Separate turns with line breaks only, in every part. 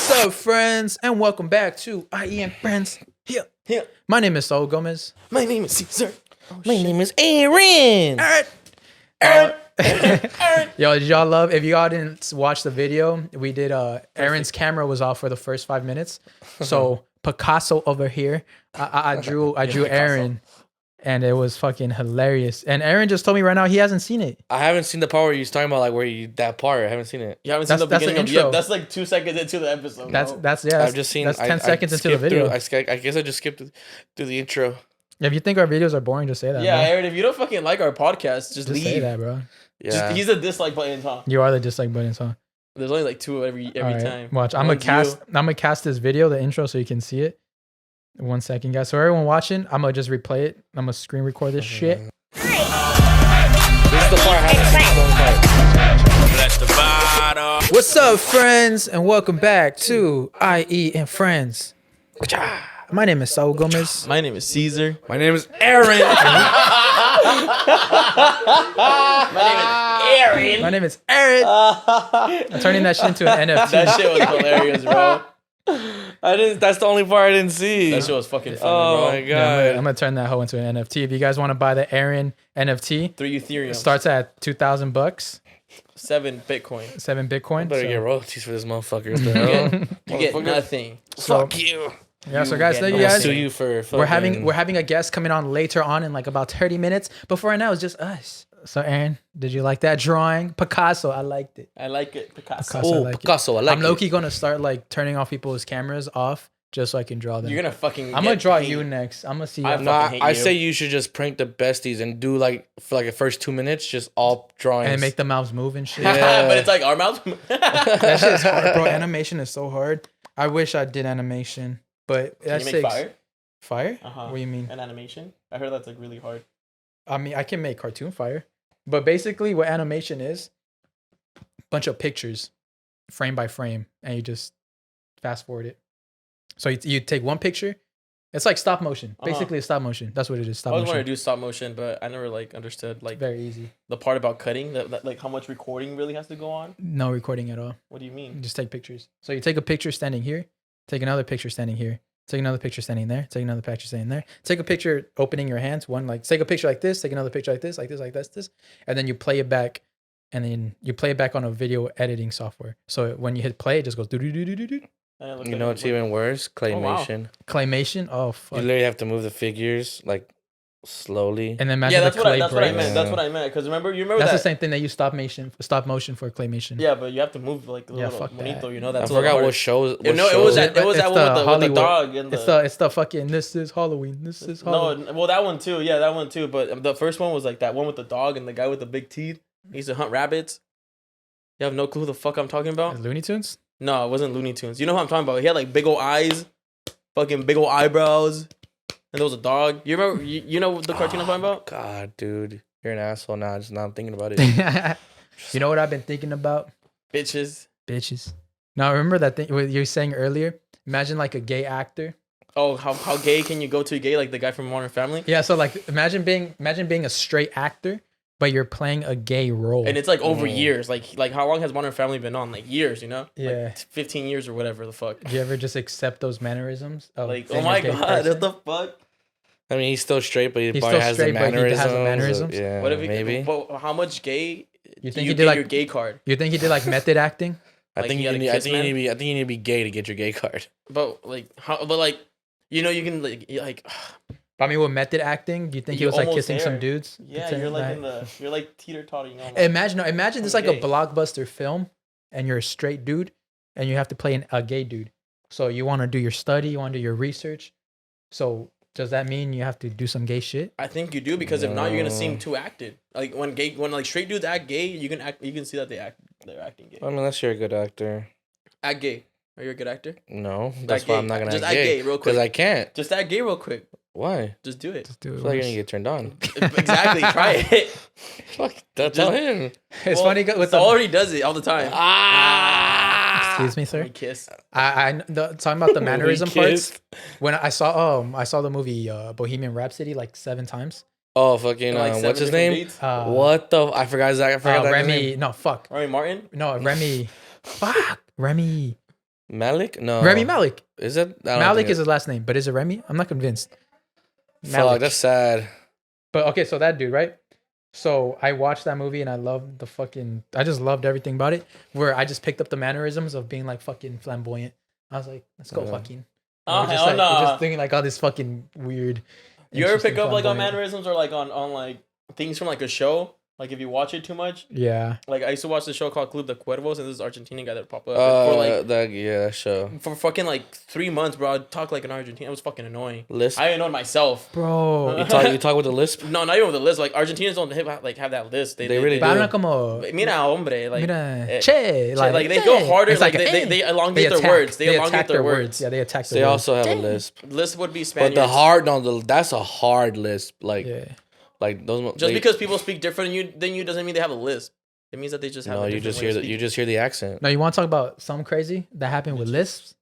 What's up, friends, and welcome back to I.E In Friends. Here. My name is Saul Gomez.
My name is Cesar.
My name is Aaron.
Yo, did y'all love? If y'all didn't watch the video, we did. Aaron's camera was off for the first 5 minutes, so Picasso over here. I drew Aaron, and it was fucking hilarious. And Aaron just told me right now he hasn't seen it.
I haven't seen the part where you was talking about like where you that part. I haven't seen it.
You haven't seen the beginning
the
of
intro.
Yeah, that's like 2 seconds into the episode.
That's
I've just seen.
That's 10
I
seconds into the video.
I guess I just skipped through the intro.
If you think our videos are boring, just say that.
Yeah,
bro.
Aaron, if you don't fucking like our podcast, just leave.
Say that, bro.
Yeah,
He's a dislike button, huh?
You are the dislike button, huh?
There's only like 2 every
Alright,
time.
Watch. I'm gonna cast this video, the intro, so you can see it. 1 second, guys. So everyone watching, I'm gonna just replay it. I'm gonna screen record this shit.
This is the part I haven't seen.
What's up, friends, and welcome back to I.E In Friends. My name is Saul Gomez.
My name is Cesar.
My name is Aaron.
My name is Aaron. I'm turning that shit into an NFT.
That shit was hilarious, bro.
That's the only part I didn't see.
That shit was fucking funny,
Oh
bro.
my
Yeah,
god.
I'm gonna turn that hoe into an NFT. If you guys want to buy the Aaron NFT,
3 Ethereum.
it starts at $2,000,
7 Bitcoin.
7 Bitcoin.
Better
so-
get royalties for this motherfucker. What the hell?
You get nothing.
So-
Fuck you.
Yeah, so guys,
get
thank
no
you
I'm gonna
guys.
sue you for
We're
fucking-
having a guest coming on later on in like about 30 minutes. But for right now, it's just us. So Aaron, did you like that drawing? Picasso, I liked it.
I like it. Picasso.
Picasso. I
Oh,
like it.
Picasso. I like
I'm
it.
low-key gonna start like turning off people's cameras off just so I can draw them.
You're gonna fucking.
I'm gonna
get
draw
paid.
you next. I'm gonna see.
I
you.
No,
fucking hate
I
you.
say you should just prank the besties and do like for like the first 2 minutes, just all drawings.
And make the mouths move and shit.
Yeah.
But it's like our mouth.
That shit's hard, bro. Animation is so hard. I wish I did animation, but
Can
that's
you make fire?
Fire?
Uh-huh.
What do you mean?
An animation? I heard that's like really hard.
I mean, I can make cartoon fire, but basically, what animation is, bunch of pictures, frame by frame, and you just fast forward it. So you take one picture. It's like stop motion. Basically, it's stop motion. That's what it is. Stop
I always
motion.
wanted to do stop motion, but I never like understood like
Very easy.
the part about cutting. That like how much recording really has to go on.
No recording at all.
What do you
You
mean?
just take pictures. So you take a picture standing here, take another picture standing here, take another picture standing there, take another picture standing there, take a picture opening your hands. One like take a picture like this, take another picture like this, and then you play it back, and then you play it back on a video editing software. So when you hit play, it just goes do do do do do do.
You know what's even worse? Claymation.
Claymation. Oh
You
fuck.
literally have to move the figures like slowly.
And then imagine
Yeah, that's
the
what
clay
that's what I
breaks.
meant. That's what I meant. Because remember
That's
that.
the same thing that you stop motion for claymation.
Yeah, but you have to move like a
Yeah,
little
fuck
bonito.
that.
You know
I
that's.
forgot what shows.
No, it was that. It was
It's
that
the
one with the
Hollywood.
dog and the.
It's the fucking this is Halloween. This is Halloween.
No, well that one too. Yeah, that one too. But the first one was like that one with the dog and the guy with the big teeth. He used to hunt rabbits. You have no clue who the fuck I'm talking about?
Looney Tunes.
No, it wasn't Looney Tunes. You know who I'm talking about? He had like big old eyes, fucking big old eyebrows, and there was a dog. You remember? You know the cartoon I'm talking about?
God, dude, you're an asshole now. Just now I'm thinking about it.
You know what I've been thinking about?
Bitches.
Bitches. Now remember that thing what you were saying earlier? Imagine like a gay actor.
Oh, how gay can you go to gay? Like the guy from Modern Family.
Yeah, so like imagine being a straight actor, but you're playing a gay role.
And it's like over years. Like how long has Modern Family been on? Like years, you know?
Yeah.
Like 15 years or whatever the fuck.
Do you ever just accept those mannerisms? Of
Like, oh
being a
my
gay
god,
person?
what the fuck?
I mean, he's still straight, but he
He's
probably
still
has
straight,
the
but he
mannerisms.
has the mannerisms?
Yeah,
What if he,
maybe.
But how much gay?
You
do
think
you
he did
get
like
your gay card?
You think he did like method acting?
I
Like,
think
you
you
gotta
need. I
kiss
think you
men?
need to be. I think you need to be gay to get your gay card.
But like how? But like, you know, you can like.
I mean, with method acting, do you think he
You're
was like
almost
kissing some
there.
dudes?
Yeah,
Pretend
you're like
that-
you're like teeter-tottering.
Imagine this like
gay.
a blockbuster film, and you're a straight dude, and you have to play a gay dude. So you want to do your study, you want to do your research. So does that mean you have to do some gay shit?
I think you do because if not, you're gonna seem
No.
too acted. Like when like straight dudes act gay, you can see that they're acting gay.
I mean, unless you're a good actor.
Act gay. Are you a good actor?
No, that's
gay.
why I'm not gonna
Just
act
act
gay.
gay real quick.
Because I can't.
Just act gay real quick.
Why?
Just do it.
Just do
I
it.
feel like you're
once.
gonna get turned on.
Exactly. Try it.
Fuck, tell him.
It's funny with
Saul
the
already does it all the time.
excuse me, sir.
We kiss.
Talking about the mannerism
We
parts.
kissed.
When I saw the movie Bohemian Rhapsody like 7 times.
Oh, fucking,
Like
what's his
7 different
name?
dates.
What the? I forgot that. I forgot that guy's
Remy.
name.
No, fuck.
Remy Martin.
No, Remy. Fuck. Remy.
Malik? No.
Remy Malik.
Is it? I don't
Malik
think
is his last name, but is it Remy? I'm not convinced.
Fuck, that's sad.
But okay, so that dude, right? So I watched that movie and I loved I just loved everything about it. Where I just picked up the mannerisms of being like fucking flamboyant. I was like, let's go fucking.
Oh,
We're just,
hell
like,
no.
we're just thinking like all this fucking weird.
You ever pick
interesting,
up like on
flamboyant-
mannerisms or like on like things from like a show? Like if you watch it too much?
Yeah.
Like I used to watch the show called Club de Cuervos, and this is Argentinian guy that popped up for like
that show.
for fucking like 3 months, bro. I'd talk like an Argentinian. It was fucking annoying.
Lisp.
I annoyed myself.
Bro.
You talk with the lisp.
No, not even with the list. Like Argentinians don't have that list.
They really do.
Hablan como.
Mira, hombre. Like,
Mira. Che.
like they
che.
go harder.
It's
Like
eh.
they elongate their
attack.
words. They elongate
attack
their words.
Yeah, they attack their
They
words.
also have a lisp.
List would be
But
Spaniards.
the hard, that's a hard lisp. Like,
Yeah.
like those.
Just because people speak different than you doesn't mean they have a lisp. It means that they just have.
No,
a
you
different
just
way
hear
of
you
speaking.
just hear the accent.
Now you want to talk about something crazy that happened with lisps?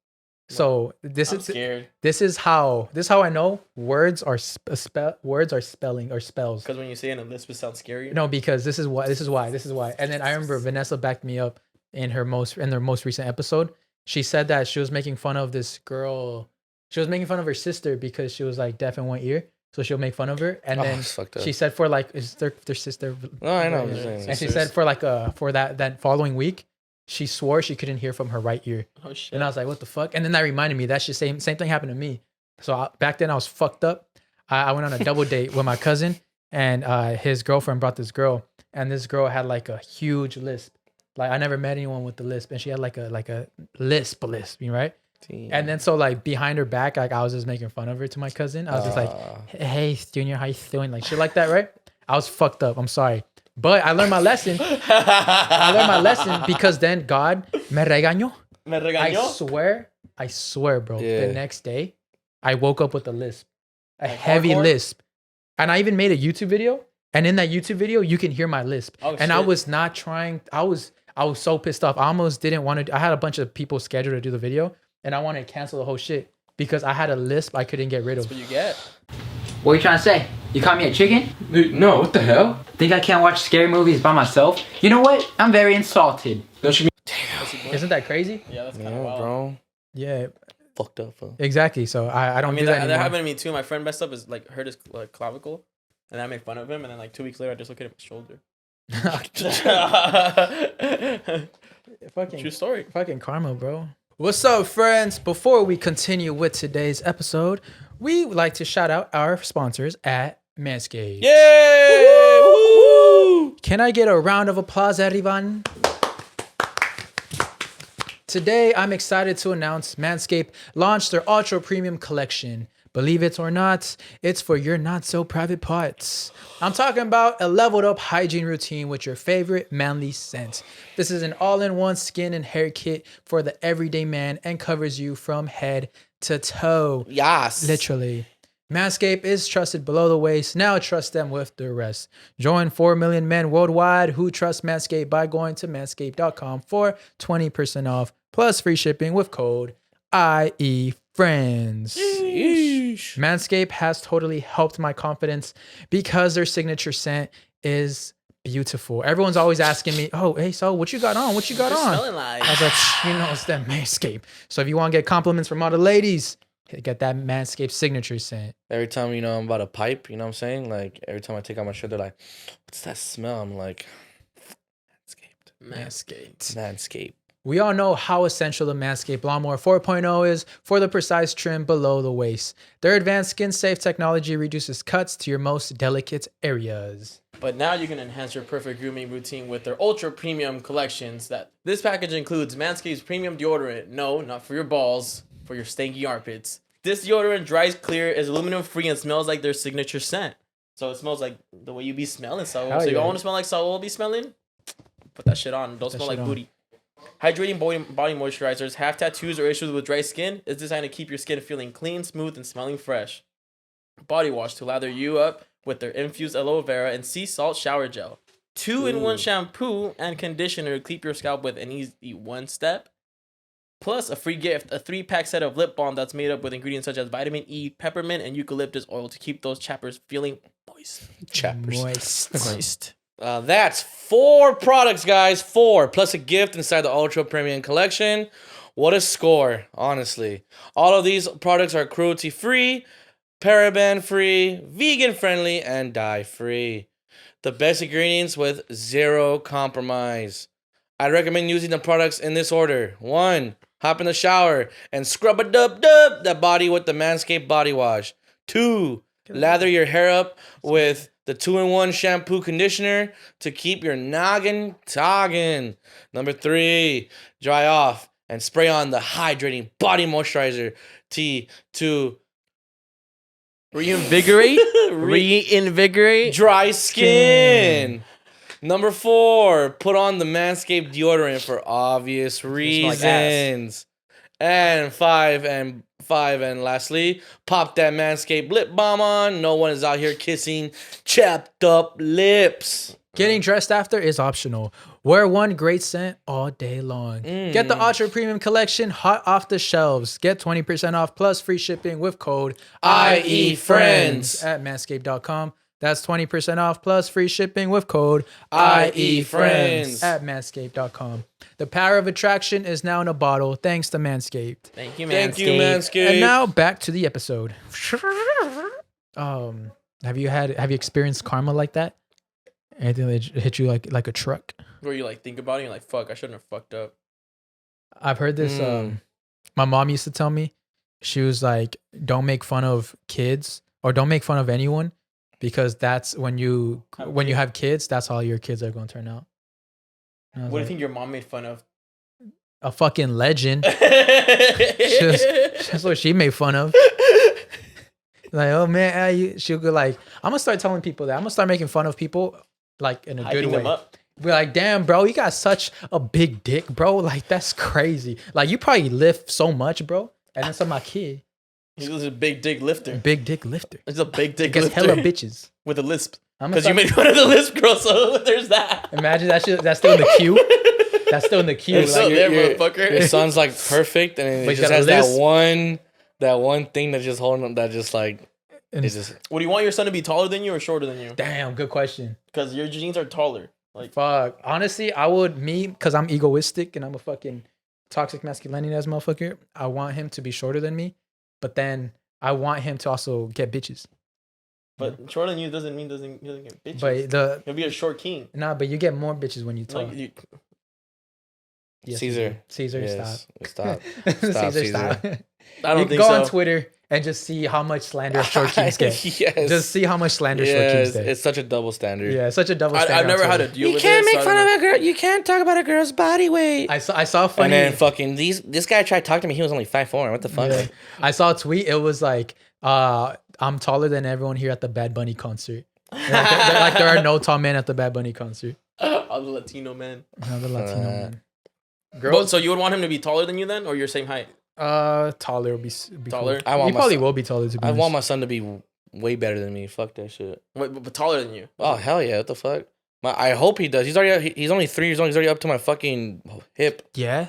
So this
I'm
is
scared
this is how I know words are spelling or spells.
because when you say it in a lisp, it sounds scary.
No, because this is why. And then I remember Vanessa backed me up in their most recent episode. She said that she was making fun of this girl. She was making fun of her sister because she was like deaf in one ear. So she'll make fun of her, and then
it's fucked up.
she said for like is their sister.
No, I know. I'm
Yeah.
just saying.
And she said for like for that following week, she swore she couldn't hear from her right ear.
Oh shit.
And I was like, what the fuck? And then that reminded me that same thing happened to me. So back then I was fucked up. I went on a double date with my cousin, and his girlfriend brought this girl, and this girl had like a huge lisp. Like I never met anyone with the lisp, and she had like a lisp, you know, right? And then so like behind her back, like I was just making fun of her to my cousin. I was just like, "Hey, Junior, how you doing?" Like shit like that, right? I was fucked up. I'm sorry, but I learned my lesson. Because then God me regañó.
Me regañó.
I swear, bro.
Yeah.
The next day, I woke up with a lisp, a
Like
heavy
hardcore?
lisp, and I even made a YouTube video. And in that YouTube video, you can hear my lisp.
Oh,
and I
shit.
was not trying. I was so pissed off. I almost didn't want to. I had a bunch of people scheduled to do the video, and I wanted to cancel the whole shit because I had a lisp I couldn't get rid of.
That's what you get.
What are you trying to say? You call me a chicken?
Dude, no, what the hell?
Think I can't watch scary movies by myself? You know what? I'm very insulted.
Don't you mean?
Isn't that crazy?
Yeah, that's kind
Yeah,
of wild.
bro.
Yeah,
Fucked up. Huh?
exactly. So I don't
I mean,
do that
that
anymore.
happened to me too. My friend messed up his hurt his clavicle, and I made fun of him. And then like 2 weeks later, I just looked at his shoulder.
fucking,
True story.
fucking karma, bro. What's up, friends? Before we continue with today's episode, we would like to shout out our sponsors at Manscaped.
Yay! Woo!
Can I get a round of applause, everyone? Today, I'm excited to announce Manscaped launched their Ultra Premium Collection. Believe it or not, it's for your not so private parts. I'm talking about a leveled up hygiene routine with your favorite manly scent. This is an all-in-one skin and hair kit for the everyday man and covers you from head to toe.
Yes.
Literally. Manscaped is trusted below the waist. Now trust them with the rest. Join 4 million men worldwide who trust Manscaped by going to manscaped.com for 20% off plus free shipping with code I.E Friends.
Yeesh.
Manscaped has totally helped my confidence because their signature scent is beautiful. Everyone's always asking me, "Oh, hey, so what you got on? What you got
You're
on?"
smelling like.
I was like, "You know, it's that Manscaped." So if you want to get compliments from all the ladies, get that Manscaped signature scent.
Every time, I'm about to pipe, you know what I'm saying? Like, every time I take out my shirt, they're like, what's that smell? I'm like,
Manscaped.
Manscaped.
We all know how essential the Manscaped Lawnmower 4.0 is for the precise trim below the waist. Their advanced skin-safe technology reduces cuts to your most delicate areas.
But now you can enhance your perfect grooming routine with their ultra premium collections. This package includes Manscaped's premium deodorant. No, not for your balls, for your stanky armpits. This deodorant dries clear, is aluminum free, and smells like their signature scent. So it smells like the way you be smelling, Saul.
Hell
So if you
yeah.
want to smell like Saul will be smelling, put that shit on. Don't smell
shit
like
on.
booty. Hydrating body moisturizers. Have tattoos or issues with dry skin? It's designed to keep your skin feeling clean, smooth, and smelling fresh. Body wash to lather you up with their infused aloe vera and sea salt shower gel. 2-in-1 shampoo and conditioner to keep your scalp with an easy one step. Plus a free gift, a 3-pack set of lip balm that's made up with ingredients such as vitamin E, peppermint, and eucalyptus oil to keep those chappers feeling moist.
Chappers.
Moist.
That's 4 products, guys. 4 plus a gift inside the Ultra Premium Collection. What a score, honestly. All of these products are cruelty-free, paraben-free, vegan-friendly, and dye-free. The best ingredients with zero compromise. I recommend using the products in this order. 1. Hop in the shower and scrub-a-dub-dub that body with the Manscaped body wash. 2. Lather your hair up with the 2-in-1 shampoo conditioner to keep your noggin toggin. Number 3. Dry off and spray on the hydrating body moisturizer to
Reinvigorate. Reinvigorate.
dry skin. Number 4, put on the Manscaped deodorant for obvious reasons. And 5, and lastly, pop that Manscaped lip balm on. No one is out here kissing chapped up lips.
Getting dressed after is optional. Wear one great scent all day long. Get the Ultra Premium Collection hot off the shelves. Get 20% off plus free shipping with code
I.E Friends
at manscaped.com. That's 20% off plus free shipping with code
I.E Friends
at manscaped.com. The power of attraction is now in a bottle thanks to Manscaped.
Thank you, Manscaped.
Thank you, Manscaped.
And now back to the episode. Have you experienced karma like that? Anything that hit you like a truck?
Where you like think about it and you're like, fuck, I shouldn't have fucked up.
I've heard this. My mom used to tell me, she was like, don't make fun of kids or don't make fun of anyone because that's when you have kids, that's how your kids are going to turn out.
What do you think your mom made fun of?
A fucking legend. That's what she made fun of. Like, oh man, she'll go like, I'm gonna start telling people that. I'm gonna start making fun of people like in a good
Hyping
way.
them up.
Be like, damn, bro, you got such a big dick, bro. Like, that's crazy. Like, you probably lift so much, bro. And then some of my kid.
He was a big dick lifter.
Big dick lifter.
He's a big dick
Gets
lifter.
hella bitches.
With a lisp.
I'm
Because you made fun of the lisp girl, so there's that.
Imagine that shit. That's still in the queue. That's still in the queue.
It's still there, motherfucker.
Your son's like perfect, and it
But he's
just
got a
has that
lisp.
one thing that's just holding him. That just like
And
it's just
Would you want your son to be taller than you or shorter than you?
damn, good question.
Because your genes are taller. Like,
Fuck. Honestly, I would, because I'm egoistic and I'm a fucking toxic masculinity ass motherfucker. I want him to be shorter than me, but then I want him to also get bitches.
but shorter than you doesn't mean doesn't get bitches.
But
You'll be a short king.
but you get more bitches when you talk.
Like, you,
Yes,
Caesar.
Caesar,
Yes.
stop.
Stop,
Caesar,
Caesar.
stop.
I don't
You
think
go
so.
on Twitter and just see how much slander short kings get.
Yes.
Just see how much slander short kings
Yes.
get.
It's such a double standard.
Yeah, such a double standard.
I've never
on
had to
Twitter.
deal with this. So I don't know.
a girl. You can't talk about a girl's body weight.
I saw funny.
And then fucking this guy tried to talk to me. He was only 5'4". What the fuck?
Yeah. I saw a tweet. It was like, I'm taller than everyone here at the Bad Bunny concert. Like there are no tall men at the Bad Bunny concert.
I'm the Latino man.
Another Latino man.
But,
Girls,
so you would want him to be taller than you then, or your same height?
taller would be
Taller?
Cool.
I want
He
my
probably
son-
will be taller. To be
I
honest.
want my son to be way better than me. Fuck that shit.
Wait, but taller than you.
Oh hell yeah! What the fuck? I hope he does. He's only 3 years old. He's already up to my fucking hip.
Yeah,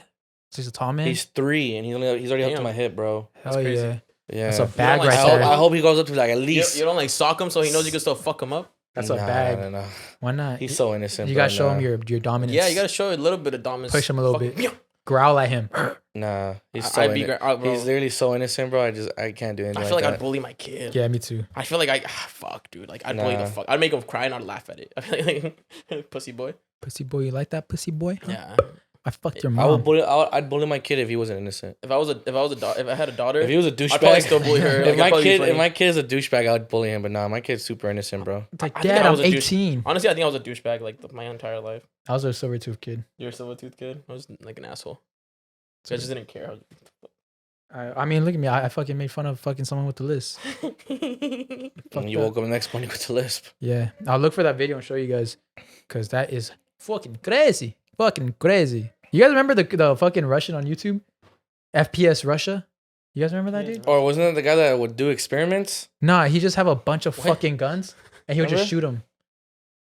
so he's a tall man.
He's 3 and he's already up to
Damn.
my hip, bro.
Hell
crazy.
yeah.
Yeah.
That's a bag
like
right
I
sock
there.
hope he goes up to like at
You,
least.
you don't like sock him so he knows you can still fuck him up?
That's a bag.
No.
Why not?
He's so innocent.
You
bro,
gotta show
nah.
him your dominance.
Yeah, you gotta show a little bit of dominance.
Push him a little
Fuck-
bit. Growl at him.
Nah, he's so
I'd be
innocent.
bro.
He's literally so innocent, bro. I can't do anything.
I feel like
that.
I'd bully my kid.
Yeah, me too.
I feel like fuck, dude. Like I'd bully the
Nah.
fuck. I'd make him cry and I'd laugh at it. I feel like pussy boy.
Pussy boy, you like that pussy boy? Huh?
Yeah.
I fucked your
I would
mom.
bully. I'd bully my kid if he wasn't innocent.
If I had a daughter,
If he was a
I'd probably
douchebag,
still bully her.
if
Like, I'd probably be funny.
my kid is a douchebag, I would bully him. But nah, my kid's super innocent, bro.
It's like,
I think
Dad,
I
I'm
was a douche.
18.
Honestly, I think I was a douchebag like my entire life.
I was a silver tooth kid.
You're a silver tooth kid. I was like an asshole. So I just didn't care.
I mean, look at me. I fucking made fun of fucking someone with the list.
And
Fuck
you
that.
woke up the next morning with a lisp.
Yeah, I'll look for that video and show you guys, cause that is fucking crazy. Fucking crazy. You guys remember the fucking Russian on YouTube? FPS Russia? You guys remember that
Yeah.
dude?
Or wasn't it the guy that would do experiments?
Nah, he just have a bunch of
What?
fucking guns and he would just shoot them.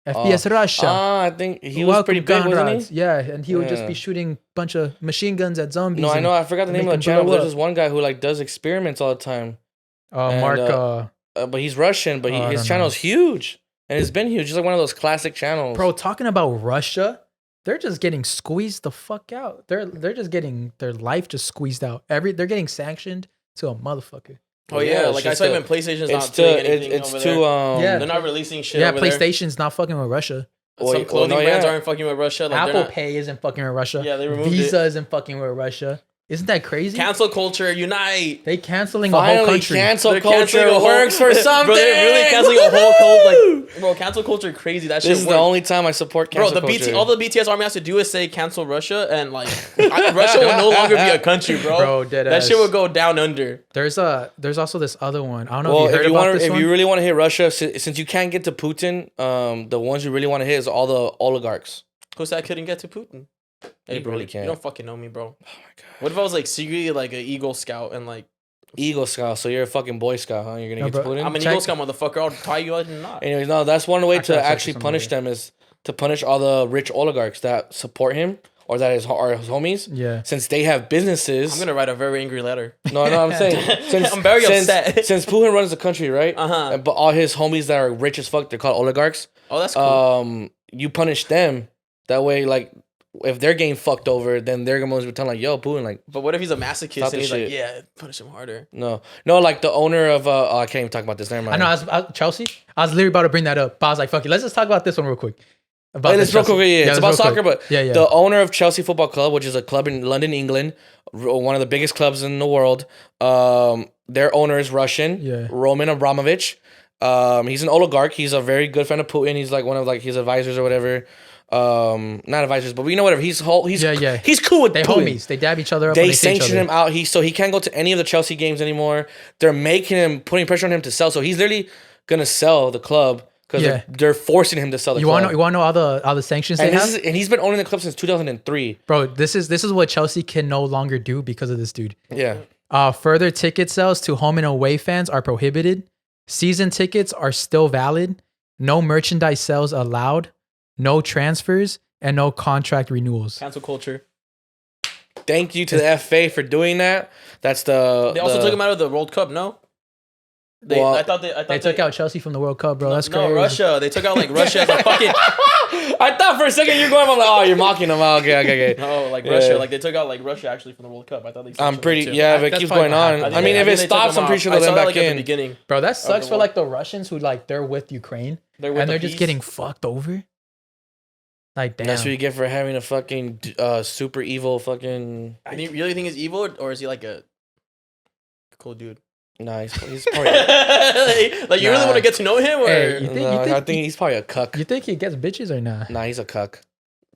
FPS
Oh.
Russia.
I think he was
Welcome,
pretty big, wasn't
comrades.
he?
Yeah, and he would just
Yeah.
be shooting bunch of machine guns at zombies.
No, I
and-
know. I forgot the name
make
of the
them
channel.
blow
There's
up.
this one guy who like does experiments all the time. And,
Mark.
But he's Russian, but
Oh, I
his
don't
channel's huge. And it's been huge. It's like one of those classic channels.
Bro, talking about Russia, they're just getting squeezed the fuck out. They're just getting their life just squeezed out. They're getting sanctioned to a motherfucker.
Oh yeah,
it's
like I
just
saw
the-
even PlayStation's
It's
not doing
too.
anything
It's
over
too.
there.
Yeah.
They're not releasing shit.
Yeah,
over there.
PlayStation's not fucking with Russia.
Some clothing
no,
brands
yeah.
aren't fucking with Russia. Like they're
Apple
not,
Pay isn't fucking with Russia.
Yeah, they removed
Visa isn't fucking with Russia. Isn't that crazy?
Cancel culture, unite.
They canceling a whole
Finally,
country.
cancel
They're
culture
canceling a whole-
works for something.
Bro, they're really canceling a whole culture. Like, bro, cancel culture crazy. That shit
This is the
works.
only time I support
Bro,
cancel
the
culture.
all the BTS army has to do is say cancel Russia, and like Russia will no longer be a country, bro.
Bro, dead
that
ass.
shit will go down under.
There's also this other one. I don't know
Well,
if you heard about
want,
this
if
one.
you really want to hit Russia, since you can't get to Putin, the ones you really want to hit is all the oligarchs.
Who said I couldn't get to Putin? Hey,
You
bro,
really
you
can't.
don't fucking know me, bro.
Oh my god.
What if I was like secretly like an Eagle Scout and like
Eagle Scout, so you're a fucking Boy Scout, huh? You're gonna
No,
get to
bro,
Putin.
I'm an
Check-
Eagle Scout motherfucker? I'll tie you out and not.
Anyways, no, that's one way
Actually,
to
I'll check
actually
for
punish
somebody.
them is to punish all the rich oligarchs that support him or that are his homies.
Yeah.
Since they have businesses.
I'm gonna write a very angry letter.
No, I'm saying. Since,
I'm very
since,
upset.
Since Putin runs the country, right?
Uh-huh.
But all his homies that are rich as fuck, they're called oligarchs.
Oh, that's cool.
You punish them. That way, like, if they're getting fucked over, then they're gonna be telling like, "Yo, Putin, like,
But what if he's a masochist
Stop
and
the
he's like,
shit.
yeah, punish him harder.
no, like the owner of I can't even talk about this. Never mind.
I know. Chelsea. I was literally about to bring that up, but I was like, "Fuck it, let's just talk about this one real quick." About
Hey,
this
let's real
Chelsea.
quick. Yeah, it's about
let's real
soccer,
quick.
but
yeah.
the owner of Chelsea Football Club, which is a club in London, England, one of the biggest clubs in the world. Their owner is Russian.
Yeah.
Roman Abramovich. He's an oligarch. He's a very good friend of Putin. He's like one of like his advisors or whatever. Not advisors, but you know whatever. He's
Yeah.
He's cool with
They
Putin.
homies. They dab each other up.
They
when see each
sanction
other.
him out. So he can't go to any of the Chelsea games anymore. They're making him, putting pressure on him to sell. So he's literally gonna sell the club because
Yeah.
they're forcing him to sell the
You
club.
want to know all the sanctions
and
they have?
and he's been owning the club since 2003.
Bro, this is what Chelsea can no longer do because of this dude.
Yeah.
Further ticket sales to home and away fans are prohibited. Season tickets are still valid. No merchandise sales allowed. No transfers and no contract renewals.
Cancel culture.
Thank you to the FA for doing that. That's the.
They also took him out of the World Cup, no?
Well,
I thought
They took out Chelsea from the World Cup, bro. That's crazy.
No, Russia. They took out like Russia as a fucking
I thought for a second you were going. I'm like, oh, you're mocking them. Oh, okay.
no, like
Yeah.
Russia. Like they took out like Russia actually from the World Cup. I thought they.
I'm
sanctioned
pretty.
them, too.
Yeah, if it
That's
keeps
probably
going
what
on.
happened.
I mean, if
they
it
took
stops,
them
I'm pretty
off.
sure
I
they'll
saw
let
that,
back
like, at the
in.
beginning.
Bro, that sucks
the
for
war.
like the Russians who like they're with Ukraine
They're with
and
the
they're just
peace.
getting fucked over. Like damn.
That's what you get for having a fucking super evil fucking.
And you really think he's evil, or is he like a cool dude?
Nah, he's probably.
like you really
Nah.
want to get to know him, or
Hey, you
I think he's probably a cuck.
You think he gets bitches or not?
Nah, he's a cuck.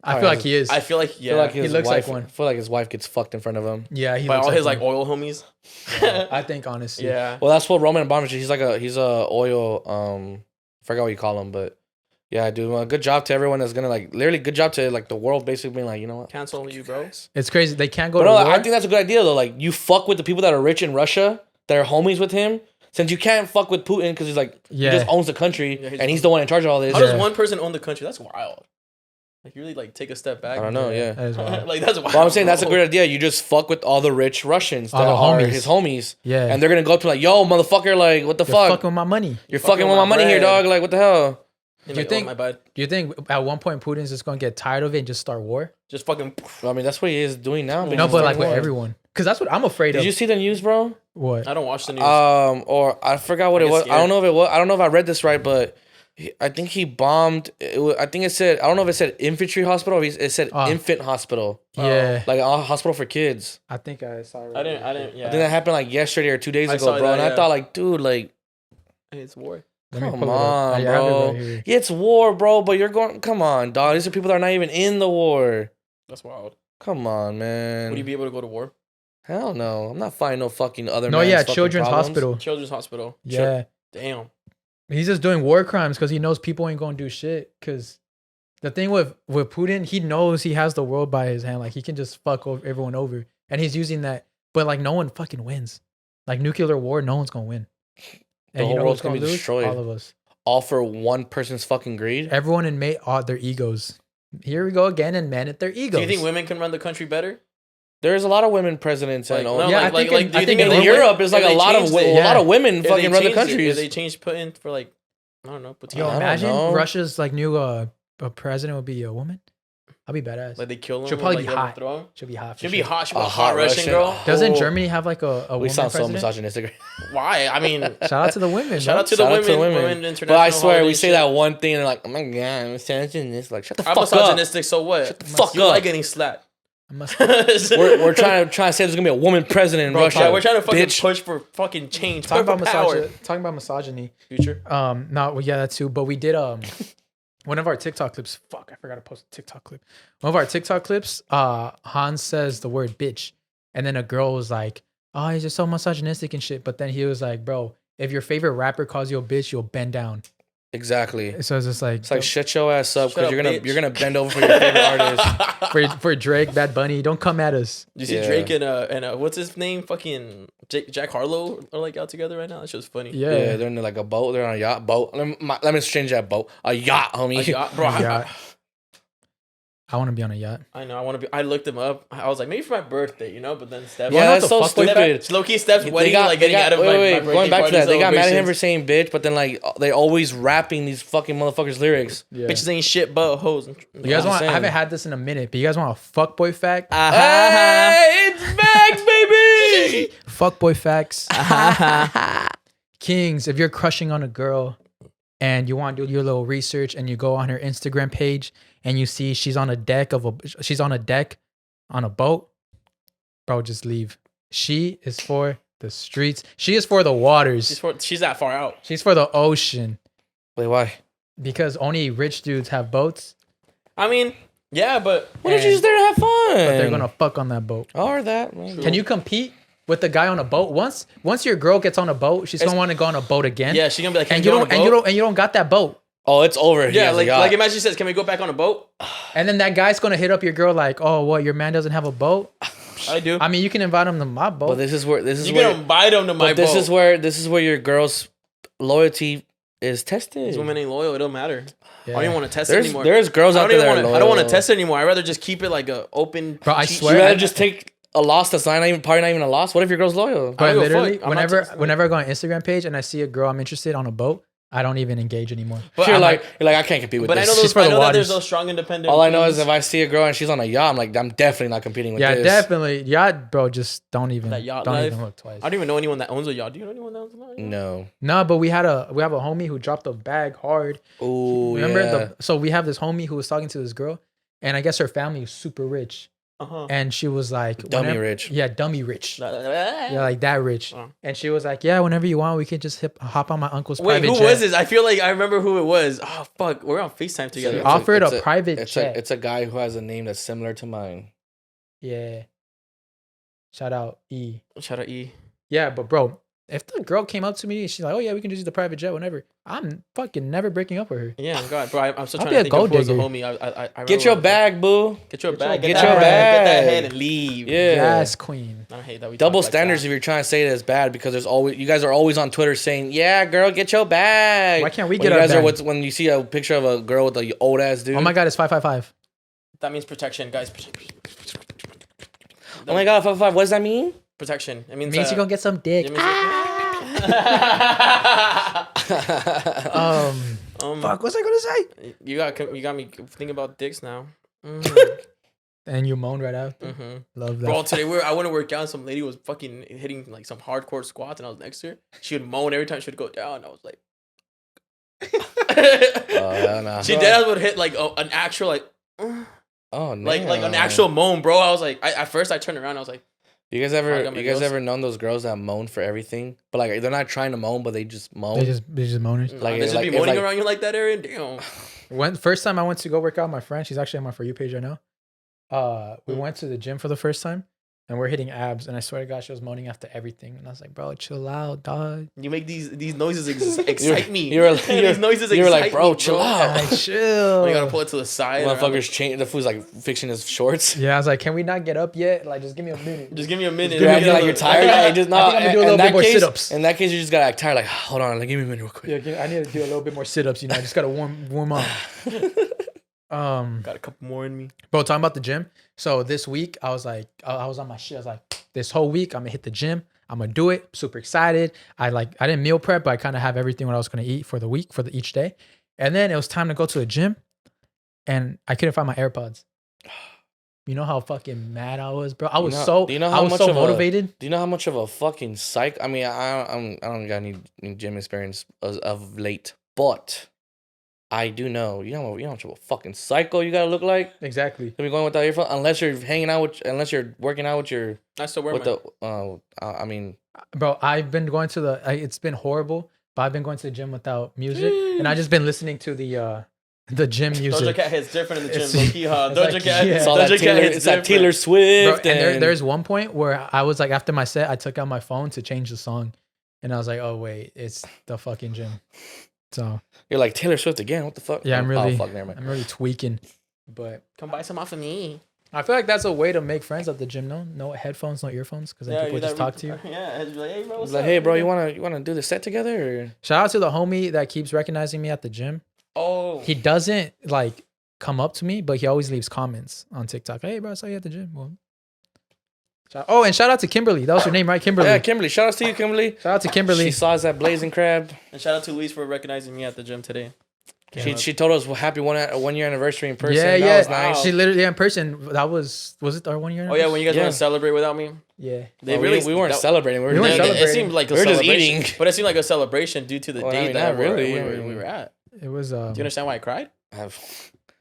I feel like he is.
I feel like
I feel like
yeah,
his
looks like
wife,
one.
I feel like his wife gets fucked in front of him.
Yeah, he
by
looks
all his
one.
like oil homies.
I think honestly.
Yeah.
Well, that's what Roman Abramovich. He's a oil. Forgot what you call him, but yeah, dude. Good job to everyone that's gonna like literally. Good job to like the world basically being like, you know what?
Cancel you, bro.
It's crazy. They can't go
But
to
no,
war.
I think that's a good idea though. Like you fuck with the people that are rich in Russia, that are homies with him. Since you can't fuck with Putin because he's like
Yeah.
he just owns the country
Yeah,
and he's the one in charge of all this.
How
Yeah.
does one person own the country? That's wild. Like you really like take a step back.
I don't know. Yeah.
That is wild.
like that's wild.
But I'm saying that's a
bro.
good idea. You just fuck with all the rich Russians
All
that
the
are
homies.
his homies,
Yeah.
and they're gonna go up to like, yo, motherfucker, like what the
You're
fuck?
fucking with my money.
You're fucking with my money here,
bread.
dog. Like what the hell?
And
You
like,
think-
oh, my bad.
Do you think at one point Putin's just gonna get tired of it and just start war?
Just fucking.
I mean, that's what he is doing now.
No, but like with everyone. Because that's what I'm afraid
Did
of.
you see the news, bro?
What?
I don't watch the news.
Or I forgot what
I
it
get
was. I
scared.
don't know if it was. I don't know if I read this right, but I think he bombed. I think it said. I don't know if it said infantry hospital. Or it said infant hospital,
Yeah.
like a hospital for kids.
I think I saw it.
I didn't. Yeah.
I think that happened like yesterday or 2 days
I
ago,
saw
bro.
that,
And I
yeah.
thought like, dude, like,
Hey, it's war.
Let me
come
pull it up.
on,
I have it
bro.
right here.
Yeah, it's war, bro. But you're going. Come on, dog. These are people that are not even in the war.
That's wild.
Come on, man.
Would you be able to go to war?
Hell no. I'm not fighting no fucking other.
No,
man's
yeah,
fucking
Children's
problems.
Hospital.
Children's hospital.
Yeah.
Damn.
He's just doing war crimes because he knows people ain't gonna do shit. Because the thing with Putin, he knows he has the world by his hand. Like he can just fuck everyone over, and he's using that. But like no one fucking wins. Like nuclear war, no one's gonna win. And
whole
you know
world's
who's gonna
gonna be
lose?
destroyed.
All of us.
All for one person's fucking greed.
Everyone in mate are their egos. Here we go again, and man at their egos.
Do you think women can run the country better?
There's a lot of women presidents
Like,
and
no,
Yeah,
like,
I think
like,
in-
do
I
you
think
think
in
in Europe, it's like
if
a
they
lot of
changed
a
it-
lot of women
if they
fucking run the
changed it,
countries.
If they changed Putin for like, I don't know,
Yo,
I don't
imagine
know.
Russia's like new president would be a woman. I'll be badass.
Like they kill him.
She'll probably be
like,
hot.
throw him.
She'll be hot.
She'll be hot. She'll be
A
a hot Russian girl.
Doesn't
Oh.
Germany have like a
We
woman
sound so
president?
misogynistic.
Why? I mean,
Shout out to the women.
shout
bro.
out to
Shout
the
out to
women.
women.
Women international.
But I swear, we
holiday
say
shit.
that one thing and they're like, oh my god, I'm misogynist. Like, shut the
I'm
fuck up.
misogynistic. So what?
Shut the fuck
you
up.
like getting slapped.
I must-
We're trying to say there's gonna be a woman president in
Bro,
Russia.
we're trying to fucking
bitch.
push for fucking change.
talking
Talking
about
power.
misogyny.
Future.
No, well, yeah, that too. But we did one of our TikTok clips. Fuck, I forgot to post a TikTok clip. One of our TikTok clips, Hans says the word bitch, and then a girl was like, "Oh, he's just so misogynistic and shit." But then he was like, "Bro, if your favorite rapper calls you a bitch, you'll bend down."
Exactly.
So it's just like,
It's like shut your ass up
Shut
because
up, bitch.
you're gonna bend over for your favorite artist.
for Drake, Bad Bunny, don't come at us.
You see
Yeah.
Drake and what's his name? Fucking Jack Harlow are like out together right now. That shit's funny.
Yeah,
Yeah, they're in like a boat. They're on a yacht boat. Let me change that boat. A yacht, homie.
Bro,
Yeah. I want to be on a yacht.
I know. I want to be. I looked him up. I was like, maybe for my birthday, you know. But then Steph.
Yeah,
not
that's
the
so
fuck with
stupid.
Low key, Steph's wedding, like
they
getting out of my birthday
going back to that. They got mad at him for
celebrations.
saying bitch, but then like they always rapping these fucking motherfuckers lyrics.
Yeah.
Bitches ain't shit but hoes.
You guys want? I
saying.
haven't had this in a minute, but you guys want a fuckboy fact?
Hey, it's back, baby.
Fuckboy facts. Kings, if you're crushing on a girl and you want to do your little research and you go on her Instagram page and you see she's on a deck on a boat, bro, just leave. She is for the streets. She is for the waters.
She's that far out.
She's for the ocean.
Wait, why?
Because only rich dudes have boats,
I mean, yeah, but
What if she's there to have fun?
but they're gonna fuck on that boat.
or that. Man.
Can you compete with the guy on a boat? Once your girl gets on a boat, she's gonna want to go on a boat again.
yeah, she's gonna be like,
and you don't got that boat.
Oh, it's over. He
Yeah,
has a
like
yacht.
imagine she says, "Can we go back on a boat?"
And then that guy's gonna hit up your girl like, "Oh, what? Your man doesn't have a boat?"
I do.
I mean, you can invite him to my boat.
But this is where
You can invite them to my
But this
boat.
is where your girl's loyalty is tested.
These women ain't loyal. It don't matter.
Yeah.
I don't even want to test it
There's
anymore.
there's girls out there that are loyal.
I don't want to test it anymore. I'd rather just keep it like a open.
Bro, I
cheat
swear-
You
sheet.
rather just take a loss that's probably not even a loss. What if your girl's loyal?
But
I don't give a
literally,
fuck. I'm not texting
whenever I go on Instagram page and I see a girl I'm interested on a boat, I don't even engage anymore.
But
You're
I'm
like I can't compete with
But I
this.
know
She's
those.
for
I
the
know that there's
waters.
those strong independent.
All I know is
queens.
if I see a girl and she's on a yacht, I'm like, I'm definitely not competing with
Yeah,
this.
definitely. Yacht, bro, just don't even
That yacht
don't
life.
even look twice.
I don't even know anyone that owns a yacht. Do you know anyone that owns a yacht?
No.
No, but we have a homie who dropped a bag hard.
Ooh,
Remember
yeah.
so we have this homie who was talking to this girl, and I guess her family is super rich.
Uh-huh.
And she was like,
Dummy
whenever-
rich.
Yeah, dummy rich. Yeah,
Yeah.
like that rich.
Oh.
And she was like, yeah, whenever you want, we can just hop on my uncle's
Wait,
private
who
jet.
was this? I feel like I remember who it was. Oh fuck, we're on FaceTime together.
It's offered
It's
a private
it's
jet.
it's a guy who has a name that's similar to mine.
Yeah. Shout out E.
Shout out E.
Yeah, but bro, if the girl came up to me and she's like, oh yeah, we can just use the private jet whenever, I'm fucking never breaking up with her.
Yeah, God, bro, I'm still
I'll
trying
be
to
a
think of who was a
gold
homie. I
Get
remember
your
what-
bag, boo.
Get your
Get
bag.
your
Get
bag.
that bag. Get that
bag.
head and leave.
Yeah.
Yes, queen.
I hate that we
Double
talk like
standards
that.
if you're trying to say that it's bad because there's always you guys are always on Twitter saying, "Yeah, girl, get your bag."
Why can't we
When
get
you
our
guys
bag?
when you see a picture of a girl with a old ass dude?
Oh my god, it's 555.
That means protection, guys.
Oh my god, 555. What does that mean?
Protection. It means
Means you gonna get some dick.
it means-
Fuck, what's I gonna say?
You got me thinking about dicks now.
And you moaned right after.
Mm-hmm.
Love that.
Bro, today I went to work out and some lady was fucking hitting like some hardcore squats and I was next to her. She would moan every time she would go down. I was like,
Oh, no.
she dead would hit like an actual like
Oh no.
like an actual moan, bro. I was like, at first I turned around, I was like,
You guys
I
ever
got my
you guys
girls.
ever known those girls that moan for everything? But like they're not trying to moan, but they just moan.
They just moaners.
Like,
they just
like-
be
it's
moaning
like-
around you like that, Aaron. Damn.
First time I went to go work out with my friend, she's actually on my For You page right now. We went to the gym for the first time and we're hitting abs, and I swear to God, she was moaning after everything. And I was like, bro, chill out, dog.
You make these noises excite me.
you were
These noises
you were like,
excite
bro,
me,
chill out.
Like, chill.
You gotta pull it to the side.
Motherfuckers change. The fool's like fixing his shorts.
Yeah, I was like, can we not get up yet? Like, just give me a minute.
Just give me a minute.
You're acting like you're tired. Hey, just
I think I'm gonna do a little bit more sit-ups.
In that case, you just gotta act tired. Like, hold on, like, give me a minute real quick.
Yeah, I need to do a little bit more sit-ups. You know, I just gotta warm up.
Got a couple more in me.
Bro, talking about the gym. So this week, I was like, I was on my shit. I was like, this whole week, I'm gonna hit the gym. I'm gonna do it. Super excited. I didn't meal prep, but I kind of have everything what I was gonna eat for the week, each day. And then it was time to go to the gym, and I couldn't find my AirPods. You know how fucking mad I was, bro. I was
do you know how
I was
much
so
of a-
motivated.
Do you know how much of a fucking psych? I mean, I don't got any gym experience of late, but I do know. You know how much of a fucking psycho you gotta look like
Exactly.
to be going without earphones, unless you're unless you're working out with your
I still wear
with
mine.
the. I mean,
Bro, I've been going to it's been horrible, but I've been going to the gym without music, and I just been listening to the gym
Doja
music.
Cat hits different in the gym.
It's-
Low-key, huh?
it's
Doja
like,
Cat.
yeah.
it's all that
Doja Cat
Taylor,
hits
it's that
different.
Taylor Swift.
Bro, and there's one point where I was like, after my set, I took out my phone to change the song, and I was like, oh wait, it's the fucking gym. So
You're like Taylor Swift again. What the fuck?
yeah, I'm really,
Oh, fuck, never mind.
I'm really tweaking, but
Come buy some off of me.
I feel like that's a way to make friends at the gym. No headphones, no earphones, because then people just talk to you.
Yeah, it's like, hey bro,
It's
what's
like,
up?
hey, bro, you wanna do the set together? Or?
Shout out to the homie that keeps recognizing me at the gym.
Oh,
He doesn't like come up to me, but he always leaves comments on TikTok. Hey, bro, I saw you at the gym. Well, and shout out to Kimberly. That was her name, right? Kimberly.
Yeah, Kimberly. Shout out to you, Kimberly.
Shout out to Kimberly.
She saw us at Blazing Crab.
and shout out to Luis for recognizing me at the gym today.
She told us happy 1 year anniversary in person.
Yeah,
That
yeah.
was nice.
She literally in person. That was it our 1 year?
Oh yeah, when you guys
Yeah.
want to celebrate without me,
Yeah.
they
Well, we weren't
that-
celebrating. We were
weren't
just-
celebrating.
It seemed like a
We were just
celebration,
eating.
but it seemed like a celebration due to the
Well, I
date
mean,
that
not really,
we were at.
It was.
Do you understand why I cried?
I've-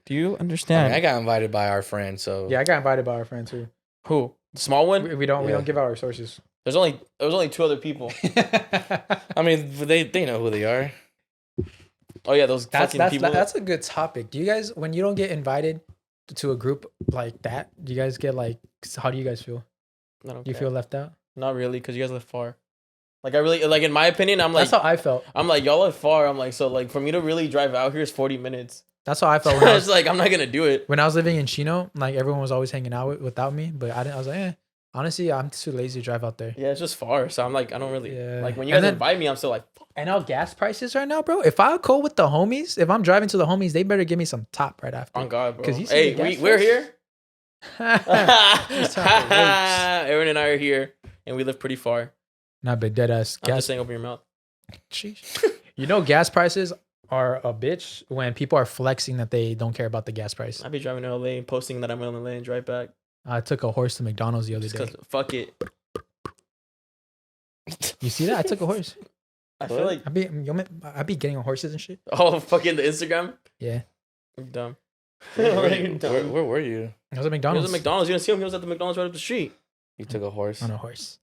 Do you
I, mean,
understand?
I got invited by our friend, so
Yeah, I got invited by our friend too.
Who? The small one?
We don't
Yeah.
give out our sources.
There was only 2 other people.
I mean they know who they are.
Oh yeah, those fucking people.
That's a good topic. Do you guys, when you don't get invited to a group like that, do you guys get like, how do you guys feel?
I don't
Do you
care.
feel left out?
Not really, because you guys live far. Like I really like in my opinion, I'm like
That's how I felt.
I'm like y'all live far. I'm like so like for me to really drive out here is 40 minutes.
That's how I felt when I
It's
was,
like I'm not gonna do it.
when I was living in Chino. Like everyone was always hanging out without me, but I was like, honestly, I'm too lazy to drive out there.
Yeah, it's just far. So I'm like I don't really
Yeah.
like when you
And
guys
then-
invite me. I'm still like
And now gas prices right now, bro. If I go with the homies, if I'm driving to the homies, they better give me some top right after.
on God, bro.
'Cause you see
Hey,
the gas
we're
price?
here.
These top rates.
Aaron and I are here, and we live pretty far.
Not but dead ass
I'm just
gas.
saying, open your mouth.
Sheesh. You know, gas prices are a bitch when people are flexing that they don't care about the gas price.
I'd be driving to LA, posting that I'm in LA, and drive back.
I took a horse to McDonald's the other
Just
day.
cause fuck it.
You see that? I took a horse.
I feel like
I be getting on horses and shit.
oh fucking the Instagram.
Yeah,
I'm dumb.
Where were you?
I was at
He was
McDonald's
at McDonald's. You didn't see him. He was at the McDonald's right up the street.
You took a horse.
on a horse.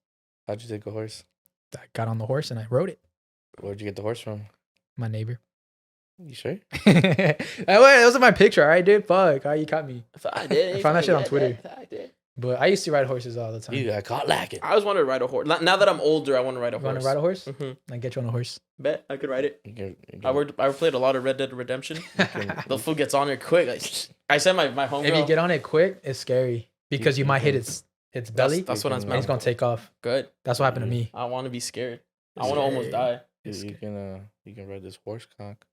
How'd you take a horse?
I got on the horse and I rode it.
Where'd you get the horse from?
My neighbor.
You sure?
Hey, wait, that wasn't my picture. All right, dude. Fuck. You caught me.
I did.
I found that shit on Twitter.
I did.
But I used to ride horses all the time.
You got caught lacking.
I always wanted to ride a horse. Now that I'm older, I want to ride a
You want
horse.
to ride a horse?
Mm-hmm.
I get you on a horse.
Bet I could ride it.
You
I played a lot of Red Dead Redemption. The fool gets on there quick. Like, I sent my homegirl.
If you get on it quick, it's scary because you might hit its belly.
That's what I was
and it's
meant.
gonna take off.
Good.
That's what happened to me.
I want to be scared. I want to almost die.
You can ride this horse cock.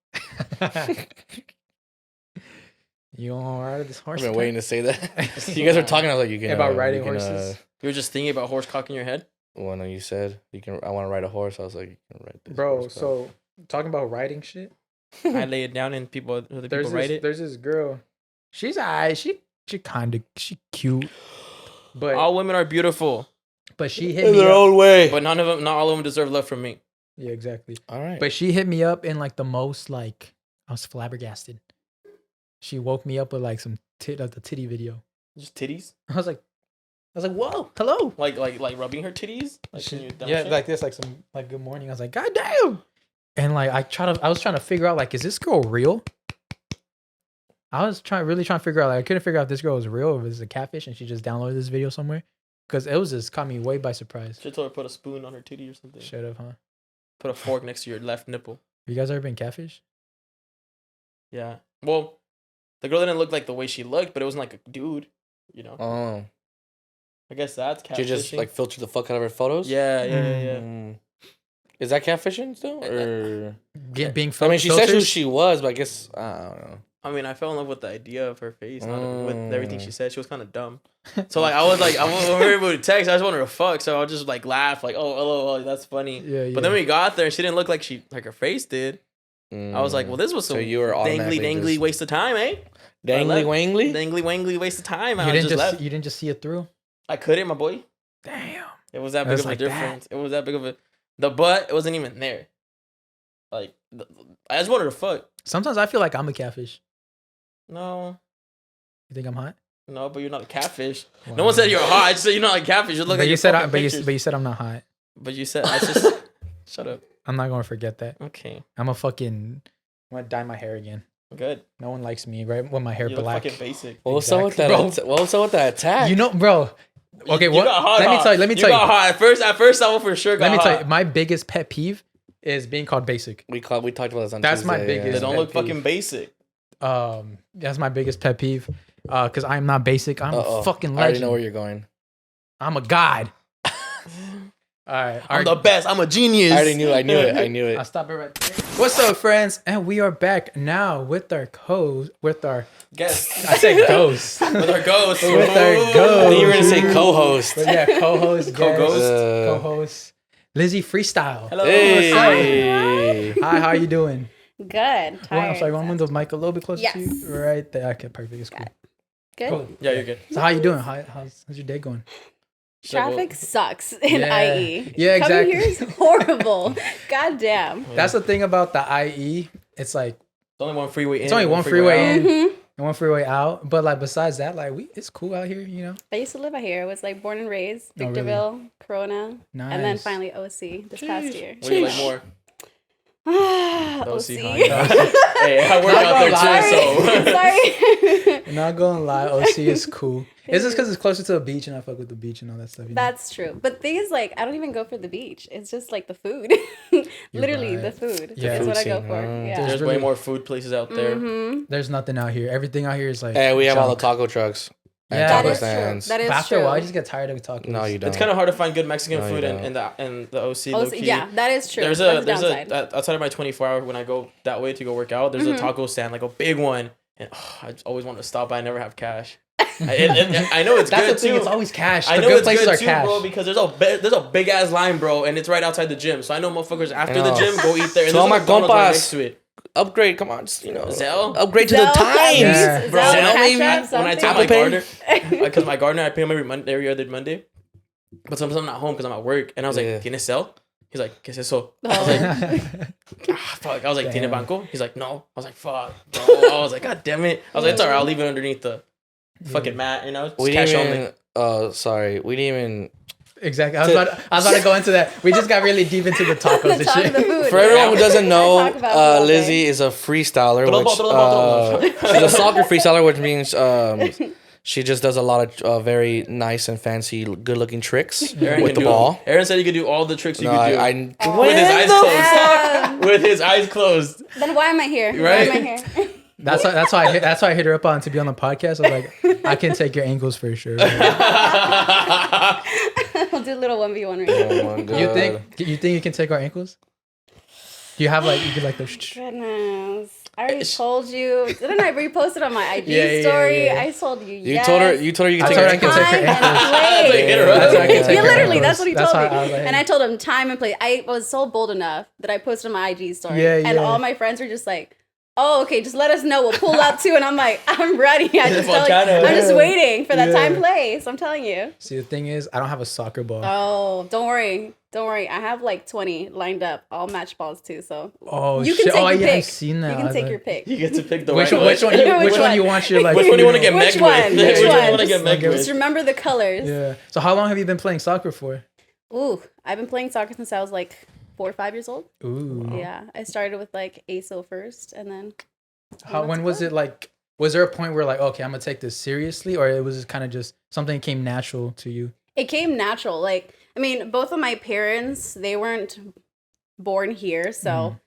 You want to ride this horse?
I've been waiting to say that. You guys were talking. I was like, you can
About
you
riding
can,
horses?
You were just thinking about horse cock in your head.
When you said you can, I want to ride a horse. I was like, you can ride this
Bro,
horse cock.
so talking about riding shit.
I lay it down and other people ride it.
There's this girl. She's alright. She cute. But
All women are beautiful,
she hit
in
me
their
up.
own way.
but not all of them deserve love from me.
Yeah, exactly.
All right.
But she hit me up in like the most like I was flabbergasted. She woke me up with like some the titty video.
Just titties,
I was like, whoa, hello.
like rubbing her titties. Like, can you dumb
Yeah,
shit?
like this, like some like good morning. I was like, God damn. And like I was trying to figure out like, is this girl real? I was really trying to figure out like I couldn't figure out if this girl was real or if it was a catfish and she just downloaded this video somewhere. Cause it was just caught me way by surprise.
Should told her put a spoon on her titty or something.
Shut up, huh?
Put a fork next to your left nipple.
You guys ever been catfish?
Yeah. Well, the girl didn't look like the way she looked, but it wasn't like a dude. You know.
Oh,
I guess that's catfishing.
did you just like filter the fuck out of her photos?
Yeah.
Mm. Is that catfishing still, or?
Being
I mean, she said who
filters?
she was, but I guess I don't know.
I mean, I fell in love with the idea of her face, not with everything she said. She was kind of dumb. So like, I was like, when we were able to text, I just wanted to fuck. So I would just like laugh, like, oh, LOL, that's funny.
Yeah.
But then we got there, and she didn't look like her face did. I was like, well, this was some
So you were
dangly
automatically
dangly
just-
waste of time, eh?
Dangly wangly?
Dangly wangly waste of time.
You
I
didn't
just left.
you didn't just see it through.
I couldn't, my boy.
Damn.
It was that
It
big
was
of a
like
difference. It was that big of a. The butt, it wasn't even there. Like, I just wanted to fuck.
Sometimes I feel like I'm a catfish.
No,
You think I'm hot?
no, but you're not a catfish.
Wow.
No one said you're hot. I just said you're not a catfish. You're looking
But
at
you
your
said
fucking
but
pictures.
you said I'm not hot.
But you said I just shut up.
I'm not gonna forget that.
Okay,
I'm gonna dye my hair again.
good.
No one likes me, right? With my hair
You're
black.
fucking basic.
What was up with that?
Exactly.
What was up with that attack?
You know, bro. Okay,
You
what?
got hot,
Let me
hot.
tell you. Let me tell
got
you.
hot. At first, I will for sure got
Let me
hot.
tell you. My biggest pet peeve is being called basic.
we talked about this on
That's my
Tuesday,
biggest-
They don't
pet
look
peeve.
fucking basic.
That's my biggest pet peeve. Because I'm not basic. I'm
Uh-oh.
a fucking
I already
legend.
know where you're going.
I'm a god. All right.
I'm the best. I'm a genius.
I already knew. I knew it. I knew
I'll
it.
stop it right there. What's up, friends? And we are back now with our
Guess.
I said ghost.
With our ghost.
With our
I
ghost.
think you were gonna say co-host.
But yeah, co-host,
Co-ghost?
guest, co-host, LizzyFreestyle.
Hello.
Hey.
Hi, how you doing?
Good.
I'm
Tired.
sorry, want to move the mic a little bit closer to
Yes.
you? Right there. Okay, perfect. It's cool.
Good.
Cool.
Yeah, you're good.
So how you doing? How's your day going?
Traffic sucks in
Yeah.
IE.
Yeah,
Coming
exactly.
here is horrible. God damn.
That's the thing about the IE. It's like
It's only one freeway in.
it's only
and
one freeway in
Mhm.
and one freeway out. But like besides that, like it's cool out here, you know.
I used to live out here. I was like born and raised.
Oh, really?
Victorville, Corona,
Nice.
and then finally OC this past year.
What do you like more?
OC.
OC, huh? Hey, I work out there
Not
too, so.
Sorry.
Not gonna lie, OC is cool. It's just because it's closer to a beach and I fuck with the beach and all that stuff. You know?
That's true. But thing is, like, I don't even go for the beach. It's just like the food. Literally,
right.
the food.
Yeah.
That's
Food
what I go
scene,
for.
huh?
Yeah.
There's
really-
way more food places out there.
Mm-hmm.
There's nothing out here. Everything out here is like.
Hey, we have all the
junk.
taco trucks. And
Yeah.
That
taco
is true.
stands.
That is
But after
true.
a while, I just get tired of tacos.
No, you don't.
It's kind of hard to find good Mexican
No, you
food
don't.
in the OC.
Oh,
low-key.
yeah, that is true.
There's
That's
a
the downside.
outside of my 24-hour when I go that way to go work out. There's a taco stand, like a big one, and I just always want to stop, but I never have cash. I know it's
That's
good
the thing.
too.
It's always cash.
I
The
know
good
it's
places
good
are
too,
cash.
bro, because there's a big ass line, bro, and it's right outside the gym. So I know motherfuckers after the
know.
gym go eat there. And
To all
there's
my
a McDonald's right
compas.
next to it.
Upgrade. Come on, just,
Zelle?
upgrade to
Zelle,
the times.
Yeah.
Bro,
Zelle,
Zelle,
Cash
maybe.
App,
When I
something.
tell my
Apple Pay?
gardener, because my gardener I pay him every other Monday, but sometimes I'm not home because I'm at work, and I was like,
Yeah.
"Tienes cell?" He's like, "¿Qué es eso?" I
Oh.
was like, "Fuck." I was like, "Tiene
Damn.
banco?" He's like, "No." I was like, "Fuck, bro." I was like, "God damn it." I was like, "It's alright. I'll leave it underneath the fucking mat, you know,
We
it's cash
didn't
only."
even. Oh, sorry. We didn't even.
Exactly. I was about to go into that. We just got really deep into the tacos and
Talk
shit.
the food.
For everyone who doesn't know,
I talk about food all day.
Lizzy is a freestyler, which she's a soccer freestyler, which means she just does a lot of very nice and fancy, good-looking tricks
Aaron
with
can
the
do
ball.
Aaron said he could do all the tricks you
No,
could do
I
with his eyes closed.
Um,
With his eyes closed.
then why am I here?
Right?
Why am I here?
That's why I hit her up on to be on the podcast. I was like, I can take your angles for sure.
I'll do a little 1v1 right now.
Oh my God.
You think you can take our ankles? Do you have like you could like those?
Goodness. I already told you. Didn't I reposted on my IG
Yeah,
story?
yeah.
I told you.
You
yes.
told her. You told her you
I
can
told
take
her
her
I can take
ankles.
her
Time and
ankles.
play.
Hit her up.
That's how I can take
Yeah,
her
literally,
ankles.
that's what he
That's
told
how
me.
I was like,
And I told him time and play. I was so bold enough that I posted on my IG story.
Yeah,
And
yeah.
all my friends were just like, "Oh, okay, just let us know. We'll pull up too." And I'm like, "I'm ready. I'm just waiting for that time play." So I'm telling you.
See, the thing is, I don't have a soccer ball.
Oh, don't worry. Don't worry. I have like 20 lined up, all match balls too. So
Oh
you
shit!
can take
Oh
your
yeah,
pick.
I've seen that.
You
I
can
was
take
like,
your pick.
You get to pick the
Which
right
one? Which one?
Which
Which one
one?
you want your like?
Which one do you want to get
Which
megged
one?
with?
Which
Which one do you
one?
want to get megged
Just
with?
remember the colors.
Yeah. So how long have you been playing soccer for?
Ooh, I've been playing soccer since I was like 4 or 5 years old.
Ooh.
Yeah, I started with like ASO first, and then
When was it like? Was there a point where like, okay, I'm gonna take this seriously, or it was kind of just something that came natural to you?
it came natural. Like, I mean, both of my parents, they weren't born here, so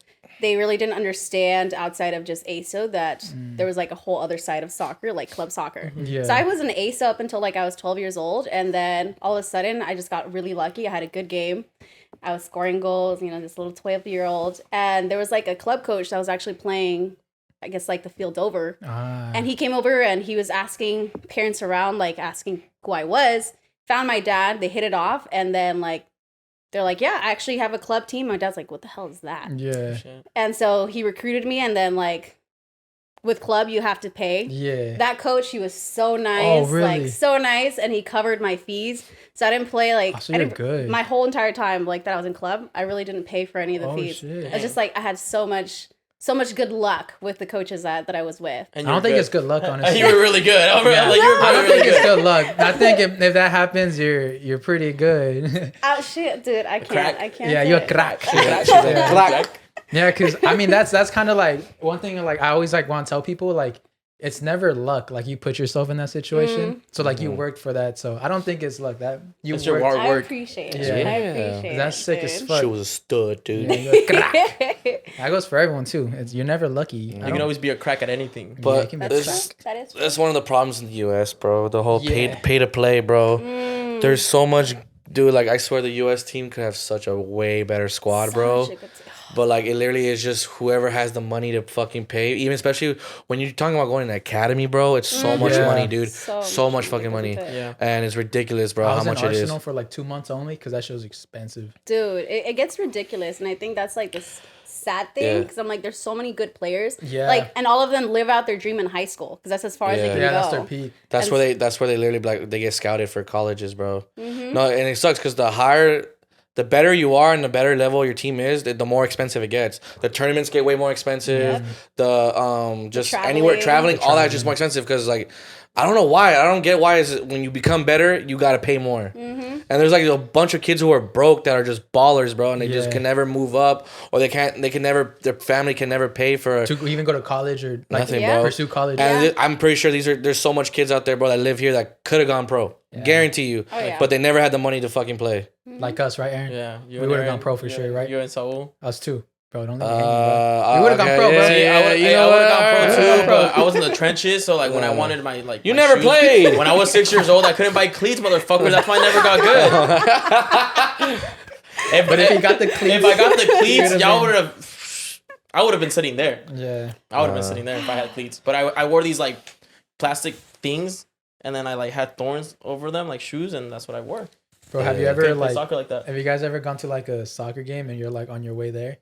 they really didn't understand outside of just ASO that there was like a whole other side of soccer, like club soccer.
Yeah.
So I was an ASO up until like I was 12 years old, and then all of a sudden I just got really lucky. I had a good game. I was scoring goals, you know, this little 12-year-old, and there was like a club coach that was actually playing, I guess, like the field over.
Ah.
And he came over and he was asking parents around, like asking who I was, found my dad, they hit it off, and then like, they're like, yeah, I actually have a club team. My dad's like, what the hell is that?
Yeah.
And so he recruited me, and then like, with club you have to pay.
Yeah.
That coach, he was so nice.
Oh, really?
Like so nice, and he covered my fees. So I didn't play like
Oh, so
I
you're
didn't,
good.
my whole entire time like that I was in club. I really didn't pay for any of the
Oh,
fees.
shit.
It's just like I had so much good luck with the coaches that I was with.
And
I don't think it's good luck, honestly.
You were really good.
Yeah.
Like, you were
I don't
really
think it's
good.
good luck. I think if that happens, you're pretty good.
Oh shit, dude! I
crack?
can't. I can't.
Yeah,
say
you're a
it.
crack.
Clack.
Yeah, because I mean that's kind of like one thing like I always like want to tell people like it's never luck. Like you put yourself in that situation, so like you worked for that. So I don't think it's luck. That you
It's your
worked.
hard
I
work.
appreciate it.
Yeah.
I appreciate
That's
it,
sick as
dude.
fuck.
She was a stud, dude.
Yeah, you're a crack. That goes for everyone too. You're never lucky.
You can always be a crack at anything.
Yeah,
But
you can be a
That's
crack.
true. That is true.
that's one of the problems in the U.S., bro. The whole
Yeah.
pay to play, bro.
Mm.
There's so much, dude. Like I swear, the U.S. team could have such a way better squad, bro.
Such a good-
But like it literally is just whoever has the money to fucking pay. Even especially when you're talking about going to academy, bro. It's so much
Yeah.
money, dude.
So
So
much
much fucking
money
money.
goes into it.
Yeah.
And it's ridiculous, bro.
I
How
was in
much it is.
Arsenal for like 2 months only because that show's expensive.
Dude, it gets ridiculous, and I think that's like this sad thing
Yeah.
because I'm like, there's so many good players,
Yeah.
like, and all of them live out their dream in high school because that's as far as they
Yeah.
can
Yeah,
go.
that's their peak.
That's
And-
where they literally like they get scouted for colleges, bro.
Mm-hmm.
No, and it sucks because the better you are and the better level your team is, the more expensive it gets. The tournaments get way more expensive.
Yep.
The just
traveling.
anywhere traveling, all that's just more expensive because like I don't know why. I don't get why is it when you become better, you gotta pay more.
Mm-hmm.
And there's like a bunch of kids who are broke that are just ballers, bro, and they just
Yeah.
can never move up or they can never their family can never pay for
To even go to college or like
nothing,
Yeah.
bro.
pursue college.
And
Yeah.
I'm pretty sure there's so much kids out there, bro, that live here that could have gone pro. Guarantee you.
Oh, yeah.
But they never had the money to fucking play.
Like us, right, Aaron?
Yeah.
We would've gone pro for sure, right?
You and Saul.
Us too, bro. Don't let me hang you, bro. We would've gone
okay,
pro, bro.
yeah,
See,
yeah,
I would
you
have
know what?
gone pro
Alright.
too, but I was in the trenches. So like when I wanted my like
You
my
never
shoes-
played.
When I was 6 years old, I couldn't buy cleats, motherfucker. That's why I never got good.
But if you got the cleats,
If I got the cleats,
You'd have
y'all
been-
would have. I would have been sitting there.
yeah.
I would have been sitting there if I had cleats. But I wore these like plastic things, and then I like had thorns over them like shoes, and that's what I wore.
Bro, have you
Yeah.
ever
Couldn't play
like
soccer like that.
have you guys ever gone to like a soccer game and you're like on your way there,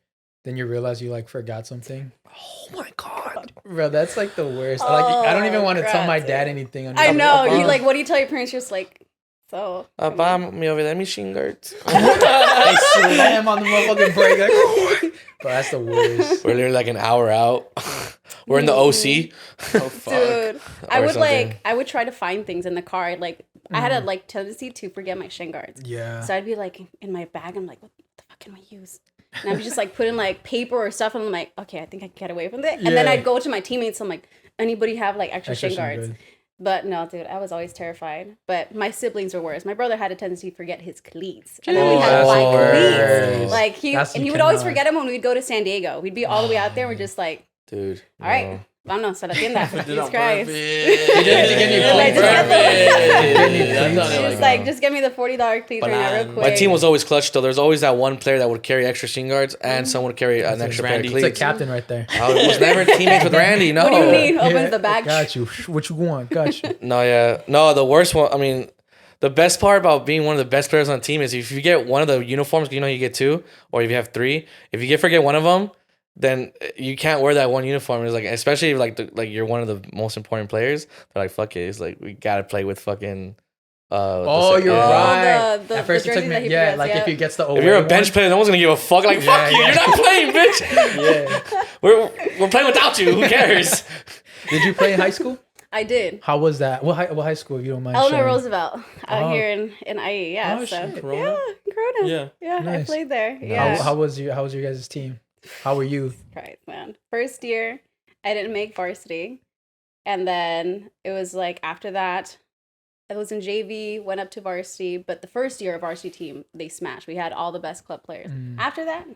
then you realize you like forgot something?
Oh my god.
Bro, that's like the worst. Like I don't even
Oh,
want to tell my
crap,
dad
dude.
anything.
I know.
Abba.
You like, what do you tell your parents? Just like, so.
Me over there, me shin guards.
They slam on the motherfucking brake. Like, bro, that's the worst.
We're literally like an hour out. We're in the OC.
Oh fuck.
Dude, I
Or
would
something.
like, I would try to find things in the car. Like, I had a like tendency to forget my shin guards.
Yeah.
So I'd be like in my bag. I'm like, what the fuck can I use? And I'd just like put in like paper or stuff. And I'm like, okay, I think I can get away from it. And then
Yeah.
I'd go to my teammates. I'm like, anybody have like extra
Extra
shin
shin
guards?
guard.
But no, dude, I was always terrified. But my siblings were worse. My brother had a tendency to forget his cleats. And then we
Oh,
had to
that's
buy
worse.
cleats. Like he
That's-
and
you
he would always
cannot.
forget them when we'd go to San Diego. We'd be all the way out there. We're just like,
Dude.
all right, vámonos a la tienda.
Did
Jesus
on
Christ.
purpose.
didn't get any
Like,
cleats,
just get
Didn't
That's
need
not
Just
it,
like, just give me the $40 cleats right now, real
Banana.
quick.
My team was always clutch though. There's always that one player that would carry extra shin guards and someone would carry an extra pair of
Randy.
It's a
cleats.
captain right there.
I was never teammates with Randy. No.
What do you need? Opens
Yeah,
the bag.
Got you. What you want? Got you.
No, yeah. No, the worst one, I mean, the best part about being one of the best players on the team is if you get one of the uniforms, you know, you get two, or if you have three, if you forget one of them, then you can't wear that one uniform. It's like, especially if like you're one of the most important players, they're like, fuck it. It's like, we gotta play with fucking,
Oh, you're
Oh,
right.
the
At first, it took
jerseys that
me.
he
Yeah,
forgets,
like
yeah.
if he gets the.
If you're a
away
bench
one,
player, no one's gonna give a fuck. Like,
Yeah,
fuck you,
yeah.
you're not playing, bitch.
Yeah.
We're playing without you. Who cares?
Did you play in high school?
I did.
How was that? What high school? If you don't mind.
Eleanor
sharing?
Roosevelt out
Oh.
here in IE. Yeah.
Oh,
so
shit.
Corona?
yeah, Corona.
Yeah.
Yeah, I
Nice.
played there. Yeah.
How was your guys' team? How were you?
Christ, man. First year, I didn't make varsity. And then it was like after that, I was in JV, went up to varsity. But the first year of varsity team, they smashed. We had all the best club players. After that,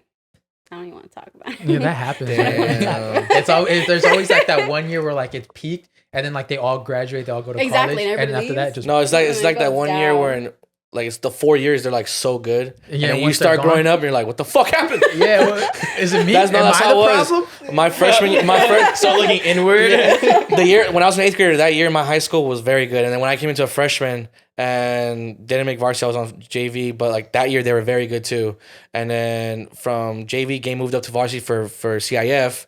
I don't even want to talk about it.
Yeah, that happens.
I don't wanna talk
Damn.
about it.
It's always there's always like that one year where like it peaked, and then like they all graduate, they all go to
Exactly,
college,
and
and
everybody
after that,
leaves.
just
No, it's
And
like
then it
that
goes
one year
down.
where like it's the 4 years they're like so good.
Yeah,
And then you
once they're
start
gone.
growing up and you're like, what the fuck happened?
yeah. Well, is it me?
That's
Am I
how it
the
was.
problem?
My freshman,
Start looking inward.
the year when I was in 8th grade, that year my high school was very good. And then when I came into a freshman and didn't make varsity, I was on JV. But like that year they were very good too. And then from JV, game moved up to varsity for CIF.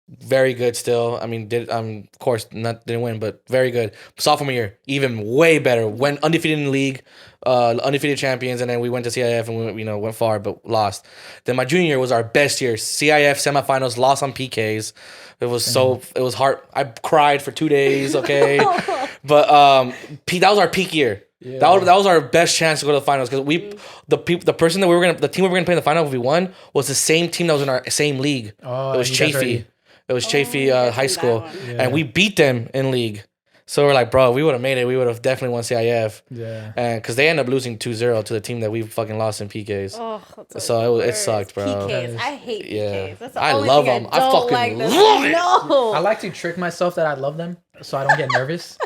very good still. I mean, of course didn't win, but very good. Sophomore year, even way better. Went undefeated in the league, undefeated champions, and then we went to CIF and we went far but lost. Then my junior year was our best year. CIF semifinals, lost on PKs. It was hard. I cried for 2 days. Okay, but that was our peak year. Yeah. That was our best chance to go to the finals because the team we were gonna play in the final if we won was the same team that was in our same league.
Oh,
it was Chafee. It was Chafee High School, and we beat them in league. So we're like, bro, we would have made it. We would have definitely won CIF.
Yeah.
And because they ended up losing 2-0 to the team that we fucking lost in PKs.
Oh,
so it sucked, bro.
PKs. I hate PKs. That's the
I
only
love
thing
them.
I
I
don't
fucking
like them.
love it.
No.
I like to trick myself that I love them so I don't get nervous.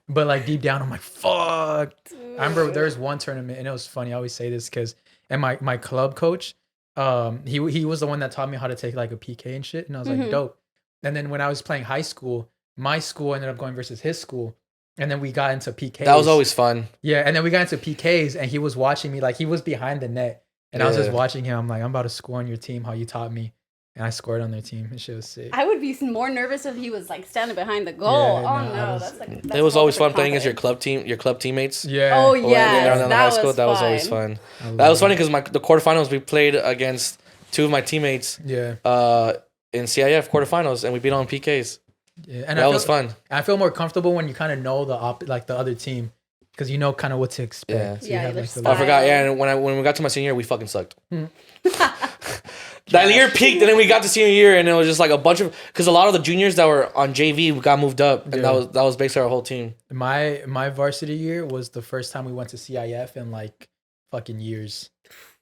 But like deep down, I'm like, fuck. I remember there was one tournament, and it was funny. I always say this because, and my club coach, he was the one that taught me how to take like a PK and shit, and I was like, dope. And then when I was playing high school, my school ended up going versus his school, and then we got into PKs.
That was always fun.
Yeah, and then we got into PKs, and he was watching me, like he was behind the net, and I was just watching him. I'm like, I'm about to score on your team, how you taught me. And I scored on their team, and shit was sick.
I would be more nervous if he was like standing behind the goal.
It was always fun playing against your club teammates.
Yeah.
Oh yeah,
that was always fun. That was funny because the quarterfinals we played against two of my teammates.
Yeah.
In CIF quarterfinals, and we beat on PKs.
Yeah, and
that was fun.
I feel more comfortable when you kind of know the other team, because you know kind of what to expect.
Yeah.
So you have, like,
I forgot. Yeah, and when we got to my senior year, we fucking sucked. That year peaked, and then we got to senior year, and it was just like a bunch of because a lot of the juniors that were on JV got moved up, and that was basically our whole team.
My varsity year was the first time we went to CIF in like fucking years.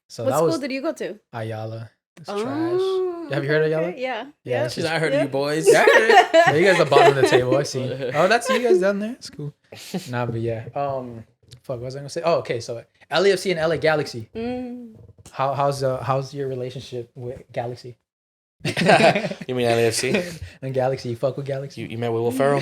So
what school did you go to?
Ayala. It's trash. Have you heard of Ayala?
Okay. Yeah.
Yeah.
She's I heard of you boys.
Yeah, you guys are bottom of the table. I see. Oh, that's you guys down there. It's cool. Nah, but yeah. Fuck. What was I gonna say? Oh, okay. So LAFC and LA Galaxy. How's your relationship with Galaxy?
You mean LAFC?
And Galaxy, you fuck with Galaxy?
You met with Will Farrell?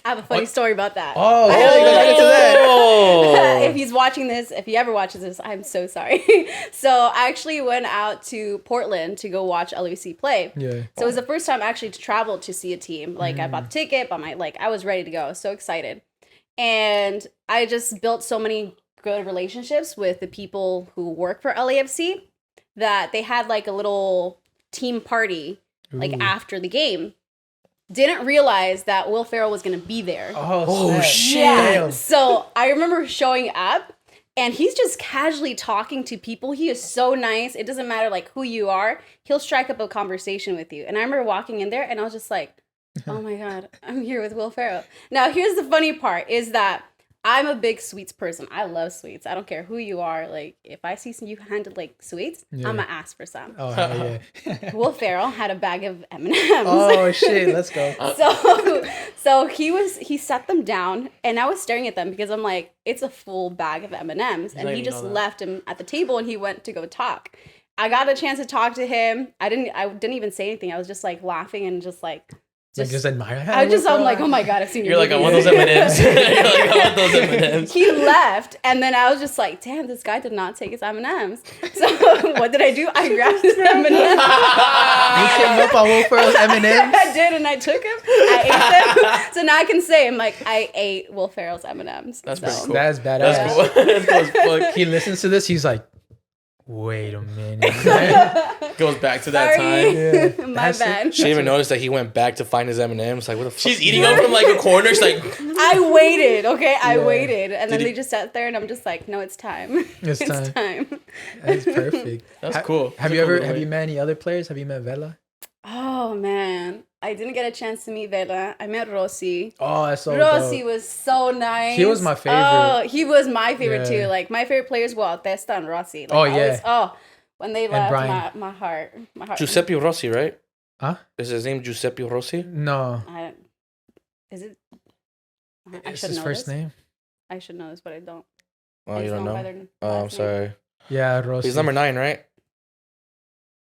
I have a funny story about that.
Oh, get into that.
If he's watching this, if he ever watches this, I'm so sorry. So I actually went out to Portland to go watch LAFC play.
Yeah.
So it was the first time actually to travel to see a team. Like I bought the ticket, I was ready to go. I was so excited. And I just built so many good relationships with the people who work for LAFC that they had like a little team party like after the game. Didn't realize that Will Farrell was going to be there.
Oh shit.
Yeah. So I remember showing up and he's just casually talking to people. He is so nice. It doesn't matter like who you are. He'll strike up a conversation with you. And I remember walking in there and I was just like, oh my God, I'm here with Will Farrell. Now, here's the funny part is that I'm a big sweets person. I love sweets. I don't care who you are. Like, if I see you handed like sweets, I'm gonna ask for some.
Oh hell yeah.
Will Farrell had a bag of M&Ms.
Oh shit, let's go.
So he set them down, and I was staring at them because I'm like, it's a full bag of M&Ms, and he just left him at the table, and he went to go talk. I got a chance to talk to him. I didn't even say anything. I was just like laughing and just like.
Just admire him.
I'm like, oh my God, I've seen
You're like, I want those M&Ms. You're like, I want those M&Ms.
He left, and then I was just like, damn, this guy did not take his M&Ms. So what did I do? I grabbed his M&Ms.
You came up on Will Ferrell's M&Ms?
I did, and I took him. I ate them. So now I can say, I'm like, I ate Will Ferrell's M&Ms.
That's pretty cool.
That's badass.
That's cool. That's cool as fuck.
He listens to this, he's like, wait a minute.
Goes back to that time.
Yeah.
My bad.
She didn't even notice that he went back to find his M&Ms. Like, what the fuck?
She's eating them from like a corner. She's like,
I waited, okay? I waited. And then they just sat there, and I'm just like, no, it's time.
It's time. That's perfect.
That's cool.
Have you met any other players? Have you met Vela?
Oh, man. I didn't get a chance to meet Vela. I met Rossi.
Oh, that's so
Rossi
dope.
was so nice.
He was my favorite.
Oh, he was my favorite too. Like, my favorite players were Testa and Rossi. Like, when they left, my heart.
Giuseppe Rossi, right?
Huh?
Is his name Giuseppe Rossi?
No.
Is it?
It's his first name.
I should know this, but I don't.
Oh, you don't know? Oh, I'm sorry.
Yeah, Rossi.
He's number 9, right?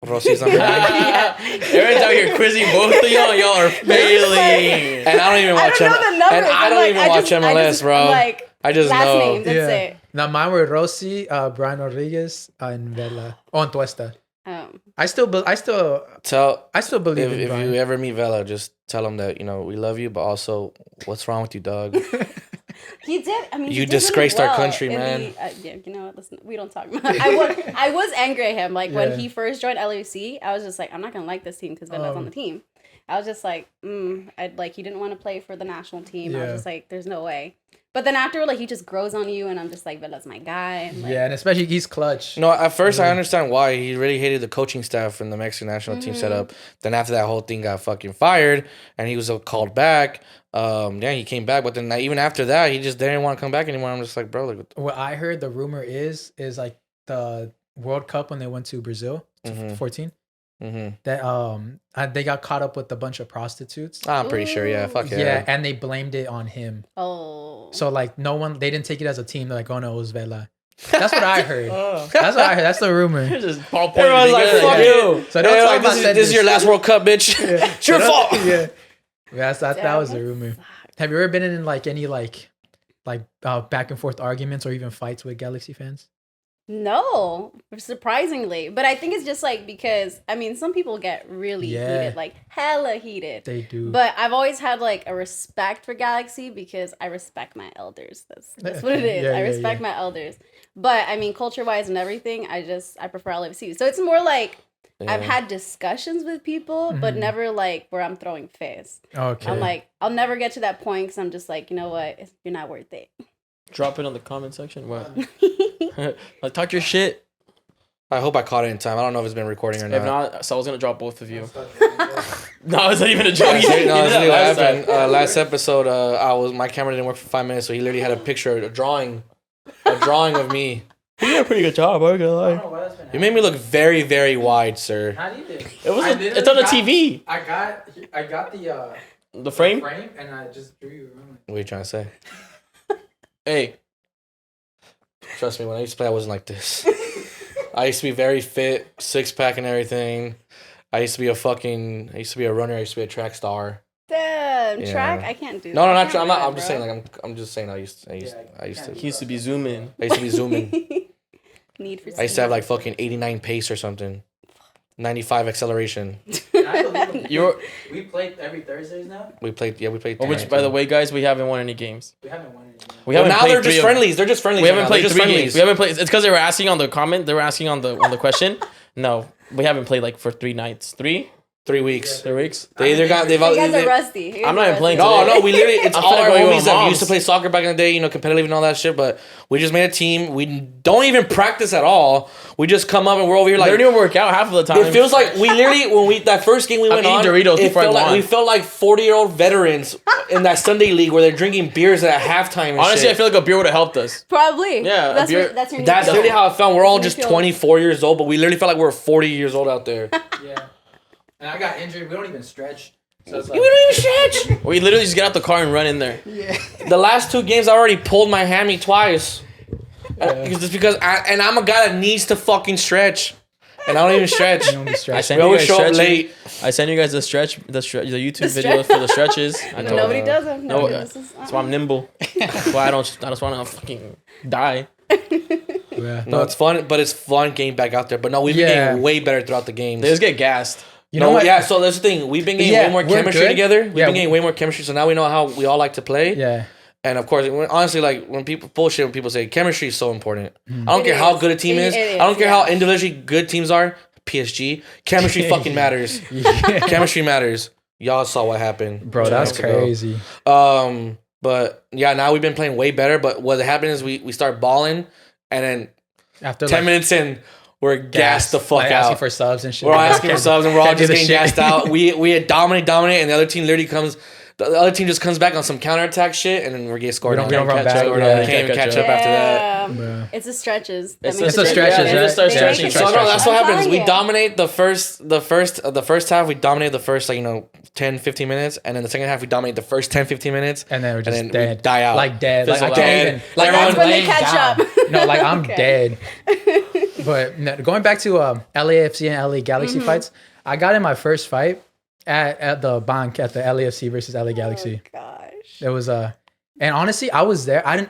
Rossi's number 9.
Aaron's out here quizzing both of y'all. Y'all are failing.
And I don't even watch MLS, bro. I just
last
know.
Name, that's it.
Now mine were Rossi, Brian Rodriguez, and Vela. On Tuesta. I still
Tell
believe
if
in Brian.
you ever meet Vela, just tell him that we love you, but also what's wrong with you, dog?
He did. I mean, he
You
did really
disgraced our
well
country,
in
man.
Yeah, you know what? Listen, we don't talk about. I was angry at him. Like when he first joined LAFC, I was just like, I'm not gonna like this team because Vela's on the team. I was just like, I'd like he didn't want to play for the national team. I was just like, there's no way. But then after, like, he just grows on you, and I'm just like, Vela's my guy. And, like,
Yeah, and especially he's clutch.
No, at first I understand why. He really hated the coaching staff and the Mexican national team setup. Then after that whole thing got fucking fired, and he was called back. He came back, but then even after that, he just didn't want to come back anymore. I'm just like, bro, like,
What I heard, the rumor is like the World Cup when they went to Brazil, 14. That they got caught up with a bunch of prostitutes.
I'm pretty sure, yeah, fuck yeah.
Yeah, and they blamed it on him.
oh.
So like they didn't take it as a team. They're like, oh no, it was Vela. That's what I heard. That's what I heard. That's the rumor.
Just Paul
Everyone's like, fuck you.
So don't talk about
this is your last World Cup, bitch. It's your fault.
Yeah, that was the rumor. Have you ever been in like any like back and forth arguments or even fights with Galaxy fans?
No, surprisingly. But I think it's just like because, I mean, some people get really heated, like hella heated.
They do.
But I've always had like a respect for Galaxy because I respect my elders. That's what it is. I respect my elders. But I mean, culture-wise and everything, I prefer LAFC. So it's more like I've had discussions with people, but never like where I'm throwing fists.
Okay.
I'm like, I'll never get to that point because I'm just like, you know what? You're not worth it.
Drop it on the comment section. What? Like, talk your shit.
I hope I caught it in time. I don't know if it's been recording or not.
If not, Saul's gonna drop both of you. No, it's not even a joke.
Last episode, my camera didn't work for 5 minutes, so he literally had a picture, a drawing of me.
You did a pretty good job. I'm gonna lie.
You made me look very, very wide, sir.
Not even.
It's on the TV.
I got
The frame.
and I just drew you.
What are you trying to say?
Hey,
Trust me, when I used to play, I wasn't like this. I used to be very fit, 6-pack and everything. I used to be a runner. I used to be a track star.
Damn,
Yeah.
track? I can't do that.
No,
I
not
can't
track.
run,
I'm just
bro.
saying, I'm just saying, I used to.
he used to be zooming.
I used to be zooming.
Need for
I used to have like fucking 89 pace or something. 95 acceleration.
We played every Thursdays now.
We played.
Which, by the way, guys, we haven't won any games.
We haven't won any.
Well, now they're just friendlies. They're just friendlies.
We haven't
right
played
now.
3 games. We haven't played. It's because they were asking on the comment. They were asking on the question. No, we haven't played like for 3 nights. 3
weeks.
3 weeks.
They either got.
You guys are rusty.
I'm not even playing
No, we literally. It's
I
all
feel
our
like we were
homies that
moms.
used to play soccer back in the day. Competitive and all that shit. But we just made a team. We don't even practice at all. We just come up and we're over here
They
like.
don't even work out half of the time.
It feels like we literally that first game we went on.
Doritos
It
before I
felt like
won.
we felt like 40-year-old veterans in that Sunday league where they're drinking beers at halftime. And
Honestly,
shit.
I feel like a beer would have helped us.
Probably.
Yeah,
That's
beer-
your
That's
new
literally
feel.
how it felt. We're all just
Feel.
24 years old, but we literally felt like we were 40 years old out there.
Yeah. And I got injured. We don't even stretch. So it's
We don't even stretch.
We literally just get out the car and run in there.
Yeah.
The last 2 games, I already pulled my hammy twice. Just because I'm a guy that needs to fucking stretch, and I don't even stretch.
You don't be
I
stretching.
sent
We
you
always
guys
show up
stretching.
late.
I sent you guys the YouTube
The
video for the stretches. I told
Nobody
you.
does them.
No,
Nobody
that's
does
why I'm nimble. That's why I just want to fucking die.
Yeah.
No, it's fun, but it's fun getting back out there. But no, we've been getting way better throughout the games.
They just get gassed.
You know what?
Yeah, so that's the thing. We've been getting way more
we're
chemistry
good.
together. We've
Yeah,
been getting way more chemistry, so now we know how we all like to play.
Yeah.
And of course, honestly, like when people say chemistry is so important. I don't care
It
how
is.
good a team is.
It is,
I don't care
yeah.
how individually good teams are. PSG, chemistry fucking matters. Chemistry matters. Y'all saw what happened,
Bro, that's crazy.
But yeah, now we've been playing way better. But what happened is we start balling, and then
After
10 minutes in, we're gassed the fuck
like, asking
out.
for subs and shit.
We're all asking for subs, and we're all
Can't do
just
the
getting
shit.
gassed out. We had dominate, and the other team literally comes. The other team just comes back on some counterattack shit, and then we get scored.
We
on.
don't run
catch
back.
up.
Yeah.
We can't even catch up after that.
Bruh.
It's the stretches.
It's
makes
the
a
stretches,
difference.
right?
Just start
They
stretching.
make
So
it
no, that's what
I'm
happens.
telling
We
you.
dominate the first half. We dominate the first 10, 15 minutes, and then the second half we dominate the first 10, 15 minutes,
And then we're just
we
dead.
die out.
Like dead. Like I
Fizzle
can't
out.
even.
Like,
I'm
That's when they
laying
catch
down.
up.
No, like I'm
Okay.
dead. But no, going back to LAFC and LA Galaxy fights, I got in my first fight at the bank at the LAFC versus LA Galaxy.
Oh, gosh.
It was and honestly, I was there. I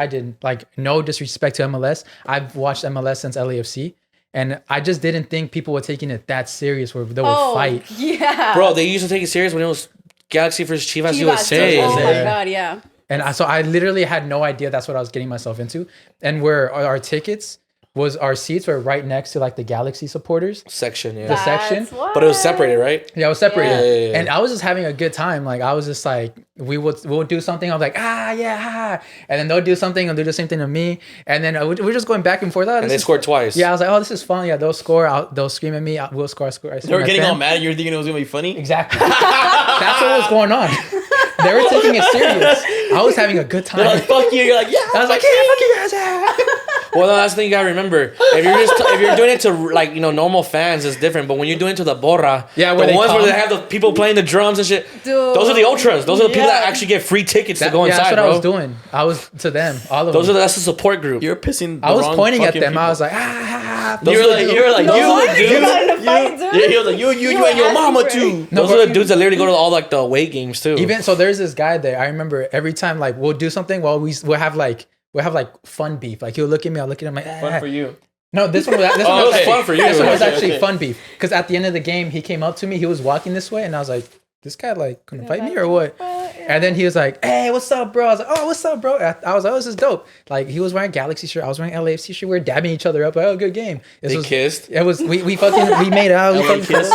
didn't like no disrespect to MLS. I've watched MLS since LAFC, And I just didn't think people were taking it that serious where they would fight.
Yeah.
Bro, they used to take it serious when it was Galaxy versus Chivas
Chivas,
USA.
Oh my
Yeah.
god, yeah.
And so I literally had no idea that's what I was getting myself into. And where our tickets was, our seats were right next to like the Galaxy supporters.
Section, yeah.
The section.
But it was separated, right?
Yeah, I was separated.
Yeah.
And I was just having a good time. Like I was just like, we'll do something. I was like, and then they'll do something and do the same thing to me. And then we're just going back and forth.
And they scored twice.
Yeah, I was like, oh, this is fun. Yeah, they'll score. They'll scream at me. We'll score.
They were getting all mad. You were thinking it was gonna be funny.
Exactly. That's what was going on. They were taking it serious. I was having a good time.
They're like, fuck you. You're like, yeah.
I was like, yeah, fuck you guys. Yeah.
Well, no, that's the thing you gotta remember. If you're doing it to like normal fans, it's different. But when you're doing it to the borra,
Yeah,
the
where they
ones
come.
where they have the people playing the drums and shit,
Dude.
those are the ultras. Those are the people that
Yeah.
actually get free tickets to go
Yeah,
inside,
that's what
bro.
I was doing. I was to them, all of
That's
them.
the support group.
You're pissing.
I was
wrong
pointing at
fucking
them. I
people.
was like,
You were like,
No
you,
wonder you got in a
you,
fight, dude.
Yeah, he was like, you
You
and your
were
mama
asking for
too.
No,
Those
but
are the dudes that literally go to all like the away games too.
even so, there's this guy there. I remember every time like we'll do something. Well, we'll have like fun beef. Like he'll look at me, I'll look at him like,
Fun for you.
No, this one was
it was
okay.
fun for you.
This one was
Okay,
actually
okay.
fun beef. Because at the end of the game, he came up to me. He was walking this way, and I was like, "This guy like gonna fight me or what?" And then he was like, "Hey, what's up, bro?" I was like, "Oh, what's up, bro?" I was like, "Oh, this is dope." Like he was wearing Galaxy shirt, I was wearing LAFC shirt. We were dabbing each other up. Like, oh, good game.
They kissed.
It was we made out. We
LA
fucking
kiss.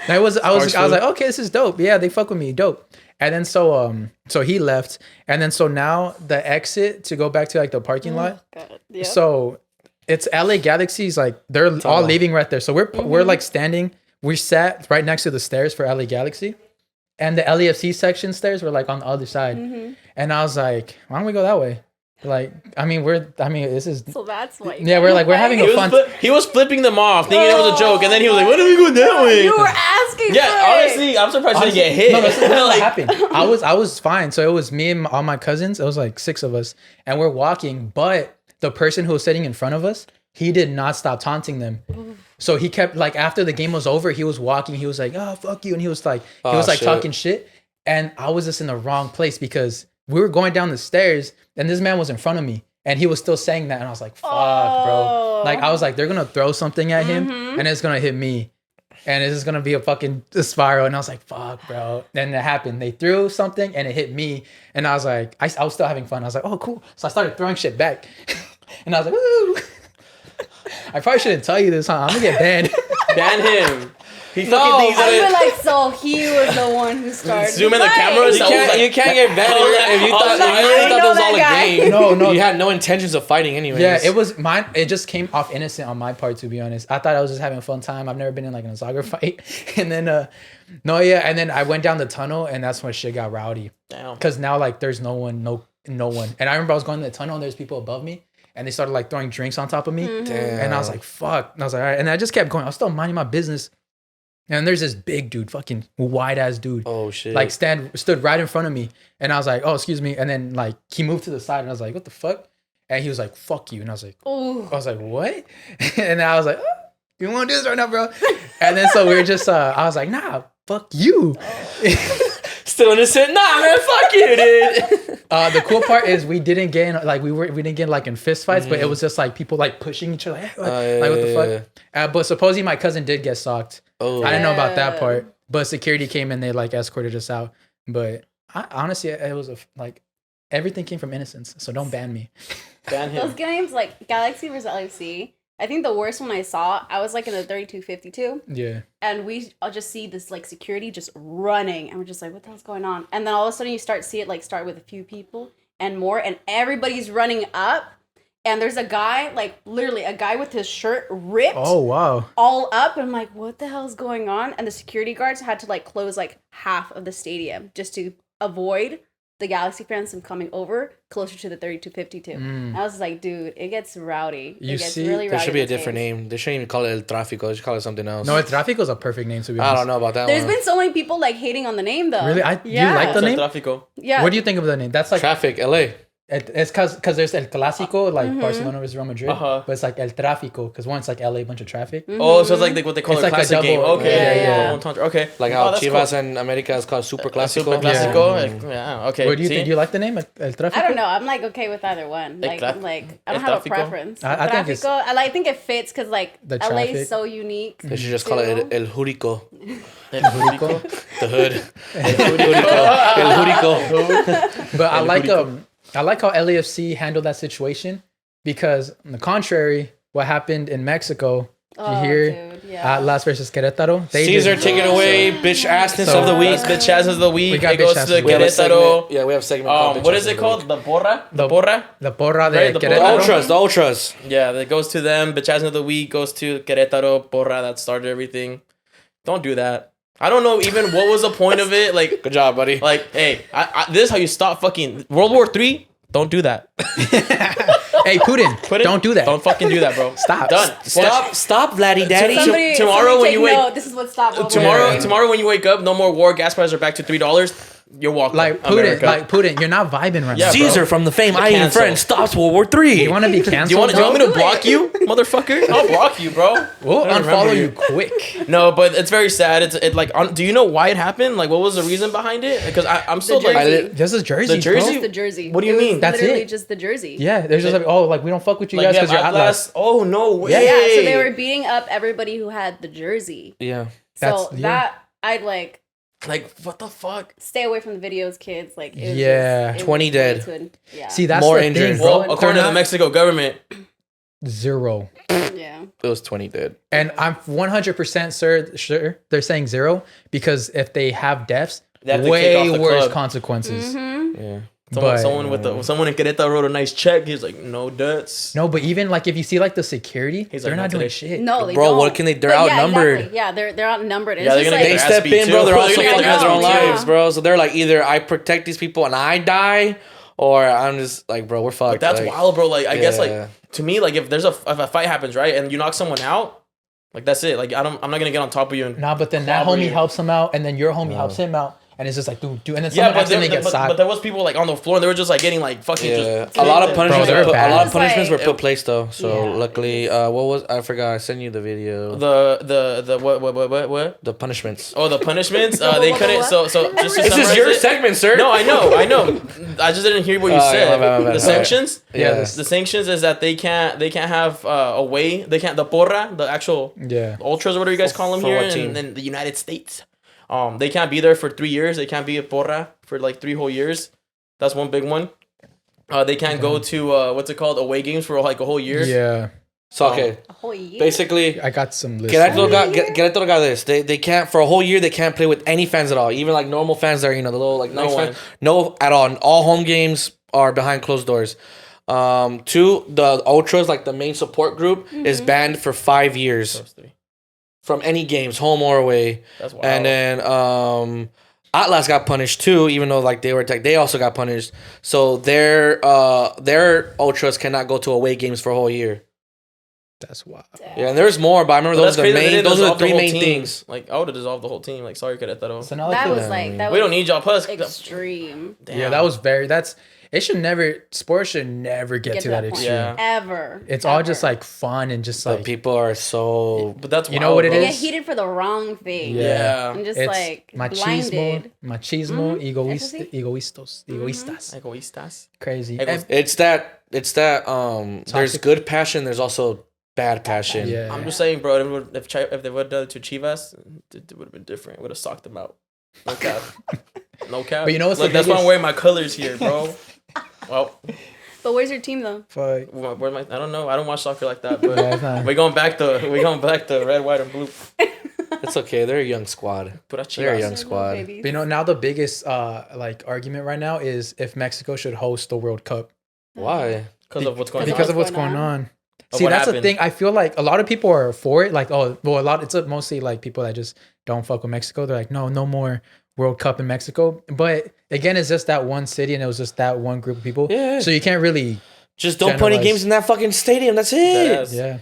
And I was like, okay, this is dope. Yeah, they fuck with me, dope. And then so he left, and then so now the exit to go back to like the parking lot.
God, yeah.
So it's LA Galaxy's like they're all leaving right there. So we're like standing. We sat right next to the stairs for LA Galaxy, and the LAFC section stairs were like on the other side. And I was like, why don't we go that way? Like, this is
So that's why.
yeah. We're having a fun.
He was flipping them off, thinking it was a joke, and then he was like, "Why do we go that way?"
You were asking.
Yeah,
for it.
honestly, I'm surprised you didn't get hit.
No, this is what
Like,
happened. I was fine. So it was me and all my cousins. It was like 6 of us, and we're walking. But the person who was sitting in front of us, he did not stop taunting them. So he kept like after the game was over, he was walking. He was like, "Oh, fuck you," and he was like
Shit.
talking shit. And I was just in the wrong place because we were going down the stairs, and this man was in front of me. And he was still saying that. And I was like, fuck, bro. Like, I was like, they're going to throw something at him and it's going to hit me. And it's just going to be a fucking spiral. And I was like, fuck, bro. Then it happened. They threw something and it hit me. And I was like, I was still having fun. I was like, oh, cool. So I started throwing shit back. And I was like, woo. I probably shouldn't tell you this, huh? I'm going to get banned.
ban him. He
No,
fucking thinks
I
that
feel like so he was the one who started.
Zoom in the
Right.
camera.
You can't get banned if you thought it was all a game.
No.
You had no intentions of fighting anyways.
Yeah, it was mine. It just came off innocent on my part, to be honest. I thought I was just having a fun time. I've never been in like a soccer fight. And then, and then I went down the tunnel, and that's when shit got rowdy.
Damn.
Because now like there's no one. And I remember I was going in the tunnel, and there's people above me, and they started like throwing drinks on top of me.
Damn.
And I was like, fuck. And I was like, all right. And I just kept going. I was still minding my business. And there's this big dude, fucking wide ass dude.
Oh shit.
Like stood right in front of me. And I was like, oh, excuse me. And then like he moved to the side, and I was like, what the fuck? And he was like, fuck you. And I was like,
Ooh.
I was like, what? And then I was like, oh, you want to do this right now, bro? And then so we were just, I was like, nah, fuck you.
Still innocent? Nah, man, fuck you, dude.
The cool part is we didn't get in, like we didn't get like in fist fights, but it was just like people like pushing each other, like, what the fuck? But supposedly my cousin did get socked.
Oh,
I didn't know about that part, but security came and they like escorted us out. But honestly, it was like everything came from innocence, so don't ban me.
Ban
Those
him.
games like Galaxy vs LAFC. I think the worst one I saw, I was like in the 3252,
Yeah.
and I'll just see this like security just running, and we're just like, what the hell's going on? And then all of a sudden you start with a few people and more, and everybody's running up, and there's a guy, like literally a guy with his shirt ripped
Oh wow.
all up, and I'm like, what the hell is going on? And the security guards had to like close like half of the stadium just to avoid the Galaxy fans from coming over closer to the 3252. I was like, dude, it gets rowdy.
You
it gets
see,
really
there
rowdy.
should be a
in those
different
games.
name. They shouldn't even call it El Tráfico. They should call it something else.
No, El Tráfico is a perfect name to be honest.
I don't know about that
There's
one.
been so many people like hating on the name though.
Really? You like the name?
Tráfico.
Yeah.
What do you think of the name? That's like
Traffic, LA.
It's because there's El Clásico, like Barcelona versus Real Madrid,
Uh-huh.
but it's like El Tráfico, because one's like LA, bunch of traffic.
Oh, so it's like what they call
It's
a
like a
classic game.
double-
Okay,
yeah.
Okay.
Like
Oh,
how
that's
Chivas
cool.
and America is called Super
Super
Clásico.
Clásico.
Yeah.
Like, yeah. Okay.
What do you
see?
think? Do you like the name El Tráfico?
I don't know. I'm like okay with either one.
El
Like
tra-
I'm like I
El
don't have a
tráfico?
preference.
I think it's-
I think it fits because like
The
LA
traffic.
is so unique.
They should just call it El Jurico.
El Jurico.
The hood. El Jurico. El Jurico.
But I like how LAFC handled that situation because, on the contrary, what happened in Mexico,
Oh,
you hear
dude, yeah.
Atlas versus Querétaro. They
Caesar
did-
taking away bitch assness
So
of the week.
That's bitch ass of the week.
We got
It goes
bitch
to the
ass.
We have a
Querétaro.
segment. Yeah, we have a segment called bitch
What
ass
is
of
it
the
called?
week.
The porra? The porra?
the porra de
Right, the
The
porra.
Querétaro.
ultras. The ultras.
Yeah, that goes to them. Bitch ass of the week goes to Querétaro. Porra that started everything. Don't do that. I don't know even what was the point of it. Like,
Good job, buddy.
hey, this is how you stop fucking World War III. Don't do that.
Hey, Putin, don't do that.
Don't fucking do that, bro.
Stop.
Done.
Stop, Vladdy Daddy.
Tomorrow when you wake-
note, this is what stopped. World War
Tomorrow,
III.
tomorrow when you wake up, no more war. Gas prices are back to $3. You're welcome.
Like
America.
Putin, you're not vibing right
Yeah,
now.
bro.
Caesar from the fame I.E In
Cancel.
Friends stops World War III.
You want to be canceled?
Do you want me to
do
block
it.
you, motherfucker? I'll block you, bro.
We'll
I don't
unfollow
remember
you quick.
No, but it's very sad. Do you know why it happened? Like, what was the reason behind it? Because I'm still
jersey.
like,
This is Jersey,
The jersey?
Just the jersey.
What do you
It was
mean?
That's
literally
it.
just the jersey.
Yeah, there's just like, oh, like we don't fuck with you
like
guys
you
because
have
you're Atlas.
Oh no way.
Yeah, so they were beating up everybody who had the jersey.
Yeah.
So
That's-
that I'd like
like, what the fuck?
stay away from the videos, kids. Like, it was
Yeah.
just, it
20
was
dead.
way too- Yeah.
See, that's
More
the
injured.
thing,
Well,
bro.
according to the
They're not-
Mexico government,
0.
yeah.
It was 20 dead.
And I'm 100% sure they're saying 0 because if they have deaths,
They have to kick
way
off the
worse
club.
consequences.
Yeah.
But-
someone in Querétaro wrote a nice check. He's like, no debts.
No, but even like if you see like the security,
He's
they're
like,
not
not
doing
today.
shit.
No, they
Bro,
don't.
what can they- they're
But yeah,
outnumbered.
exactly. Yeah, they're outnumbered. And
Yeah,
it's
they're
just
gonna
They
get
like,
their ass
step
beat
in,
too.
bro. They're also
They're gonna get
fighting
their
for their own
ass beat too.
lives, bro. So they're like, either I protect these people and I die, or I'm just like, bro, we're fucked.
Like, that's
like,
wild, bro. Like, I guess,
yeah.
like, to me, like, if a fight happens, right, and you knock someone out, like, that's it. Like, I'm not gonna get on top of you and
Nah, but then that
clobber
homie
you.
helps him out, and then your homie helps him out, and it's just like, dude, and then
Yeah,
someone
but,
accidentally gets
but
socked.
there was people like on the floor and they were just like getting like fucking
Yeah,
just
a lot of punishments.
they're
Were put, a
bad.
lot of
It's
punishments
like-
were put place though. So
Yeah,
luckily, what was I forgot? I sent you the video.
the what?
The punishments.
Oh, the punishments. They couldn't. So just to
This is
summarize
your
it-
segment, sir.
No, I know. I just didn't hear what you
Oh, yeah,
said.
my bad.
The sanctions.
Yeah.
this-
The sanctions is that they can't have away. They can't the porra, the actual
Yeah.
ultras, or whatever you guys call them
for
here
what team?
in the United States. They can't be there for 3 years. They can't be a porra for like 3 whole years. That's one big one. They can't go to what's it called, away games for like a whole year.
Yeah,
So okay,
a whole year.
basically,
I got some lists.
Querétaro got this. They can't for a whole year. They can't play with any fans at all. Even like normal fans that are, the little like
No
nice
one.
fans. No at all. All home games are behind closed doors. 2, the ultras, like the main support group, is banned for 5 years
Those 3.
from any games, home or away.
That's wild.
And then Atlas got punished too, even though like they were attacked. They also got punished. So their ultras cannot go to away games for a whole year.
That's wild.
Yeah, and there's more, but I remember
But
those are the
crazy that they
main.
didn't
Those are the
dissolve
3
whole
main
team.
things.
Like, I would have dissolved the whole team. Like, sorry, Querétaro.
So now
That
like
was
the-
like that
We
was
don't need y'all. Plus,
extreme.
yeah, that was very. It should never. Sports should never get to that
point.
extreme.
Yeah.
Ever.
It's all
Ever.
just like fun and just
But
like
people are so.
But that's
You know
wild,
what it
bro.
They
is?
get heated for the wrong thing.
Yeah.
And just
it's
like
machismo,
blinded.
egoístas,
Eso sí.
egoístas.
Egoístas.
Crazy.
Egos-
And-
It's that. There's
Toxic.
good passion. There's also bad passion.
yeah.
I'm just saying, bro. If they would have done it to Chivas, it would have been different. Would have socked them out. No cap. No cap.
But you know what's
Look,
the
that's why I'm
biggest-
wearing my colors here, bro. Well,
But where's your team though?
Fuck.
where's my? I don't know. I don't watch soccer like that. But
Yeah, it's not-
we're going back to red, white, and blue.
It's okay. They're a young squad.
Pura
They're a
Chivas.
young squad.
Babies.
But you know, now the biggest like argument right now is if Mexico should host the World Cup
Why?
Because of what's going
because
on.
of what's going on.
Of
See,
what
that's the
happened.
thing. I feel like a lot of people are for it. Like, oh, well, it's mostly like people that just don't fuck with Mexico. They're like, no more World Cup in Mexico. But again, it's just that one city, and it was just that one group of people.
Yeah.
So you can't really,
Just don't put any
Generalize.
games in that fucking stadium. That's it.
Deadass.
yeah.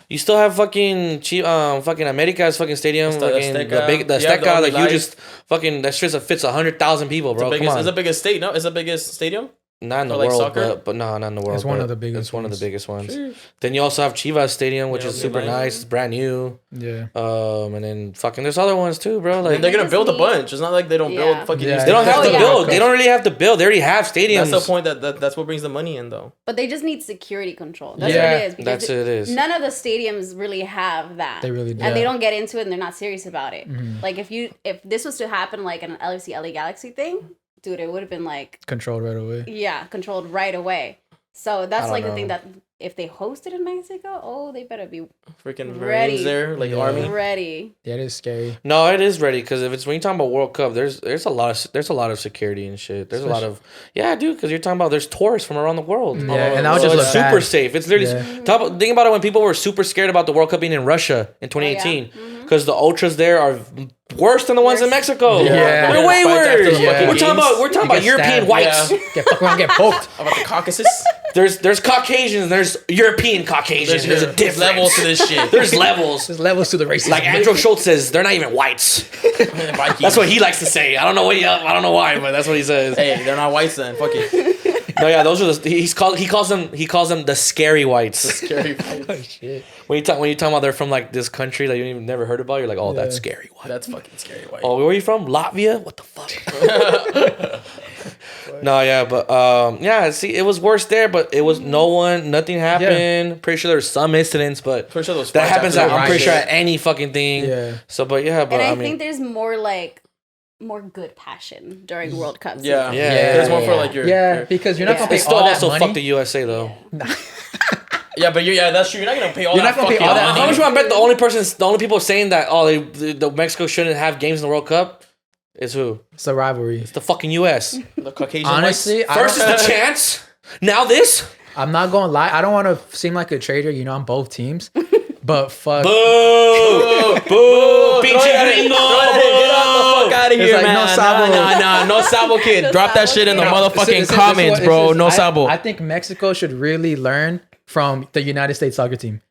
You still have fucking fucking America's fucking stadium,
The
fucking
Azteca.
the big the
Yeah, the
Azteca,
only
the
live-
hugest fucking that shit fits 100,000 people, bro. Come on.
It's the biggest state. No, it's the biggest stadium.
Not in the
For, like,
world,
soccer?
but no, not in the world.
It's one
but
of the biggest
It's one of the
ones.
biggest ones. Then you also have Chivas Stadium, which
Yeah,
is
the
super
Lions.
nice. It's brand new.
Yeah.
And then fucking there's other ones too, bro. Like
And they're
They
gonna
just
build a
need-
bunch. It's not like they don't build
Yeah.
fucking.
Yeah,
new
they don't have
Hell
to
yeah.
build. They don't really have to build. They already have stadiums.
That's the point. That's what brings the money in, though.
But they just need security control. That's
Yeah,
what it is. Because
that's what it is.
None of the stadiums really have that.
They really do.
And they
Yeah.
don't get into it and they're not serious about it.
Mhm.
Like if this was to happen like an LFC LA Galaxy thing, dude, it would have been like
Controlled right away.
yeah, controlled right away. So that's
don't
like the
know.
thing that if they host it in Mexico, oh, they better be
Freaking
Ready.
Marines there, like
Yeah.
army.
ready.
Yeah, it is scary.
No, it is ready because if it's when you're talking about World Cup, there's a lot of security and shit. There's a lot of dude, because you're talking about there's tourists from around the world.
Yeah, and that would
So
just
it's
look
super
bad.
safe. It's literally think about it when people were super scared about the World Cup being in Russia in 2018 because the ultras there are worse than the ones in
Worse.
Mexico.
Yeah.
They're way
Fight after
worse.
the fucking
We're talking
games.
about
get
European
stabbed.
whites.
Yeah.
Get fucking around, get poked.
How about the Caucasus?
There's Caucasians. There's European Caucasians. There's a difference.
levels to this shit.
There's levels.
There's levels to the racism.
Like Andrew Schultz says, they're not even whites.
Vikings.
That's what he likes to say. I don't know why, but that's what he says.
Hey, they're not whites then. Fuck it.
No, yeah, those are the he calls them the scary whites.
Scary.
Oh shit.
When you talk about they're from like this country that you even never heard about, you're like, oh, that's
Yeah.
scary white.
That's fucking scary white.
Oh, where are you from? Latvia? What the fuck? No, yeah, but yeah. See, it was worse there, but it was nothing happened. Pretty sure there was some incidents, but
Pretty sure those
that
fights
happens.
after the
I'm pretty
riot.
sure at any fucking thing.
Yeah.
So, but yeah, but
And I,
I mean,
think there's more good passion during World Cup.
Yeah,
season.
Yeah.
There's one for
Yeah.
like your
Yeah, because you're not
Yeah.
gonna
they
pay
still
all that
also
money.
fuck the USA though.
Yeah, but that's true. You're not gonna pay all
You're
that
not gonna pay
fucking
all that
money.
How much do I bet the only people saying that the Mexico shouldn't have games in the World Cup is who?
It's a rivalry.
It's the fucking US.
The Caucasian
Honestly, I
First is
don't-
the chance. Now this.
I'm not gonna lie. I don't want to seem like a traitor. You know, I'm both teams. But fuck.
Boo! Boo! Pinche gringo!
Fuck out of
It's
here,
like,
man.
no Sabo.
No Sabo kid.
No
Drop that
Sabo
shit in the
kid.
motherfucking
This is
comments,
what-
bro.
this is-
No Sabo.
I think Mexico should really learn from the United States soccer team,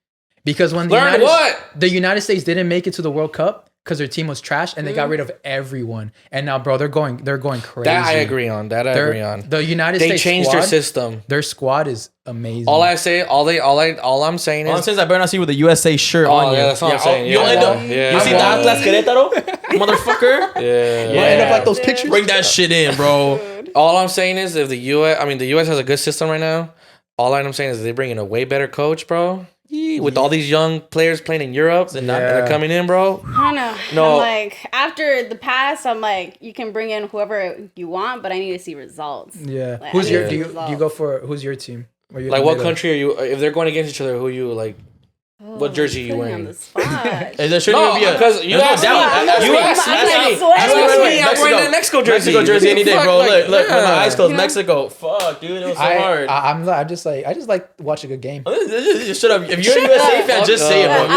because when
Learn what?
the United States didn't make it to the World Cup because their team was trash and they
Mm-hmm.
got rid of everyone, and now, bro, they're going crazy.
That I agree on. That I agree on.
The United
They
States
changed
squad,
their system.
Their squad is amazing.
All I'm saying
All I'm
is.
saying is I better not see you with a USA shirt
Oh,
on you.
yeah, that's what I'm saying.
You'll
Yeah,
end up.
yeah.
You see the
Yeah.
Atlas Querétaro, motherfucker.
Yeah.
We'll end up like those pictures.
Bring that shit in, bro.
All I'm saying is if the US has a good system right now. All I'm saying is they bring in a way better coach, bro. With all these young players playing in Europe and they're coming in, bro.
I don't know.
No.
I'm like, after the past, I'm like, you can bring in whoever you want, but I need to see results.
Yeah.
Like,
Who's
I
your?
need
Do you
results.
go for? Who's your team? Or you
Like, what
middle?
country are you? If they're going against each other, who you like?
Oh,
What jersey you
put me
wearing?
on the spot.
There shouldn't
No,
even be a.
because you
there's no
asked
doubt.
me. You asked me.
I'm like,
You
sweating.
asked me. I'm wearing
Mexico.
that Mexico jersey.
Mexico jersey any day,
Fuck,
bro.
like,
Look, when my
yeah.
eyes closed,
You know?
Mexico. Fuck, dude, it was so hard.
I just like watching a good game.
Just shut up. If you're a USA fan, just say it,
up.
bro.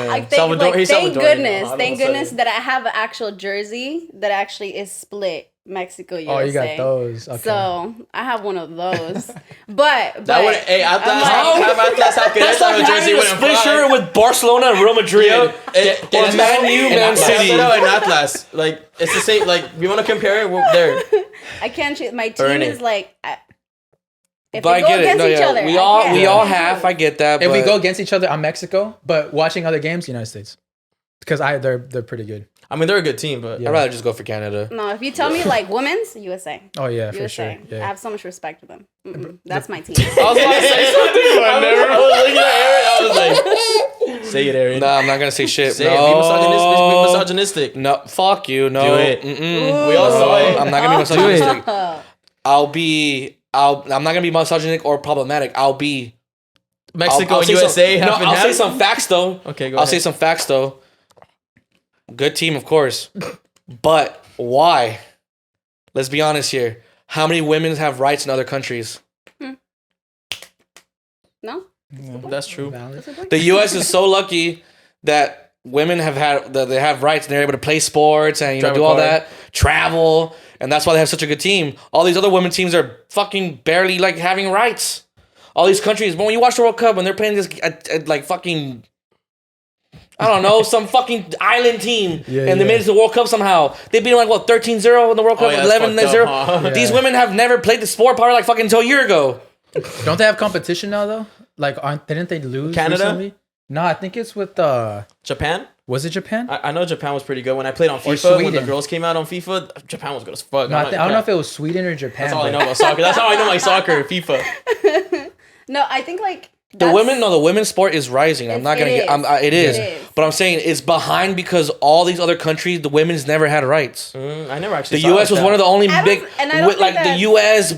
Thank
Salvador- he's
thank
Salvadorian,
goodness,
all of a
thank
sudden.
goodness that I have an actual jersey that actually is split Mexico USA.
Oh, you got those. Okay.
So I have one of those, but
That would, hey, Atlas,
I'm like-
have Atlas, have
That's
Querétaro
like
jersey
having a
wouldn't
split
fly.
shirt with Barcelona and Real Madrid. Or Man U, Man City.
Querétaro and Atlas, like it's the same. Like we want to compare it. We're there.
I can't choose. My team
Earn it.
is like, if
But I
they go
get it.
against
No,
each
yeah.
other,
We
I
all
can't.
half. I get that.
if we
but-
go against each other, I'm Mexico. But watching other games, United States, because they're pretty good.
I mean, they're a good team, but
Yeah.
I'd rather just go for Canada.
No, if you tell me like women's USA,
Oh yeah, for
USA,
sure.
I
Yeah.
have so much respect for them. That's my team.
I was about to say something, but I never. I was looking at Aaron. I was like, say it, Aaron.
No, I'm not gonna say shit.
Say
no.
it. Be misogynistic.
No, fuck you. No.
Do it.
Mm-mm.
We all saw it.
I'm not gonna be
Oh.
misogynistic.
Oh.
I'm not gonna be misogynistic or problematic. I'll be
Mexico
I'll
and
say
USA.
some,
half and
I'll say
half?
some facts though.
Okay, go
I'll
ahead.
say some facts though. Good team, of course. But why? Let's be honest here. How many women have rights in other countries?
No,
That's true.
The U.S. is so lucky that women they have rights and they're able to play sports and
Drive a
do all
car.
that, travel, and that's why they have such a good team. All these other women teams are fucking barely like having rights. All these countries, but when you watch the World Cup when they're playing this like fucking I don't know, some fucking island team,
Yeah,
and they
yeah.
made it to the World Cup somehow. They beat them like what 13-0 in the World Cup,
yeah, that's
11-0.
fucked up, huh?
These
Yeah.
women have never played the sport probably like fucking until a year ago.
Don't they have competition now though? Like, didn't they lose
Canada?
recently? No, I think it's with
Japan?
was it Japan?
I know Japan was pretty good. When I played on
Or
FIFA, when the
Sweden.
girls came out on FIFA, Japan was good as fuck.
No, I don't know if it was Sweden or Japan.
That's all I
but-
know about soccer. That's how I know my soccer, FIFA.
No, I think like
The women's sport is rising. I'm not gonna
it
get. It is.
It is.
But I'm saying it's behind because all these other countries, the women's never had rights.
I never actually
The
saw
U.S.
it
was
like
one of the only
I don't-
big,
and I don't
with, like
think
the
that-
U.S.,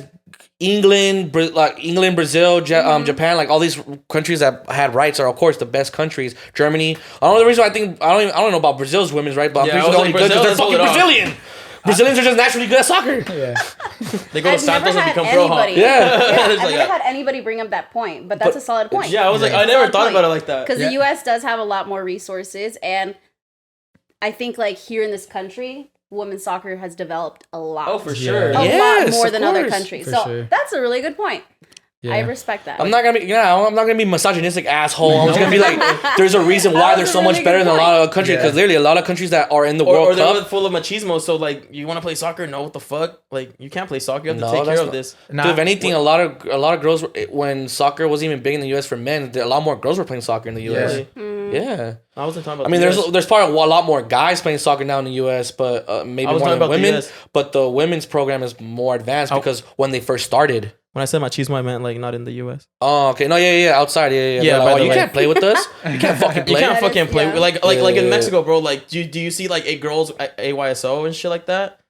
England, Brazil, Japan, like all these countries that had rights are of course the best countries. Germany. I don't know the reason why I don't know about Brazil's women's right, but I'm
Yeah,
pretty sure
I
they're
was
only
like,
good because
Brazil
they're
has
fucking
pulled it off.
Brazilian. Brazilians are just naturally good at soccer.
Yeah.
They go to
I've never
Santos and
had
become pro, huh?
anybody.
Yeah.
It's
I've
like
never
that.
had anybody bring up that point, but that's a solid point.
Yeah, I was like,
Yeah.
I never
Solid
thought
point.
about it like that.
Because
Yeah.
the U.S. does have a lot more resources, and I think like here in this country, women's soccer has developed a lot.
Oh, for
Yeah.
sure.
A
Yes,
lot more
of
than other
course.
countries.
For
So
sure.
that's a really good point.
Yeah.
I respect that.
I'm not gonna be misogynistic asshole. I'm just gonna be like, there's a reason why
That
they're
was a
so much
really
better
good
than a lot of countries
Yeah.
because literally a lot of countries that are in the
Or
World
they're
Cup.
full of machismo, so like, you want to play soccer? No, what the fuck? Like, you can't play soccer. You have to
No,
take
that's
care of
not-
this.
Nah,
Dude, if anything, a lot of girls when soccer wasn't even big in the U.S. for men, a lot more girls were playing soccer in the U.S.
Yeah.
Really?
Yeah,
I wasn't talking about.
I mean,
the
there's
US.
there's probably a lot more guys playing soccer now in the U.S., but maybe
I was
more
talking
than
about the
women.
US.
But the women's program is more advanced because when they first started.
When I said machismo, I meant like not in the U.S.
Oh, okay, no, yeah, outside, yeah.
Yeah,
They're
by
like,
the
you
way.
can't play with us. You can't fucking
You
play.
can't
That
fucking
is-
play
yeah.
like
Yeah.
in Mexico, bro. Like, do you see like a girls AYSO and shit like that?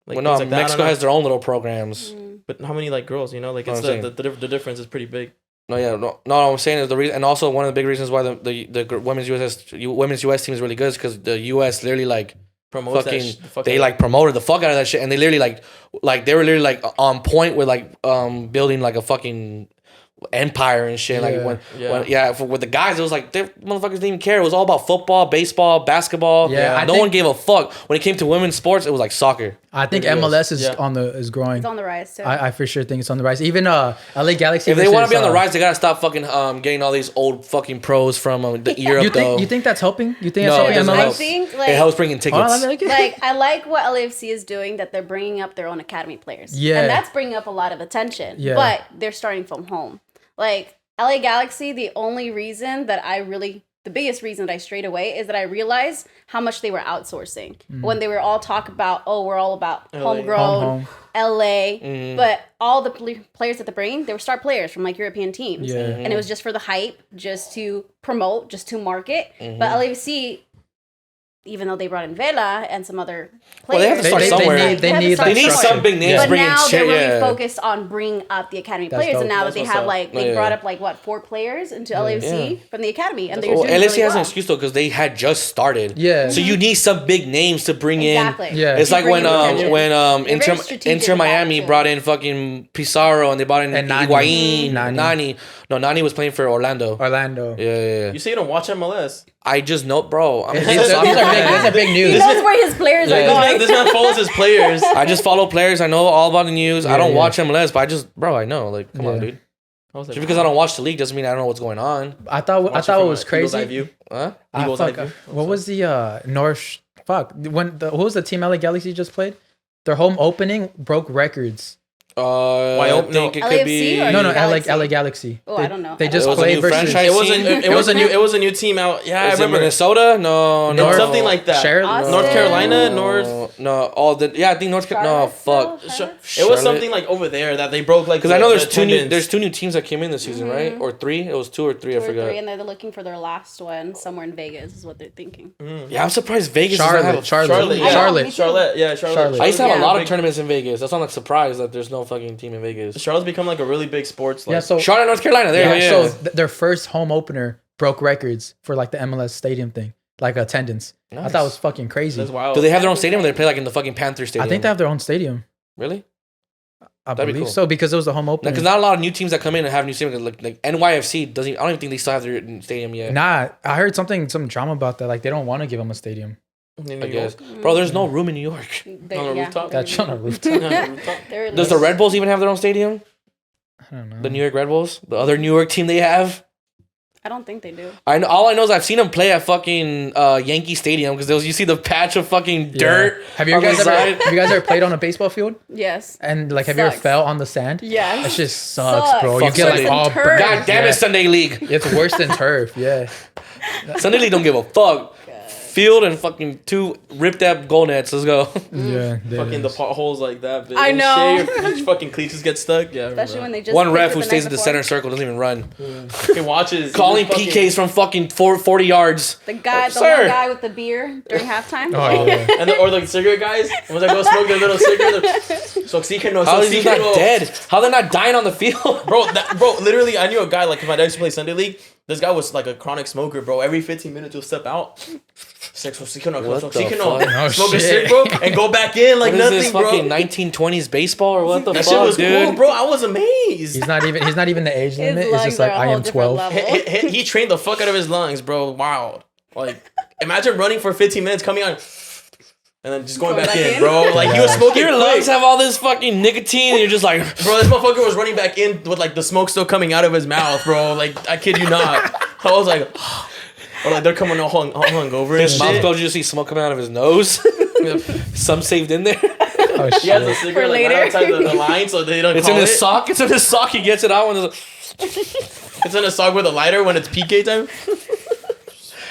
Like,
Well, no,
things like that? I don't
Mexico
know.
has their own little programs.
But how many like girls? You know, like
No,
it's
I'm
the difference is pretty big.
No, yeah, no. What I'm saying is the reason, and also one of the big reasons why the women's U.S. team is really good is because the U.S. literally like
Promotes that
fucking
the fuck
they
out
like promoted the fuck out of that shit, and they literally like they were literally like on point with like building like a fucking empire and shit.
Yeah.
Like with the guys, it was like they motherfuckers didn't even care. It was all about football, baseball, basketball.
Yeah, I
no
think-
one gave a fuck when it came to women's sports. It was like soccer.
I think
It is.
MLS is
Yeah.
is growing.
It's on the rise too.
I for sure think it's on the rise. Even LA Galaxy.
If they want to
versus,
be on the rise, they gotta stop fucking getting all these old fucking pros from the Europe.
You think that's helping? You think
No,
that's
it
helping
doesn't
MLS?
I
help.
think
it
like
helps bringing tickets?
Hold on, let me get-
like I like what LAFC is doing, that they're bringing up their own academy players.
Yeah.
And that's bringing up a lot of attention.
Yeah.
But they're starting from home. Like LA Galaxy, the biggest reason that I strayed away is that I realized how much they were outsourcing. When they were all talk about, we're all about homegrown,
Home.
LA,
Mm-hmm.
but all the players that they're bringing, they were star players from like European teams.
Yeah.
And it was just for the hype, just to promote, just to market.
Mm-hmm.
But LAFC, even though they brought in Vela and some other
Well,
players,
they have to start somewhere.
They
have to
need
start
They need
somewhere.
some big names
Yeah.
But
bringing
now
shit.
they're really
Yeah.
focused on bringing up the academy
That's
players, and
dope.
now
That's
that they
what's
have
up.
like they
Yeah.
brought up like 4 players into LAFC from the academy, and they're
Well,
doing
LAC
really
has an
well.
excuse though because they had just started.
Yeah.
So you need some big names to bring
Exactly.
in.
Yeah.
It's
To
like
bring
when
attention. They're very strategic
Inter
about
Miami
it, too.
brought in fucking Pizarro and they brought in
And Nani.
Higuain,
Nani.
Nani. No, Nani was playing for Orlando.
Orlando.
Yeah.
You say you don't watch MLS.
I just know, bro. I'm
These are big
He
news.
knows where his players are
This
going.
man, this man follows his players.
I just follow players. I know all about the news. I don't
yeah.
watch MLS, but I know. Like, come on,
Yeah.
dude.
I was like,
Just because I don't watch the league doesn't mean I don't know what's going on.
I thought
watch
it
from
was
a Eagles eye
crazy.
view.
Huh?
Eagles
fuck,
eye view.
what was the North? Fuck. Who was the team LA Galaxy just played? Their home opening broke records.
I
hope-
think it
LAFC
could be.
or
No,
Galaxy?
LA Galaxy.
Oh, I don't know.
They
I
just
don't know.
played
It was a new
versus
franchise.
It was a new team out. Yeah, I
Is it
remember.
Minnesota? No, no.
It's something like that.
Austin?
North Carolina, North.
No, I think North Carolina. No, fuck.
Charlotte?
It was something like over there that they broke like.
Because I know
the
there's two new teams that came in this season, right? Or 3? It was 2 or 3. I
2 or
forgot.
3, and they're looking for their last one somewhere in Vegas, is what they're thinking.
Yeah, I'm surprised Vegas doesn't have
Charlotte.
yeah.
Charlotte.
Charlotte. Yeah, Charlotte.
Charlotte.
I used to have a
Yeah.
lot of tournaments in Vegas. That's why I'm like surprised that there's no fucking team in Vegas.
Charlotte's become like a really big sports. Like,
Yeah. So
Charlotte, North Carolina. There you go.
So their first home opener broke records for like the MLS stadium thing, like attendance. I
Nice.
thought it was fucking crazy.
that's wild.
Do they have their own stadium or they play like in the fucking Panther Stadium?
I think they have their own stadium.
Really?
I
That'd be
believe
cool.
so because it was the home opener.
Because not a lot of new teams that come in and have new stadiums. Like NYFC doesn't. I don't even think they still have their stadium yet.
Nah, I heard some drama about that. Like they don't want to give them a stadium.
I guess, bro. There's no room in New York.
They're-
On a rooftop?
they're
That's on a
really-
rooftop.
they're
Does the Red Bulls even have their own stadium?
I don't know.
The New York Red Bulls, the other New York team they have.
I don't think they do.
I know. All I know is I've seen him play at fucking Yankee Stadium because you see the patch of fucking dirt.
Have you guys ever played on a baseball field?
Yes.
And like, have you ever
Sucks.
fell on the sand?
Yes.
That just sucks, bro.
Fuck
You get
Sunday.
like all
Turf.
burnt.
God damn it, Sunday League.
It's worse than turf. Yeah.
Sunday League don't give a fuck. Field and fucking 2 ripped up goal nets. Let's go.
Yeah.
Fucking the potholes like that. Bitch.
I know.
Your fucking cleats just get stuck. Yeah. I
Especially when
remember.
they just
One
picked
ref
it
who
the
stays
night
at the
before.
center circle doesn't even run.
He watches.
Calling
he fucking-
PKs from fucking 40 yards.
The guy, the
Sir.
one guy with the beer during halftime.
Oh, yeah.
And or like cigarette guys, once I go smoke their little cigarette, so oxygen,
How is he not dead? How they're not dying on the field?
bro. Literally, I knew a guy like if my dad used to play Sunday League. This guy was like a chronic smoker, bro. Every 15 minutes he'll step out,
What the fuck?
Oh,
smoke a
shit.
cig, bro, and go back in like
What is
nothing,
this
bro.
fucking 1920s baseball or what the
That shit
fuck,
was
dude?
cool, bro. I was amazed.
He's not even the age
His
limit. It's
lungs
just like
are a
I
whole
am
different
12.
level.
He trained the fuck out of his lungs, bro. Wild. Like, imagine running for 15 minutes, coming on, and then just going back in, bro. Like he was smoking.
Your lungs have all this fucking nicotine and you're just like,
Bro, this motherfucker was running back in with like the smoke still coming out of his mouth, bro. Like I kid you not. I was like, or like they're coming all hungover and
his mouth
shit.
goes, you just see smoke coming out of his nose. Some saved in there.
Oh
He has a
shit.
cigarette like,
later.
right outside the line, so they don't
It's
call
in
it.
his sock. It's in his sock. He gets it out when
It's in a sock with a lighter when it's PK time.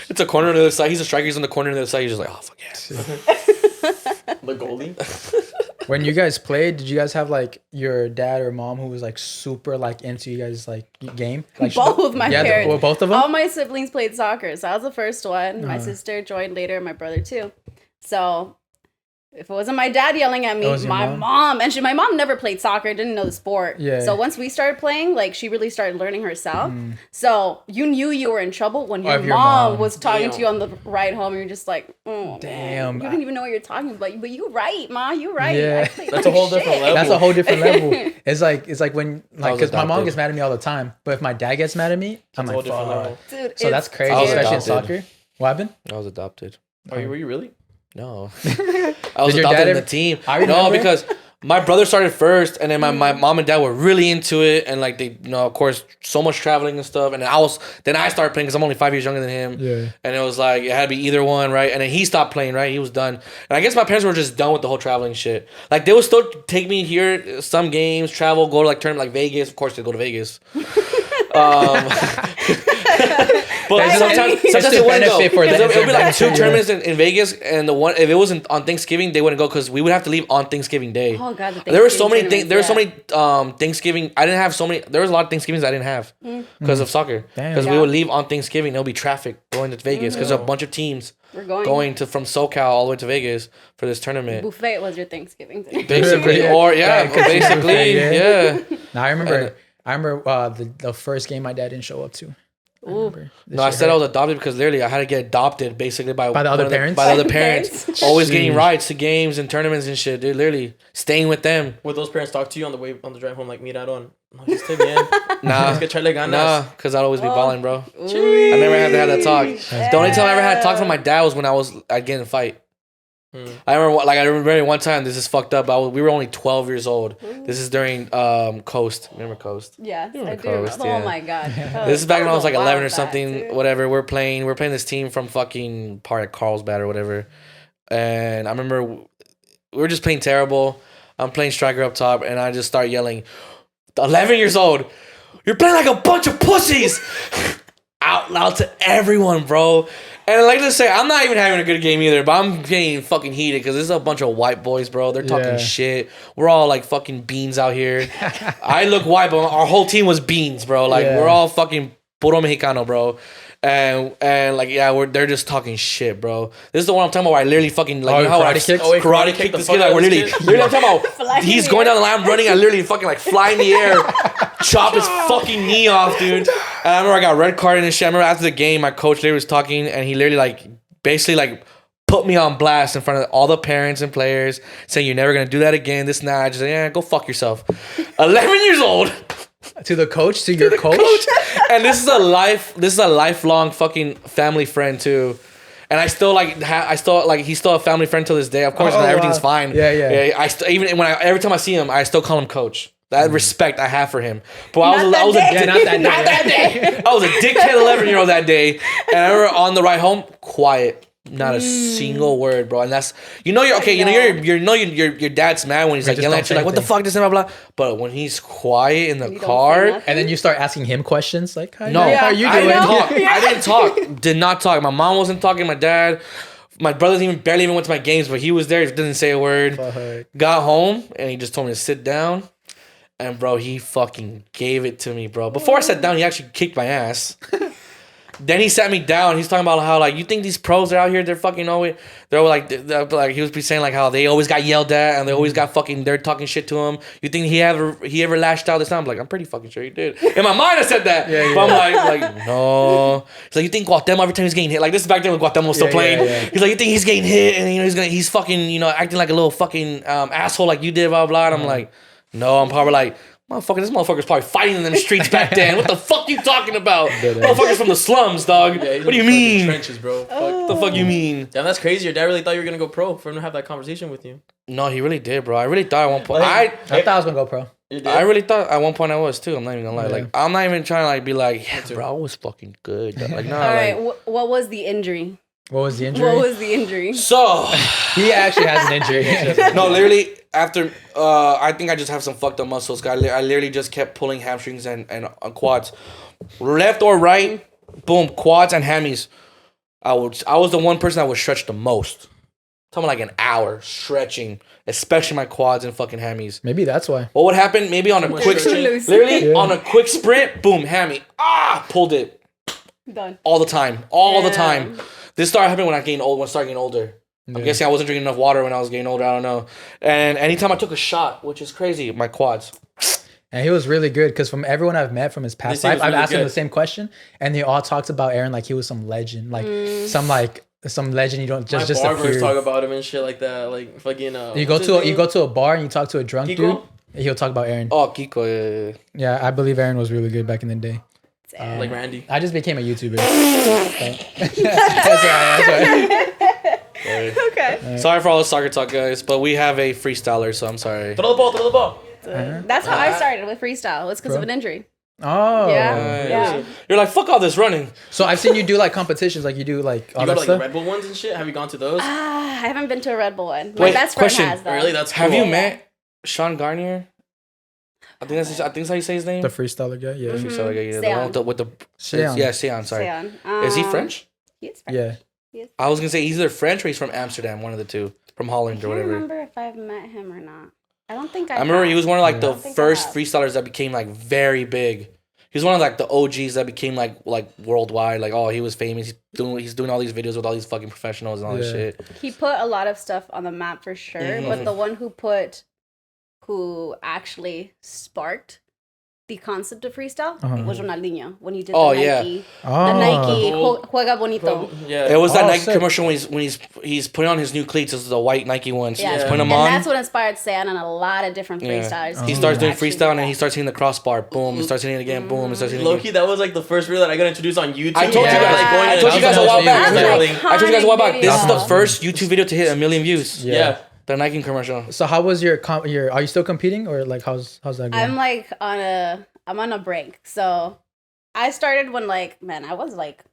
it's a corner on the other side. He's a striker. He's on the corner on the other side. He's just like, oh, fuck yeah.
The goalie.
When you guys played, did you guys have like your dad or mom who was like super like into you guys like game? Like
Both my parents.
well, both of them.
All my siblings played soccer, so I was the first one.
Uh-huh.
My sister joined later, my brother too. So if it wasn't my dad yelling at me,
It was your
my
mom?
mom, and my mom never played soccer, didn't know the sport.
Yeah.
So once we started playing, like she really started learning herself. So you knew you were in trouble when your,
if your
mom,
mom-
was talking
Damn.
to you on the ride home. You're just like, oh,
Damn.
man. You didn't even know what you're talking about. But you right, ma, you right.
Yeah.
I played
That's a
my
whole
shit.
different level.
That's a whole different level. It's like when like
was
because my mom
adopted.
gets mad at me all the time, but if my dad gets mad at me, I'm
It's a whole
like,
different
fuck.
level.
Dude,
So that's
it's
crazy,
I was
especially in
adopted.
soccer. What happened?
I was adopted.
Were you really?
No. I was
Did your
adopted
dad
in the
ever-
team.
I
No,
remember.
because my brother started first, and then my mom and dad were really into it, and like they, of course, so much traveling and stuff. And then I started playing because I'm only 5 years younger than him.
Yeah.
And it was like it had to be either one, right? And then he stopped playing, right? He was done. And I guess my parents were just done with the whole traveling shit. Like they would still take me here, some games, travel, go to like tournament like Vegas. Of course, they go to Vegas. But
That's
sometimes
the
it wouldn't go.
benefit for them.
It would be like two
Yeah.
tournaments in Vegas, and the one if it wasn't on Thanksgiving, they wouldn't go because we would have to leave on Thanksgiving Day.
Oh god, the
There were so many
Thanksgiving
things. There were so
tournaments,
many Thanksgiving. I didn't have so many. There was a lot of Thanksgivings I didn't have because of soccer.
Damn.
Because we
Yeah.
would leave on Thanksgiving. There'll be traffic going to Vegas because a bunch of teams
We're going.
going to from SoCal all the way to Vegas for this tournament.
Buffet was your Thanksgiving dinner.
Basically,
Yeah.
or
Yeah,
yeah,
'cause it's
basically,
buffet,
yeah.
Now I remember the first game my dad didn't show up to. I remember. This
No, I
shit
said I
hurt.
was adopted because literally I had to get adopted basically by
By the
one
other
of
parents?
By the other
By the
parents.
parents.
Always getting
Jeez.
rides to games and tournaments and shit, dude. Literally staying with them.
Would those parents talk to you on the drive home like mira don? No, just take me in.
Nah,
Es que echarle ganas.
nah, because I'd always be
Oh.
balling, bro. I never had to have that talk.
Yeah.
The only time I ever had to talk from my dad was when I'd get in a fight. I remember one time. This is fucked up. We were only 12 years old. This is during Coast. Remember Coast?
Yes,
You're
I
a
do.
coast,
Oh
yeah.
my god.
This is back when I was like 11 or
Wild
something.
back, dude.
Whatever. We're playing this team from fucking part of Carlsbad or whatever. And I remember we were just playing terrible. I'm playing striker up top, and I just start yelling, 11 years old, you're playing like a bunch of pussies out loud to everyone, bro. And like to say, I'm not even having a good game either, but I'm getting fucking heated because this is a bunch of white boys, bro. They're talking
Yeah.
shit. We're all like fucking beans out here. I look white, but our whole team was beans, bro. Like
Yeah.
we're all fucking puro mexicano, bro. And like they're just talking shit, bro. This is the one I'm talking about. Where I literally fucking like
Oh,
you know how I
karate kicks?
Oh, wait,
karate
karate
kick
kick the
this
fuck
kid.
out
Like
of
we're
this
literally,
kid?
I'm talking about.
Flying
He's
in
going
the
down the line, I'm running. I literally fucking like fly in the air, chop his fucking knee off, dude. And I remember I got red carded and shit. I remember after the game, my coach literally was talking, and he literally like basically like put me on blast in front of all the parents and players, saying you're never gonna do that again. This and that. I just said, go fuck yourself. 11 years old.
To the coach, to your coach.
And this is a lifelong fucking family friend too. And I still he's still a family friend to this day. Of course,
Oh,
not everything's
wow.
fine.
Yeah.
Every time I see him, I still call him coach. That respect I have for him. But I was
not that
day. I was a dickhead 11-year-old that day. And I remember on the ride home, quiet. Not a single word, bro. And that's you're okay. Your dad's mad when he's like yelling at you, like what the fuck, this and blah blah. But when he's quiet in the car,
and then you start asking him questions like,
no,
how are you doing?
I didn't talk. Did not talk. My mom wasn't talking. My dad, my brothers barely even went to my games, but he was there. He didn't say a word.
Fuck.
Got home and he just told me to sit down. And bro, he fucking gave it to me, bro. Before I sat down, he actually kicked my ass. Then he sat me down. He's talking about how like you think these pros are out here, they're fucking always they're like he was saying like how they always got yelled at and they always got fucking they're talking shit to him. You think he ever lashed out this time? I'm like, I'm pretty fucking sure he did. In my mind I said that. But I'm like no. He's like, you think Guatemala every time he's getting hit? Like this is back then when Guatemala was still playing. He's like, you think he's getting hit and he's fucking acting like a little fucking asshole like you did, blah blah. And I'm like, no, I'm probably like, this motherfucker's probably fighting in them streets back then. What the fuck you talking about? Motherfuckers from the slums, dog.
Yeah,
what do you mean?
Trenches, bro.
What the fuck you mean?
Damn, that's crazy. Your dad really thought you were gonna go pro for him to have that conversation with you.
No, he really did, bro. I really thought at one point.
I thought I was gonna go pro.
I really thought at one point I was too. I'm not even gonna lie. Like I'm not even trying to like be like, yeah, bro, I was fucking good. Like, nah.
All right. What was the injury?
What was the injury?
What was the injury?
So
he actually has an injury.
no, literally after I think I just have some fucked up muscles. I literally just kept pulling hamstrings and quads, left or right, boom, quads and hammies. I was the one person that would stretch the most. Talking like an hour stretching, especially my quads and fucking hammies.
Maybe that's why.
What would happen? Maybe on a quick, literally on a quick sprint, boom, hammy, pulled it.
Done.
All the time, the time. This started happening when I started getting older. I'm guessing I wasn't drinking enough water when I was getting older. I don't know. And anytime I took a shot, which is crazy, my quads.
And he was really good because from everyone I've met from his past life, I've asked him the same question, and they all talked about Aaron like he was some legend, some legend you don't just
barbers talk about him and shit like that, like fucking.
You go to a bar and you talk to a drunk dude, he'll talk about Aaron.
Oh, Kiko,
yeah. I believe Aaron was really good back in the day.
Like Randy.
I just became a YouTuber. That's right.
Okay.
Sorry for all the soccer talk, guys, but we have a freestyler, so I'm sorry.
Throw the ball.
That's how I started with freestyle. It's because of an injury.
Oh.
Yeah.
You're like, fuck all this running.
So I've seen you do like competitions, like you do like all
you go
that
to
stuff.
like Red Bull ones and shit. Have you gone to those?
I haven't been to a Red Bull one. My
Wait,
best friend
question.
has though.
Really? That's cool.
Have you met Sean Garnier? I think that's how you say his name.
The freestyler guy, yeah.
Freestyler guy, yeah.
Sean.
The one with the
Sean.
Yeah, Sean. Sorry.
Sean.
Is he French?
He is French.
Yeah.
I was gonna say he's either French or he's from Amsterdam, one of the two, from Holland or
I
whatever.
remember if I've met him or not. I don't think I
remember he was one of like the
think I
first
have.
freestylers that became like very big. He was one of like the OGs that became like worldwide. Like, oh, he was famous. He's doing all these videos with all these fucking professionals and all this shit.
He put a lot of stuff on the map for sure, but the one who actually sparked the concept of freestyle was Ronaldinho when he did the Nike.
Oh.
The Nike Juega Bonito.
Yeah.
It was that Nike
sick.
commercial when he's putting on his new cleats. This is the white Nike ones.
Yeah.
He's putting them
And
on.
that's what inspired San and a lot of different freestylers.
He starts doing freestyle and then he starts hitting the crossbar. Boom. He starts hitting it again. Boom. He starts hitting it again.
Low-key, that was like the first reel that I got introduced on YouTube.
I told you guys.
Yeah.
I told you guys a while back.
That's
I told you guys a while back. This is the
video.
first YouTube video to hit 1 million views.
Yeah.
The Nike commercial.
So how was your are you still competing or like how's that going?
I'm like I'm on a break. So I started when I was like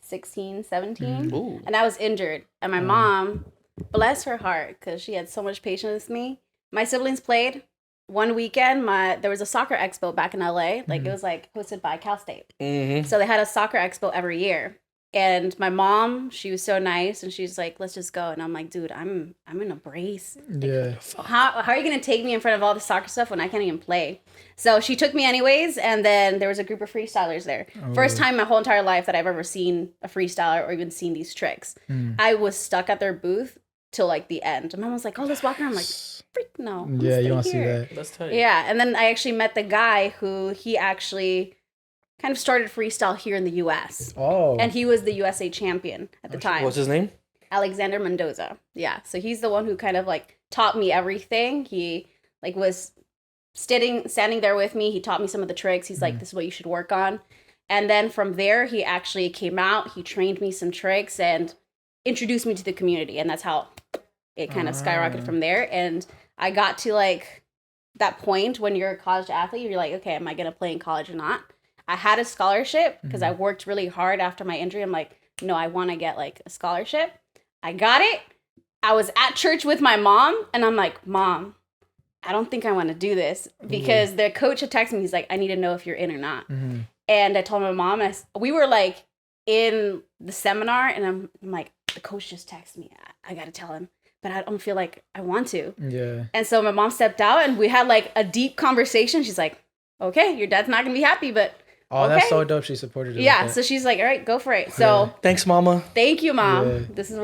16, 17
Ooh.
and I was injured. And my mom, bless her heart, because she had so much patience with me. My siblings played. One weekend, there was a soccer expo back in LA. Like it was like hosted by Cal State.
Mm-hmm.
So they had a soccer expo every year. And my mom, she was so nice, and she's like, "Let's just go." And I'm like, "Dude, I'm in a brace.
Yeah.
How are you gonna take me in front of all the soccer stuff when I can't even play?" So she took me anyways, and then there was a group of freestylers there. First time in my whole entire life that I've ever seen a freestyler or even seen these tricks. I was stuck at their booth till like the end. And mom was like, "Oh, let's walk around." I'm like, "Freak no."
Yeah, you want to see
here.
that.
That's tight.
Yeah, and then I actually met the guy who he actually kind of started freestyle here in the U.S.
Oh.
And he was the USA champion at the time.
What's his name?
Alexander Mendoza. Yeah. So he's the one who kind of like taught me everything. He like was standing there with me. He taught me some of the tricks. He's like, "This is what you should work on." And then from there, he actually came out. He trained me some tricks and introduced me to the community. And that's how it kind of skyrocketed from there. And I got to like that point when you're a college athlete, you're like, okay, am I gonna play in college or not? I had a scholarship because I worked really hard after my injury. I'm like, no, I want to get like a scholarship. I got it. I was at church with my mom, and I'm like, Mom, I don't think I want to do this because the coach had texted me. He's like, I need to know if you're in or not. And I told my mom, we were like in the seminar, and I'm like, the coach just texted me. I got to tell him, but I don't feel like I want to.
Yeah.
And so my mom stepped out, and we had like a deep conversation. She's like, okay, your dad's not going to be happy, but
Oh,
okay.
That's so dope. She supported you.
Yeah,
like
so she's like, all right, go for it. So
Thanks, Mama.
thank you, Mom.
Yeah.
This is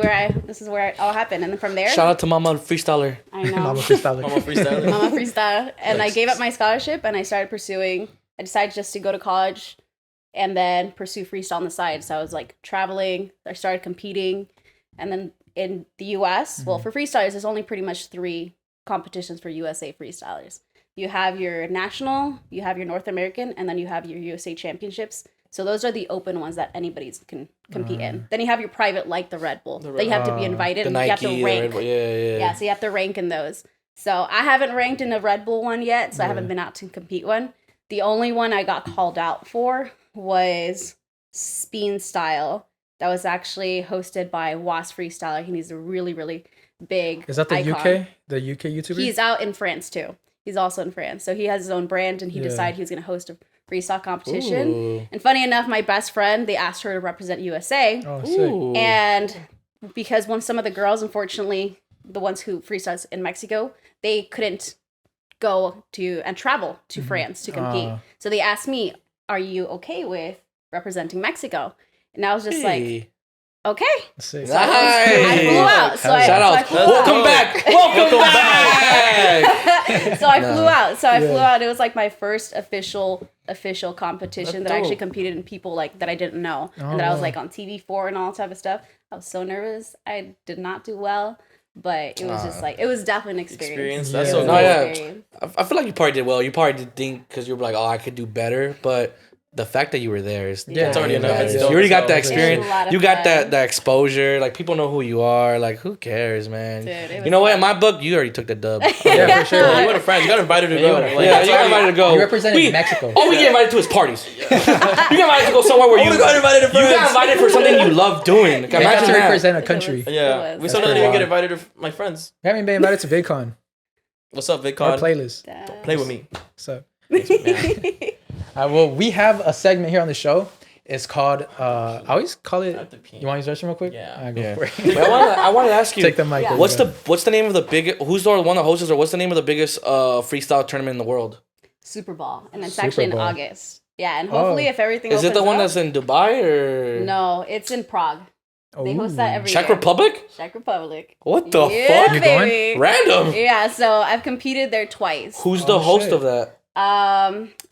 where it all happened. And then from there,
Shout out to Mama Freestyler.
I know.
Mama Freestyle.
Mama freestyler.
Mama Freestyle. And I gave up my scholarship and I started pursuing. I decided just to go to college and then pursue freestyle on the side. So I was like traveling. I started competing. And then in the US, well, for freestylers, there's only pretty much 3 competitions for USA freestylers. You have your national, you have your North American, and then you have your USA championships. So those are the open ones that anybody can compete in. Then you have your private, like the Red Bull. That you have to be invited
The
and
Nike,
you have to
the
rank.
Red Bull. Yeah.
Yeah, so you have to rank in those. So I haven't ranked in a Red Bull one yet, so I haven't been out to compete one. The only one I got called out for was Spin Style. That was actually hosted by Was Freestyler. He's a really, really big
Is that the
icon.
UK? The UK YouTuber?
He's out in France too. He's also in France. So he has his own brand and he decided he was going to host a freestyle competition.
Ooh.
And funny enough, my best friend, they asked her to represent USA.
Oh, sick.
Ooh.
And because some of the girls, unfortunately, the ones who freestyles in Mexico, they couldn't go to and travel to France to compete. So they asked me, are you okay with representing Mexico? And I was just like, okay.
Sick.
So I flew out. So
Shout
I
out.
flew
Welcome
out.
back. Welcome back.
So I flew out. So I flew
Yeah.
out. It was like my first official competition
That's
that I actually
dope.
competed in people like that I didn't know.
Oh,
And that I was
wow.
like on TV for and all that type of stuff. I was so nervous. I did not do well. But it was just like, it was definitely an experience.
That's
Yeah.
so
It was
cool.
an
No, yeah.
experience.
I feel like you probably did well. You probably did think because you were like, oh, I could do better. But the fact that you were there is
Yeah. It's
already enough.
matters.
It's
You
dope
already
as
got
hell.
that
It
was
experience.
a lot of
You got
fun.
that exposure. Like people know who you are. Like who cares, man?
Dude, it
You
was
know what?
fun.
In my book, you already took the dub.
Yeah, for sure.
Yeah, you went to France. You got invited to go. Like,
Yeah,
that's
you got
already-
invited to go.
You represented Mexico.
All we get invited to is parties. You got invited to go somewhere where
Oh,
you
we got invited to
You got
France.
invited for something you love doing. Like,
They got
imagine
to
that.
represent a country.
It
Yeah,
was.
we still
That's
didn't even
pretty
get invited to my friends.
We haven't been invited to VidCon
What's up,
or
VidCon?
playlist.
Play with me.
So, well, we have a segment here on the show. It's called, I always call it,
have to pee.
you want to use the restroom real quick?
Yeah.
All right, go
Yeah.
for it.
Wait, I want to ask you.
Take the mic.
Yeah.
What's the name of the biggest? Who's the one that hosts, or what's the name of the biggest freestyle tournament in the world?
Super Bowl. And it's
Super
actually in
Bowl.
August. Yeah, and hopefully
Oh.
if everything
Is it the
opens
one
up-
that's in Dubai or
No, it's in Prague. They host that every
Czech
year.
Republic?
Czech Republic.
What the
Yeah,
fuck?
You going?
baby.
Random.
Yeah, so I've competed there twice.
Who's the
Oh,
host
shit.
of that?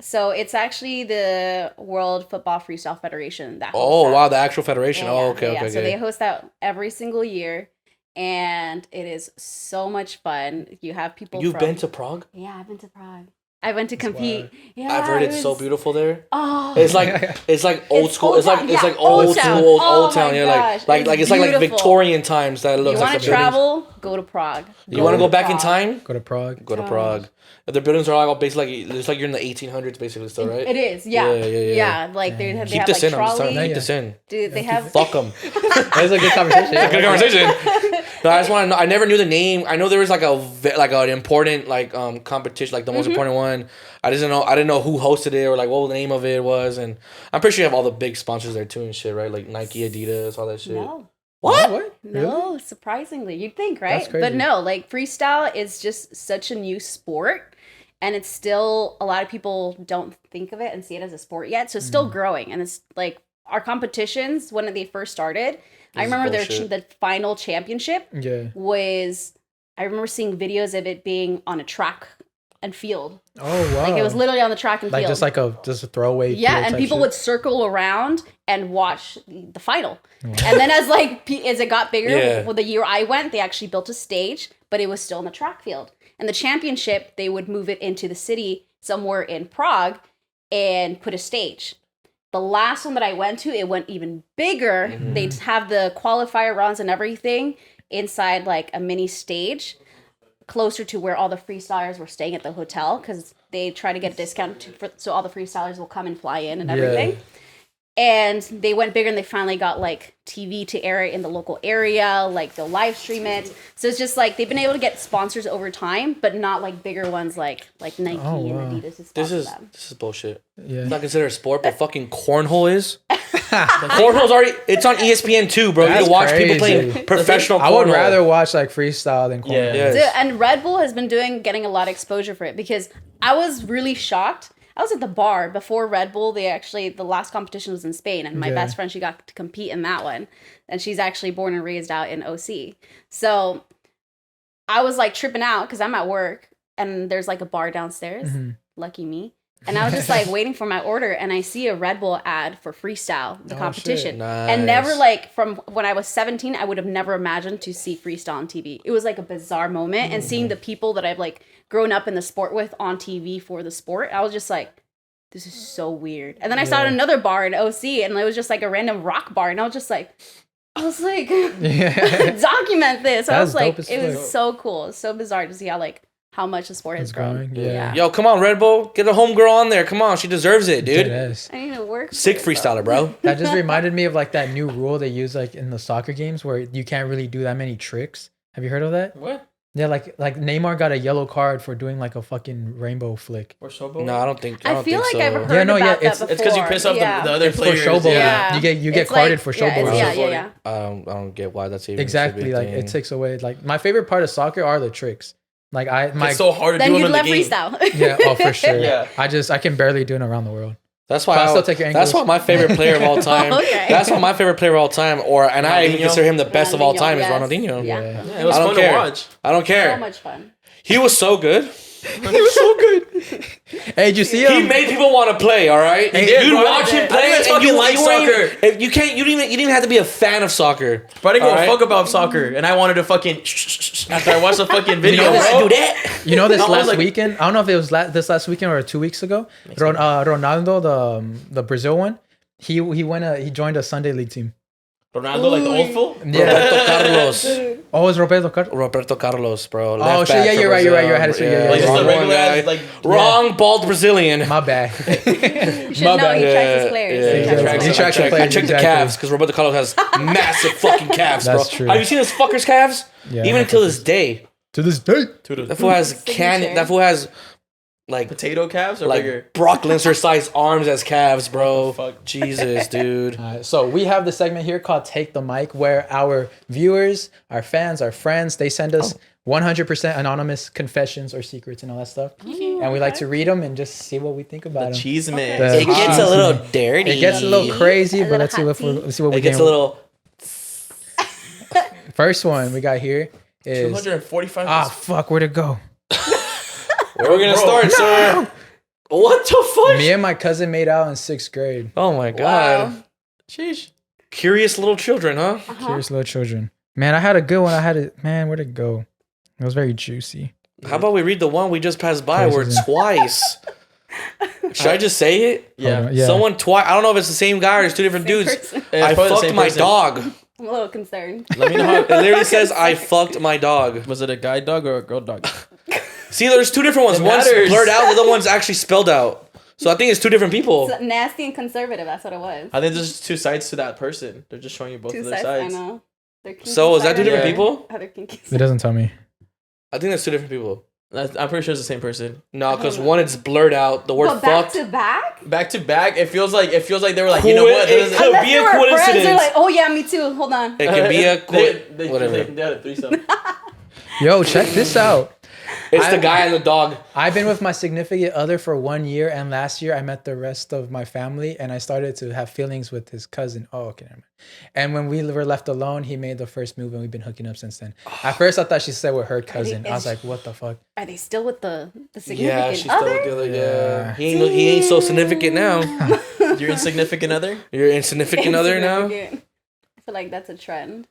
So it's actually the World Football Freestyle Federation that hosts
Oh
that.
wow, the actual federation.
Yeah,
Oh okay,
yeah.
okay,
So they
okay.
host that every single year, and it is so much fun. You have people.
You've
from,
been to Prague?
Yeah, I've been to Prague. I went to compete. Yeah,
I've heard
it
it's so
was-
beautiful there.
Oh,
It's like old
It's
school.
old
It's like
town,
it's
yeah,
like old
old town.
school,
Oh
old town.
my
Yeah,
gosh,
like
it's
it's like
beautiful.
Victorian times that it
you
looks
want
like
to
the buildings.
travel? Go to Prague.
You want to go back in
Prague.
time?
Go to Prague.
Go to
Gosh.
Prague. The buildings are all basically like it's like you're in the 1800s basically still, right?
It is, yeah,
Yeah.
Like they have,
Keep
have
this
like
in. I'm just telling you,
trolley.
keep this in.
Dude, they have.
Fuck them.
That was a good conversation. Yeah.
Good conversation. No, I just want to know. I never knew the name. I know there was like an important competition, like the most important one. I didn't know who hosted it or like what the name of it was, and I'm pretty sure you have all the big sponsors there too and shit, right? Like Nike, Adidas, all that shit.
No.
What?
What?
No, surprisingly. You'd think, right?
That's crazy.
But no, like freestyle is just such a new sport. And it's still, a lot of people don't think of it and see it as a sport yet. So it's still growing. And it's like our competitions, when they first started, I
is
remember
bullshit.
the final championship
Yeah.
was, I remember seeing videos of it being on a track and field.
Oh, wow.
Like it was literally on the track and
like
field.
just a throwaway.
Yeah,
field
and
type
people
shit.
would circle around and watch the final. And then as it got bigger,
Yeah.
well, the year I went, they actually built a stage, but it was still in the track field. And the championship, they would move it into the city somewhere in Prague and put a stage. The last one that I went to, it went even bigger. They'd have the qualifier rounds and everything inside like a mini stage. closer to where all the freestylers were staying at the hotel because they try to get a discount so all the freestylers will come and fly in and everything. And they went bigger and they finally got like TV to air it in the local area, like they'll live stream it. So it's just like they've been able to get sponsors over time, but not like bigger ones like Nike and Adidas to sponsor them.
This is bullshit.
Yeah.
It's not considered a sport, but fucking cornhole is. Cornhole's already. It's on ESPN too, bro. You
That's
can watch people
crazy.
playing professional cornhole.
I would rather watch like freestyle than cornhole.
Yeah.
Yes.
Dude, and Red Bull has been getting a lot of exposure for it because I was really shocked. I was at the bar before Red Bull. The last competition was in Spain, and my best friend, she got to compete in that one. And she's actually born and raised out in OC. So I was like tripping out because I'm at work and there's like a bar downstairs. Lucky me. And I was just like waiting for my order, and I see a Red Bull ad for Freestyle, the competition.
Nice.
And never like from when I was 17, I would have never imagined to see Freestyle on TV. It was like a bizarre moment, and seeing the people that I've like grown up in the sport with on TV for the sport, I was just like, this is so weird. And then I saw it at another bar in OC, and it was just like a random rock bar, and I was like, document this. I was like, it was so cool. It's so bizarre to see how much the sport has grown. Yeah.
Yo, come on, Red Bull. Get a homegirl on there. Come on. She deserves it, dude.
Yes.
I need to work.
Sick freestyler, bro.
That just reminded me of like that new rule they use like in the soccer games where you can't really do that many tricks. Have you heard of that?
What?
Yeah, like Neymar got a yellow card for doing like a fucking rainbow flick.
Or showboat?
No, I don't think
I feel like
so.
I've heard
Yeah, no, yeah,
about that before.
It's because you piss off the other
It's for
players.
showboating.
Yeah.
You get
It's
carded
like-
for
yeah,
showboating.
yeah.
I don't get why that's even
Exactly,
should be a
like
thing.
it takes away. Like my favorite part of soccer are the tricks. Like
It's so hard to
Then
do
you'd
them in
love
the game.
freestyle.
yeah, oh for sure.
Yeah.
I can barely do it around the world.
That's why
But I'll still take your
that's
angles.
why my favorite player of all time.
Okay.
That's why my favorite player of all time, and I even
Ronaldinho?
consider him the best of all
Ronaldinho,
time,
yes.
is Ronaldinho.
Yeah.
Yeah, it was
I don't
fun
care.
to watch.
I don't care.
So much fun.
He was so good.
He was so good. Hey, did you see
He
him?
made people want to play. All right,
He did,
you'd
bro.
watch him
I
play,
didn't
and
fucking like soccer.
You can't. You didn't even have to be a fan of soccer.
But I didn't give
Alright.
a fuck about soccer, and I wanted to fucking after I watched the fucking video,
know
bro.
do that.
You know this
I was
last
like-
weekend? I don't know if it was this last weekend or 2 weeks ago. Ronaldo, the Brazil one, he joined a Sunday league team.
Ronaldo, like the old fool.
Yeah.
Roberto Carlos.
Oh, it's Roberto Carlos.
Roberto Carlos, bro.
Oh
Left
shit!
back
Yeah,
for
you're right. You're
Brazil.
right. Yeah,
Like just
wrong
the
one,
regular
guy.
ass, like
Wrong bald Brazilian.
My bad.
You should
My
know
bad.
he tracks his players.
yeah.
He tracks
He
his
tracks
players.
the
I
players.
checked the
Exactly.
calves because Roberto Carlos has massive fucking calves, bro.
That's true.
Have you seen this fucker's calves?
Yeah,
Even until this day,
to this day.
that fool has
Signature.
That fool has like
potato calves or bigger.
like Brock Lesnar sized arms as calves, bro.
What the fuck?
Jesus, dude.
So we have the segment here called "Take the Mic," where our viewers, our fans, our friends, they send us 100% anonymous confessions or secrets and all that stuff, and we like to read them and just see what we think about them.
Cheese man.
The-
It gets a little dirty.
It gets a little crazy,
A
but
little
let's see
hot
what we
It gets
can.
a little.
First one we got here is
245.
fuck, where'd it go?
Where are we gonna
Bro.
start, sir? What the fuck?
Me and my cousin made out in 6th grade.
Oh my god.
Wow.
Sheesh.
Curious little children, huh?
Curious little children. Man, I had a good one. Man, where'd it go? It was very juicy.
How about we read the one we just passed by where
Crazy.
twice? Should I just say it?
Yeah.
Hold on, yeah.
Someone twice. I don't know if it's the same guy or it's two different
Same
dudes.
person.
Yeah,
I
it's probably the
fucked
same
my
person.
dog.
I'm a little concerned.
Let me know how.
It literally says I fucked my dog.
Was it a guy dog or a girl dog?
See, there's two different ones.
It
One's
matters.
blurred out, the other one's actually spelled out. So I think it's two different people.
It's nasty and conservative. That's what it was.
I think there's just two sides to that person. They're just showing you both
Two
of their
sides.
sides.
I know. They're kinky
So is that two
side
different
Yeah.
people?
Other kinky
It
side.
doesn't tell me.
I think that's two different people.
I'm pretty sure it's the same person.
No, because one it's blurred out. The word
But back
fucked.
to back?
Back to back, it feels like they were like, you know what?
It
This is-
could
Unless
be
they
a
were friends,
coincidence.
they're like, oh yeah, me too. Hold on.
It could be a
they
whatever.
had a threesome.
Yo, check this out.
It's the guy and the dog.
I've been with my significant other for 1 year, and last year I met the rest of my family, and I started to have feelings with his cousin. Oh, okay, never mind. And when we were left alone, he made the first move, and we've been hooking up since then. At first, I thought she said with her cousin. I was like, what the fuck?
Are they still with the
Yeah,
significant
she's still
other?
with the other. Yeah,
Yeah.
he ain't so significant now.
Your insignificant other?
You're insignificant other now.
Insignificant. I feel like that's a trend.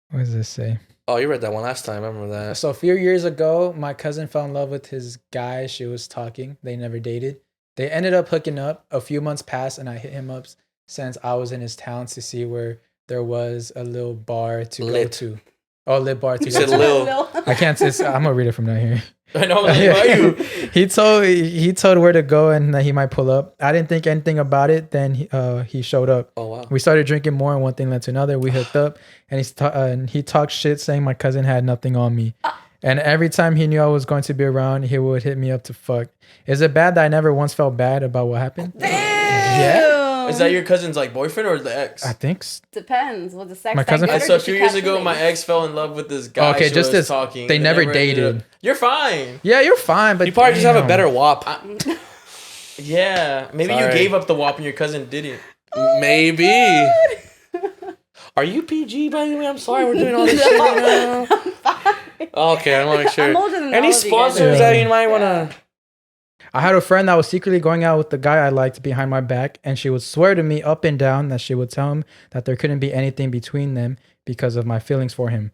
What does this say?
Oh, you read that one last time. I remember that.
So a few years ago, my cousin fell in love with his guy she was talking. They never dated. They ended up hooking up. A few months passed, and I hit him up since I was in his town to see where there was a little bar to
Lit.
go to. Oh, lip bar.
You said Lil.
I can't. I'm gonna read it from down here.
I know. Like, why are you?
he told where to go and that he might pull up. I didn't think anything about it. Then he showed up.
Oh wow.
We started drinking more, and one thing led to another. We hooked up, and he talked shit, saying my cousin had nothing on me. And every time he knew I was going to be around, he would hit me up to fuck. Is it bad that I never once felt bad about what happened? Yeah.
Is that your cousin's like boyfriend or the ex?
I think.
Depends. Was the sex
My cousin-
that good, or
So a
did she
few years
catch
ago,
feelings?
my ex fell in love with this guy.
Okay,
she
just
was
as
talking.
they never
ended
dated.
up- You're fine.
Yeah, you're fine, but
You probably just have a
damn.
better WAP.
Yeah, maybe
Sorry.
you gave up the WAP and your cousin didn't.
Maybe. Are you PG, by the way? I'm sorry, we're doing all this shit right now. Okay, I want to make sure.
I'm older than
Any
all of you guys.
sponsors that you might want to...
I had a friend that was secretly going out with the guy I liked behind my back, and she would swear to me up and down that she would tell him that there couldn't be anything between them because of my feelings for him.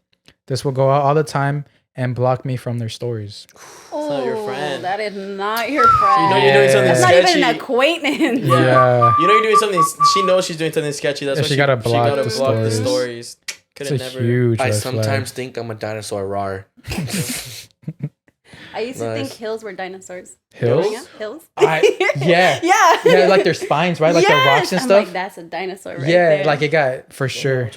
This would go out all the time and block me from their stories.
not your friend.
That is not your friend.
You know you're doing something
That's not
sketchy.
even an acquaintance.
Yeah.
You know you're doing something. She knows she's doing something sketchy. That's
Yeah,
why
she gotta block the
the
stories.
stories.
It's
Could
a
have never.
huge
I
red
sometimes think I'm a dinosaur rar.
I used to
Nice.
think hills were dinosaurs.
Hills?
Growing up, hills?
Yeah.
Yeah.
Yeah, like their spines, right? Like the rocks and
I'm
stuff.
like, that's a dinosaur right
Yeah,
there.
like it got for sure.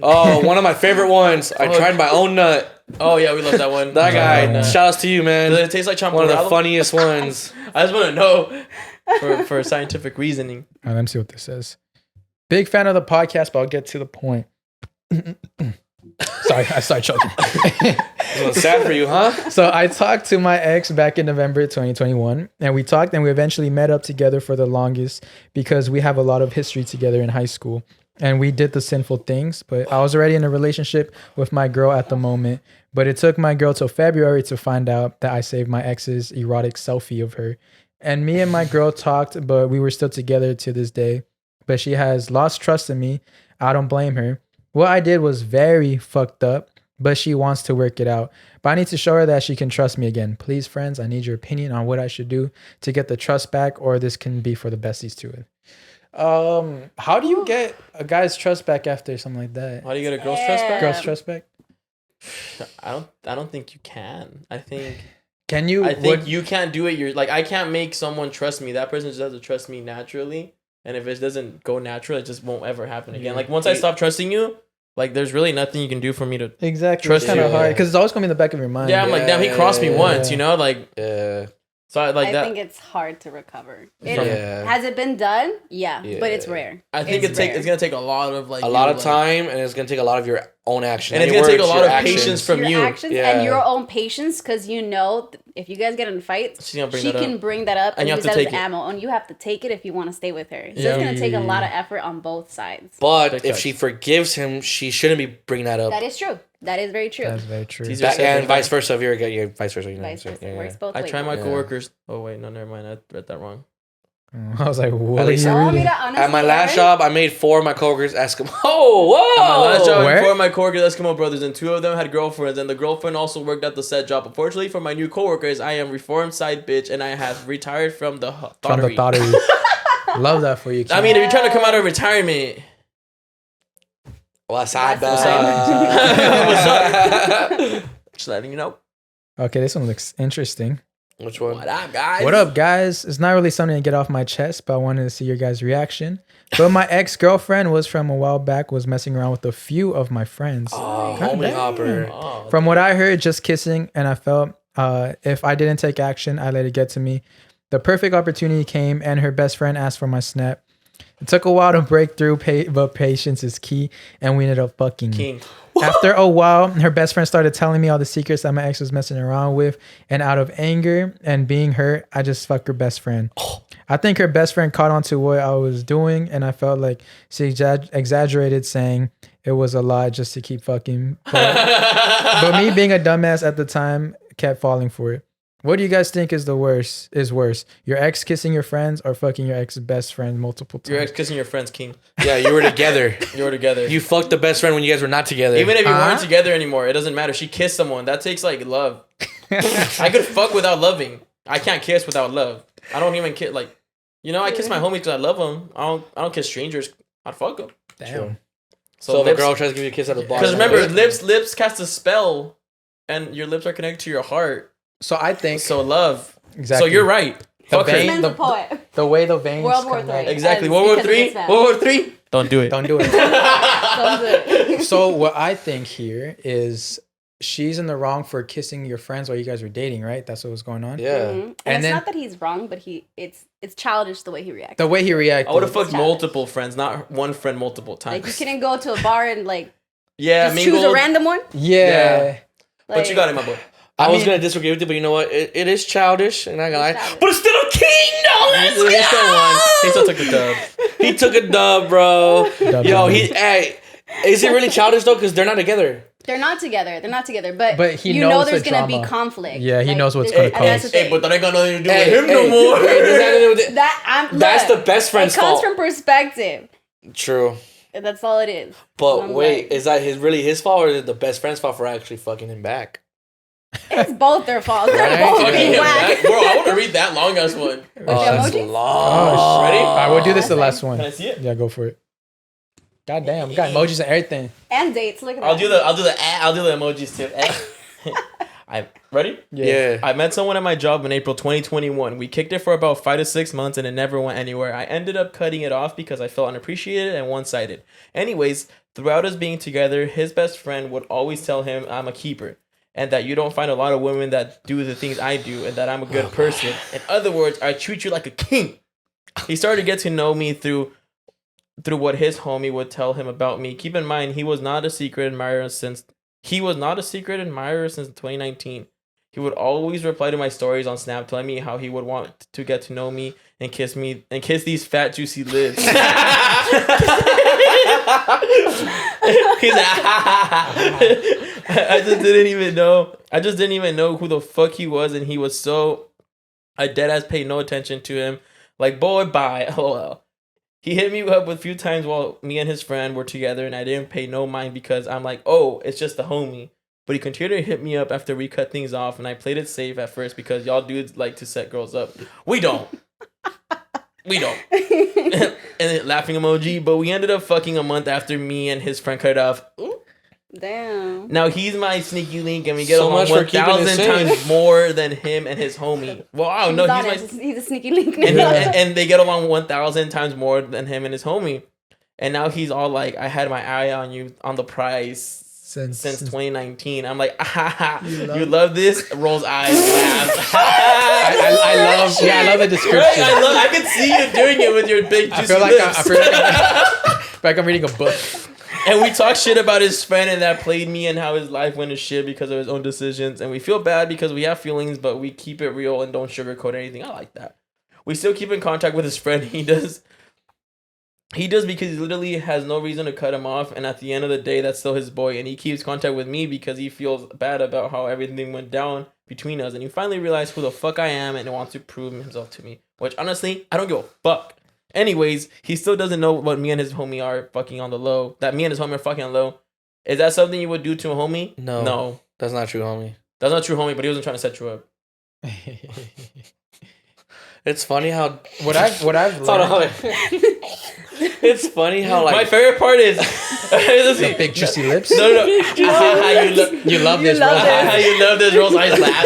Oh, one of my favorite ones. I tried my own nut.
Oh yeah, we love that one.
That guy.
Yeah.
Shout outs to you, man.
Does it taste like
One of the
champurrado?
funniest ones.
I just want to know for scientific reasoning.
All right, let me see what this says. Big fan of the podcast, but I'll get to the point. Sorry, I started choking.
This one's sad for you, huh?
So I talked to my ex back in November 2021, and we talked, and we eventually met up together for the longest because we have a lot of history together in high school, and we did the sinful things. But I was already in a relationship with my girl at the moment, but it took my girl till February to find out that I saved my ex's erotic selfie of her. And me and my girl talked, but we were still together to this day. But she has lost trust in me. I don't blame her. What I did was very fucked up, but she wants to work it out. But I need to show her that she can trust me again. Please, friends, I need your opinion on what I should do to get the trust back, or this can be for the besties too. How do you get a guy's trust back after something like that?
How do you get a girl's trust back?
Girl's trust back?
I don't think you can. I think
Would-
you can't do it. You're like, I can't make someone trust me. That person just has to trust me naturally. And if it doesn't go natural, it just won't ever happen again. Like once I stop trusting you, like there's really nothing you can do for me to.
Exactly.
Trust
It's kind of
you.
hard because it's always gonna be in the back of your mind.
Yeah, I'm like, damn, he crossed me once. You know, like
Yeah.
so. I like
I
that.
think it's hard to recover.
Yeah.
Has it been done? Yeah,
Yeah.
but it's rare.
I think
it's
it's gonna take a lot of like
A lot
you,
of
like-
time, and it's going to take a lot of your own action.
And it's
Your
gonna take a
words,
lot
your
of
actions.
patience from
your
you.
actions
Yeah.
and your own patience, because you know if you guys get in fights,
She's gonna bring
she
that
can
up.
bring that up
And
and
you
use
have to
that as
take it.
ammo, and you have to take it if you want to stay with her. So
Yeah.
it's gonna take a lot of effort on both sides.
But
Big
if
facts.
she forgives him, she shouldn't be bringing that up.
That is true. That is very true.
That's very true.
Teaser
That-
said
and
that-
vice versa. If you're yeah, vice versa. You know
Vice
what I'm
versa.
saying? Yeah,
Works
yeah.
both
I
ways.
try my
Yeah.
coworkers. Oh wait, no, never mind. I read that wrong.
I was like, what are
least
you
I-
Oh,
reading?
mira, honestly,
At my last
Aaron,
job, I made 4 of my coworkers Eskimo. Oh, whoa!
My last job,
Where?
4 of my coworkers Eskimo brothers, and 2 of them had girlfriends, and the girlfriend also worked at the said job. Unfortunately for my new coworkers, I am reformed side bitch, and I have retired from the
From the
thottery.
thottery. Love that for you.
I mean, if you're trying to come out of retirement,
What's up?
What's
just letting you know.
Okay, this one looks interesting.
Which one?
What up, guys?
What up, guys? It's not really something to get off my chest, but I wanted to see your guys' reaction. But my ex-girlfriend was from a while back, was messing around with a few of my friends.
Oh,
God
homie
damn.
hopper.
Oh,
From what I heard, just kissing, and I felt if I didn't take action, I let it get to me. The perfect opportunity came, and her best friend asked for my snap. It took a while to break through, but patience is key, and we ended up fucking.
King.
After a while, her best friend started telling me all the secrets that my ex was messing around with, and out of anger and being hurt, I just fucked her best friend. I think her best friend caught on to what I was doing, and I felt like she exaggerated, saying it was a lie just to keep fucking. But me being a dumbass at the time kept falling for it. What do you guys think is worse? Your ex kissing your friends or fucking your ex's best friend multiple times?
Your ex kissing your friend's king.
Yeah, you were together.
You were together.
You fucked the best friend when you guys were not together.
Even if you
Uh-huh.
weren't together anymore, it doesn't matter. She kissed someone. That takes like love. I could fuck without loving. I can't kiss without love. I don't even kiss like, you know, I kiss my homies because I love them. I don't kiss strangers. I'd fuck them.
Damn.
So the girl tries to give you a kiss at the bar.
Because remember, lips cast a spell, and your lips are connected to your heart.
So I think.
So love.
Exactly.
So you're right.
The
Fuck her.
This man's a poet.
The way the veins.
World War
connect.
III.
Exactly.
And
World War
because of
Three.
this man.
World War Three. Don't do it.
Don't do it.
Don't do it.
So what I think here is she's in the wrong for kissing your friends while you guys were dating, right? That's what was going on.
Yeah.
Mhm. And
And
it's
then-
not that he's wrong, but it's childish the way he reacted.
The way he reacted.
I would have fucked
Challenge.
multiple friends, not one friend multiple times.
Like you couldn't go to a bar and like
yeah,
just choose a
mingle.
random one.
Yeah.
But you
Like,
got it, my boy.
I was
mean-
gonna disagree with you, but you know what? It is childish, and I got
It's childish.
but it's still a king, though. Let's
He still
go!
won. He still took the dub.
He took a dub, bro.
Dub,
Yo,
dub.
hey, is it really childish though? Because they're not together.
They're not together. They're not together. But
he
you
knows
know
the
there's gonna be
drama.
conflict.
Yeah, he knows what's
there's-
gonna
and that's the
come.
Hey,
thing.
but that ain't got nothing to do
Hey,
with him no
hey,
more.
hey, does that have to do with it? That's
Look,
the best friend's
it comes
fault.
from perspective.
True.
That's all it is.
But
I'm
wait,
like-
is that really his fault, or is it the best friend's fault for actually fucking him back?
It's both their fault. They're
Right?
both
Fucking
being
him
whack.
back. Bro, I want to read that long ass one.
With the
That's
emojis?
long.
Ready?
All right, we'll do this the
Okay.
last one.
Can I see it?
Yeah, go for it. God damn, we got emojis and everything.
And dates. Look at
I'll
that.
do the emojis too. I ready?
Yeah.
I met someone at my job in April 2021. We kicked it for about 5 to 6 months and it never went anywhere. I ended up cutting it off because I felt unappreciated and one-sided. Anyways, throughout us being together, his best friend would always tell him I'm a keeper and that you don't find a lot of women that do the things I do and that I'm a good person. In other words, I treat you like a king. He started to get to know me through what his homie would tell him about me. Keep in mind, he was not a secret admirer since 2019. He would always reply to my stories on Snap telling me how he would want to get to know me and kiss these fat juicy lips. He's like, I just didn't even know who the fuck he was, and he was so I deadass paid no attention to him. Like, boy, bye. LOL. He hit me up a few times while me and his friend were together, and I didn't pay no mind because I'm like, oh, it's just the homie. But he continued to hit me up after we cut things off, and I played it safe at first because y'all dudes like to set girls up. We don't. We don't. And then laughing emoji. But we ended up fucking a month after me and his friend cut it off.
Damn.
Now he's my sneaky link, and we get
So
along
much for keeping it
1,000
safe.
times more than him and his homie. Well, I don't know.
He's a sneaky link.
And they get along 1,000 times more than him and his homie. And now he's all like, I had my eye on you on the prize since 2019. I'm like, you love this? Rolls eyes, laughs.
I love the description.
Right? I can see you doing it with your big juicy
I feel like I'm reading a book.
And we talk shit about his friend and that played me and how his life went to shit because of his own decisions. And we feel bad because we have feelings, but we keep it real and don't sugarcoat anything. I like that. We still keep in contact with his friend. He does because he literally has no reason to cut him off. And at the end of the day, that's still his boy. And he keeps contact with me because he feels bad about how everything went down between us. And he finally realized who the fuck I am and wants to prove himself to me. Which, honestly, I don't give a fuck. Anyways, he still doesn't know what me and his homie are fucking on the low. That me and his homie are fucking on the low. Is that something you would do to a homie? No.
That's not true, homie.
That's not true, homie, but he wasn't trying to set you up.
It's funny how
what I've
Hold on,
learned,
hold on. It's funny how
My
like
favorite part is
the big juicy lips.
no.
You love this,
love
bro.
this.
You love this Rolls Eyes laugh.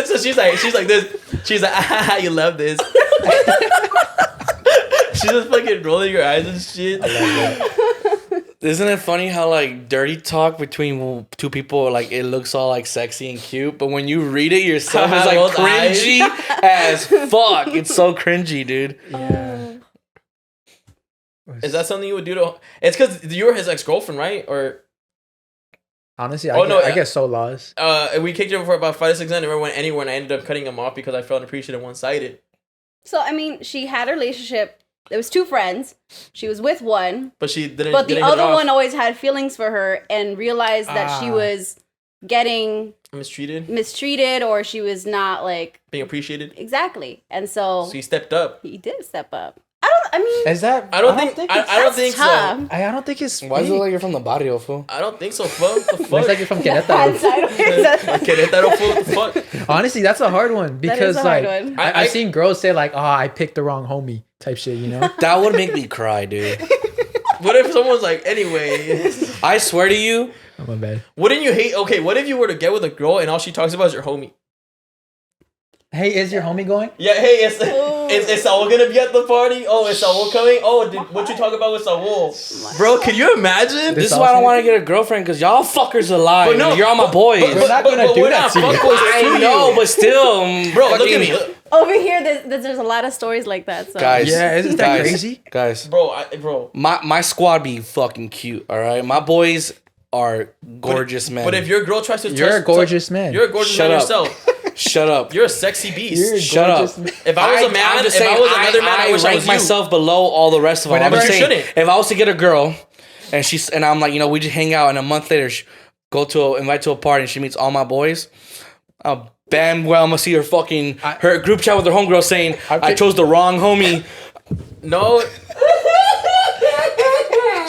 So she's like this. She's like, you love this. She's just fucking rolling her eyes and shit.
Isn't it funny how like dirty talk between two people like it looks all like sexy and cute, but when you read it yourself, it's like
Rolls
cringy as fuck. It's so cringy, dude.
Yeah.
Is that something you would do to? It's because you were his ex-girlfriend, right? Or
Honestly,
I
I get so lost.
we kicked him for about 5 to 6 months. Never went anywhere, and I ended up cutting him off because I felt unappreciated and one-sided.
So I mean, she had a relationship. There was two friends. She was with one,
But she didn't.
but the
didn't hit it
other
off.
one always had feelings for her and realized that she was getting
mistreated,
or she was not like
being appreciated.
exactly. And so
So he stepped up.
he did step up. I mean,
Is that?
I don't think.
it's-
I don't think so.
tough.
I don't think it's.
Why is it
fake.
like you're from the barrio, fool?
I don't think so. Fuck the fuck.
Looks like you're from Querétaro.
Querétaro, fool. What the fuck?
Honestly, that's a hard one because
a hard
like
one.
I've seen girls say like, "Oh, I picked the wrong homie" type shit. You know?
That would make me cry, dude.
What if someone's like, anyway?
I swear to you,
Oh, my bad.
Wouldn't you hate? Okay, what if you were to get with a girl and all she talks about is your homie?
Hey, is your homie going?
Yeah, hey, is Saul gonna be at the party? Oh, is Saul coming? Oh, what you talk about with Saul? Bro, can you imagine?
this is why I don't want to get a girlfriend because y'all fuckers are lying.
But no,
You're all my boys.
We're not gonna do
we're
that
not
to you.
fuckboys
I
to
know,
you.
but still,
Bro, look at me.
Over here, there's a lot of stories like that. So.
guys.
Yeah, isn't that crazy?
Guys,
Bro.
my squad be fucking cute. All right, my boys are gorgeous men.
But if your girl tries to,
You're a gorgeous man.
You're a gorgeous
Shut
man
up.
yourself.
Shut up.
You're a sexy beast.
You're a
Shut up.
gorgeous man.
If I was a man,
I'm just
if
saying,
I was another man, I wish I
rank
was you.
myself below all the rest of them. I'm
Whenever
just
you
saying,
shouldn't.
if I was to get a girl, and I'm like, we just hang out, and a month later, invite to a party, and she meets all my boys. Bam, well, I'm gonna see her group chat with her homegirl saying, I chose the wrong homie.
No.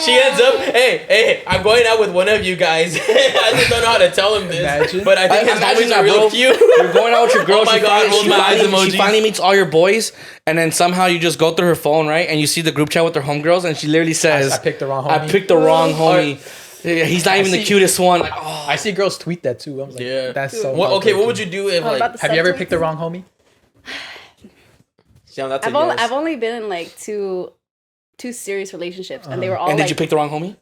She ends up, hey, I'm going out with one of you guys. I just don't know how to tell him this.
Imagine.
But I think his
Imagine
homies
that,
are real
bro.
cute.
You're going out with your girl.
Oh my
she
God,
finally-
rolled
she
my eyes
finally- She
emojis.
finally meets all your boys, and then somehow you just go through her phone, right? And you see the group chat with her homegirls, and she literally says,
I picked the wrong homie.
I picked the wrong homie. He's not even the
see-
cutest one. Like, oh.
I see girls tweet that too. I'm like,
Yeah.
that's so.
Okay, what would you do if
I'm about
like?
to
Have you ever
subtweet
picked the
this.
wrong homie?
Yeah, that's a
I've
yes.
only been in like two serious relationships, and they were all
And
like.
did you pick the wrong homie?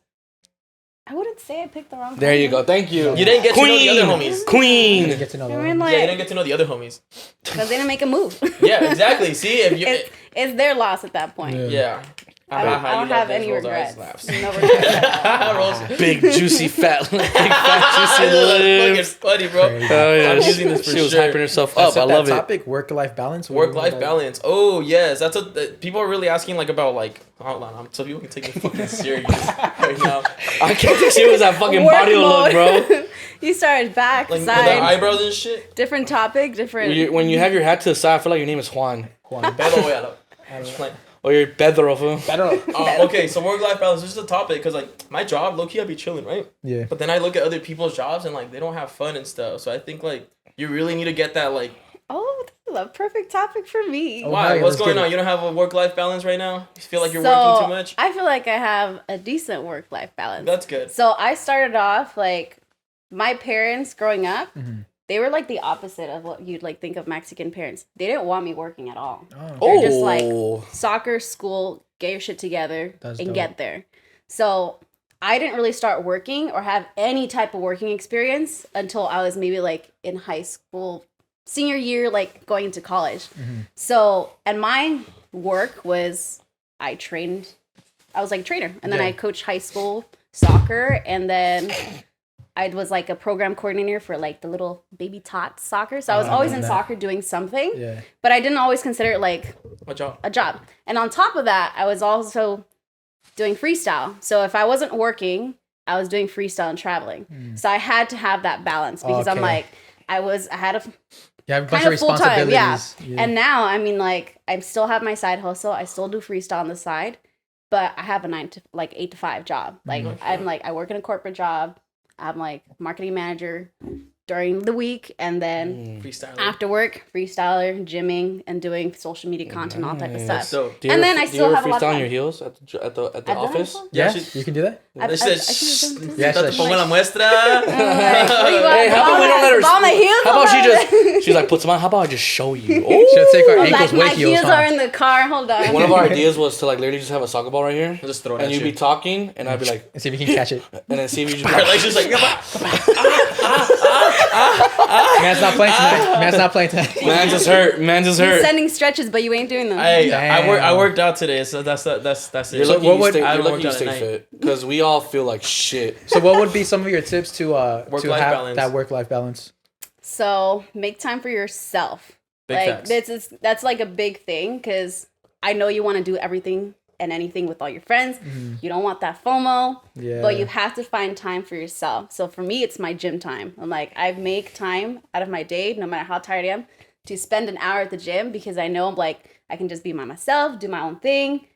I wouldn't say I picked the wrong.
There you
homie.
go. Thank you.
You didn't get to know the other homies.
I didn't
Queen.
get to know
I
them.
mean,
Yeah, you didn't
like,
get to know the other homies.
because they didn't make a move.
Yeah, exactly. See, if you,
it's their loss at that point.
Yeah.
yeah.
I don't
You love
have
those
any
rolls, eyes,
regrets.
laughs.
No regrets.
Rolls.
Big juicy fat, big fat juicy
Look,
lips.
it's funny, bro.
Crazy.
Oh yeah,
I'm using this for
she was
sure.
hyping herself
That's
up. I love it.
topic, work-life balance.
Work-life balance. Oh yes, that's people are really asking like about like. Hold on, so people can take me fucking serious right now.
I can't take serious that fucking
Work
body look,
mode.
bro.
You started back,
Like with the
side,
eyebrows and shit.
different topic, different.
When you have your hat to the side, I feel like your name is Juan.
Pedro, yeah,
Or you're Pedro. fool.
okay, so work-life balance. This is a topic because like my job, low key, I be chilling, right?
Yeah.
But then I look at other people's jobs and like they don't have fun and stuff. So I think like you really need to get that like.
Oh, this is a perfect topic for me.
Oh,
Why?
hey,
What's
let's
going
get it.
on? You don't have a work-life balance right now? You feel like you're
So,
working too much?
I feel like I have a decent work-life balance.
That's good.
So I started off like my parents growing up.
Mm-hmm.
They were like the opposite of what you'd like think of Mexican parents. They didn't want me working at all.
Oh,
They're just like soccer, school, get your shit together
That's
and
dope.
get there. So I didn't really start working or have any type of working experience until I was maybe like in high school, senior year, like going into college.
Mm-hmm.
So, and my work was I was like a trainer, and then
Yeah.
I coached high school soccer, and then I was like a program coordinator for like the little baby tots soccer. So I was
I
always in
remember that.
soccer doing something,
yeah.
but I didn't always consider it like
What job?
a job. And on top of that, I was also doing freestyle. So if I wasn't working, I was doing freestyle and traveling. So I had to have that balance because I'm
Okay.
like, I had a
You have a bunch
kind
of
of full time,
responsibilities.
yeah. And now, I mean, like, I still have my side hustle. I still do freestyle on the side, but I have a 8 to 5 job. Like, I'm like, I work in a corporate job. I'm like marketing manager during the week, and then
Freestyle.
after work, freestyler, gymming, and doing social media content, all type of stuff.
So
Do you
And
ever-
then I
do
still
you
have a
ever
lot of
freestyle on
fun.
your heels at the
I've done that
office?
before.
Yeah,
Yeah, you can do that.
I've-
This
I've-
is.
I've done that too.
Yeah,
Te
she's
pongo
like,
la muestra.
Hey, how about we don't let her?
Ball my heels
How about she
on.
just? She's like, put some on. How about I just show you? Oh.
She'll take our
Oh,
ankles
like my
with heels,
heels
huh?
are in the car. Hold on.
One of our ideas was to like literally just have a soccer ball right here,
Just throw it
and
at
you'd
you.
be talking, and I'd be like,
And see if you can catch it.
and then see if you just.
Her legs just like.
Man's not playing tonight. Man's not playing tonight.
Man just hurt. Man just
You're
hurt.
sending stretches, but you ain't doing them.
I
Damn.
worked out today, so that's it.
You're
So
lucky
what
you
would-
stay,
I
you're
haven't
lucky you
worked out at
stay
night.
fit because we all feel like shit.
So what would be some of your tips to
Work-life
have
balance.
that work-life balance?
So make time for yourself.
Big
like
facts.
that's like a big thing because I know you want to do everything and anything with all your friends. You don't want that FOMO,
Yeah.
but you have to find time for yourself. So for me, it's my gym time. I'm like, I make time out of my day, no matter how tired I am, to spend an hour at the gym because I know I'm like, I can just be by myself, do my own thing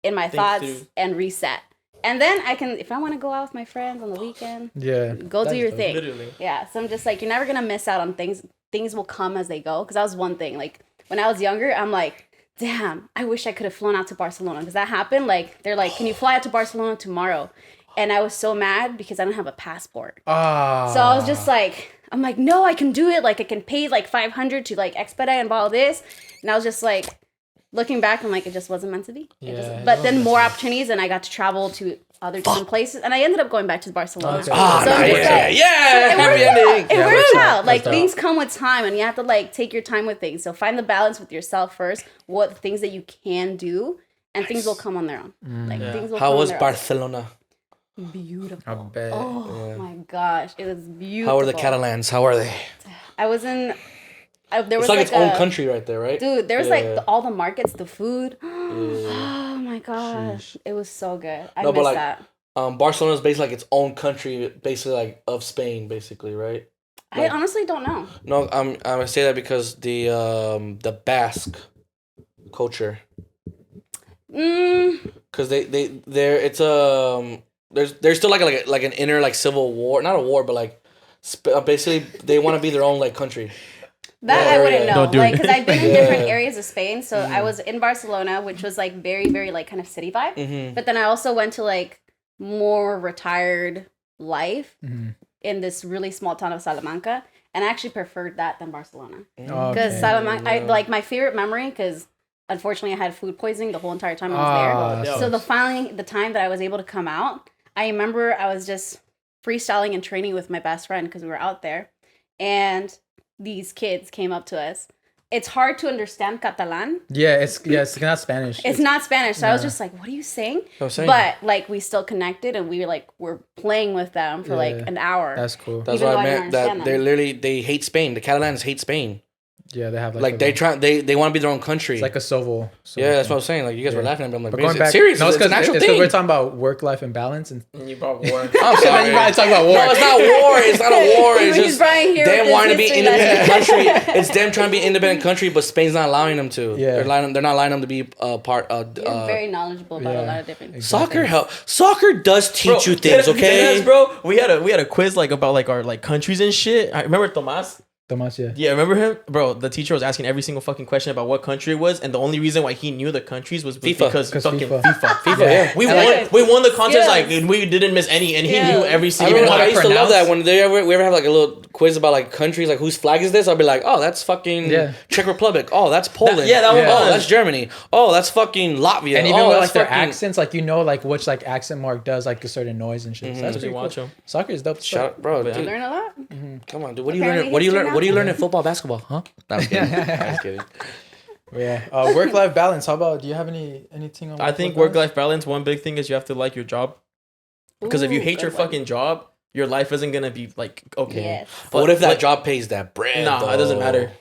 in my
Think
thoughts
through.
and reset. And then I can, if I want to go out with my friends on the weekend,
Yeah.
go do
That's
your
dope.
thing.
Literally.
Yeah, so I'm just like, you're never gonna miss out on things. Things will come as they go. Because that was one thing. Like when I was younger, I'm like, damn, I wish I could have flown out to Barcelona because that happened. Like they're like, can you fly out to Barcelona tomorrow? And I was so mad because I don't have a passport. So I was just like, I'm like, no, I can do it. Like I can pay like 500 to like expedite and all this. And I was just like, looking back, I'm like, it just wasn't meant to be. But then more opportunities, and I got to travel to other different places, and I ended up going back to Barcelona.
Okay.
So I'm just like,
Happy ending.
it works out. Like
That's
things come with time, and you have to like take your time with things. So find the balance with yourself first. What things that you can do, and things will come on their own. Like things will.
How
come
was
on their
Barcelona?
Own. Beautiful.
I bet.
Oh my gosh, it was beautiful.
How are the Catalans? How are they?
I was in. There was
It's like its own country right there, right?
Dude, there was like all the markets, the food. Oh my gosh, it was so good. I missed
like,
that.
Barcelona is basically like its own country, basically like of Spain, basically, right?
I honestly don't know.
No, I'm gonna say that because the Basque culture, because they're it's there's still like an inner like civil war, not a war, but like basically they want to be their own like country.
That I wouldn't know,
Don't do
like,
it.
because I've been in different areas of Spain. So I was in Barcelona, which was like very, very like kind of city vibe. But then I also went to like more retired life in this really small town of Salamanca, and I actually preferred that than Barcelona because Salamanca. I like my favorite memory because unfortunately I had food poisoning the whole entire time I was there. So the time that I was able to come out, I remember I was just freestyling and training with my best friend because we were out there, and these kids came up to us. It's hard to understand Catalan.
Yeah, it's not Spanish.
It's not Spanish. So I was just like, what are you saying? But like we still connected, and we like were playing with them for like an hour.
That's cool.
That's
Even
what
though
I
I
meant.
didn't
That
understand
they hate Spain. The Catalans hate Spain.
Yeah, they have
Like they want to be their own country.
It's like a civil.
Yeah, that's what I was saying. Like you guys were laughing at me. I'm like,
But
but
going back,
serious.
no,
it's an actual thing.
we're talking about work-life imbalance, and
You brought war.
I'm sorry.
you might talk about war.
No, it's not war. It's not a war. It's
He's
just
Brian here
them
with
wanting to
his
be
history
independent
lesson.
country. It's them trying to be an independent country, but Spain's not allowing them to.
Yeah.
They're not allowing them to be part.
You're very knowledgeable about a lot of different things.
Soccer does teach you things. Okay,
Yes, bro. We had a quiz like about like our like countries and shit. I remember Tomas.
Tomas, yeah.
Yeah, remember him, bro? The teacher was asking every single fucking question about what country it was, and the only reason why he knew the countries was
FIFA.
because fucking
FIFA.
FIFA.
Yeah.
We
And
won.
like-
We won the contest.
Yes.
Like we didn't miss any, and he
Yeah.
knew every
I
single.
remember
how
I
to
used to love
pronounce.
that when we ever have like a little quiz about like countries, like whose flag is this? I'll be like, oh, that's fucking Czech Republic. Oh, that's Poland.
that one
Oh,
was.
that's Germany. Oh, that's fucking Latvia.
And even
oh,
with
that's
like their
fucking
accents, like like which like accent mark does like a certain noise and shit. So that's
Did you
pretty
watch
cool.
him?
Soccer is dope. as fuck.
Shout out, bro.
Yeah.
Dude,
Learn a lot.
come on, dude. What do you
Apparently
learn? What do you
history
learn? What do you
now.
learn in football, basketball? Huh? No, I was kidding. I was kidding.
Yeah. Work-life balance. How about? Do you have anything on?
I think work-life balance. One big thing is you have to like your job, because if you
Ooh,
hate your
good one.
fucking job, your life isn't gonna be like okay.
Yes.
But what if that
like,
job pays that bread?
Nah, it doesn't
though?
matter.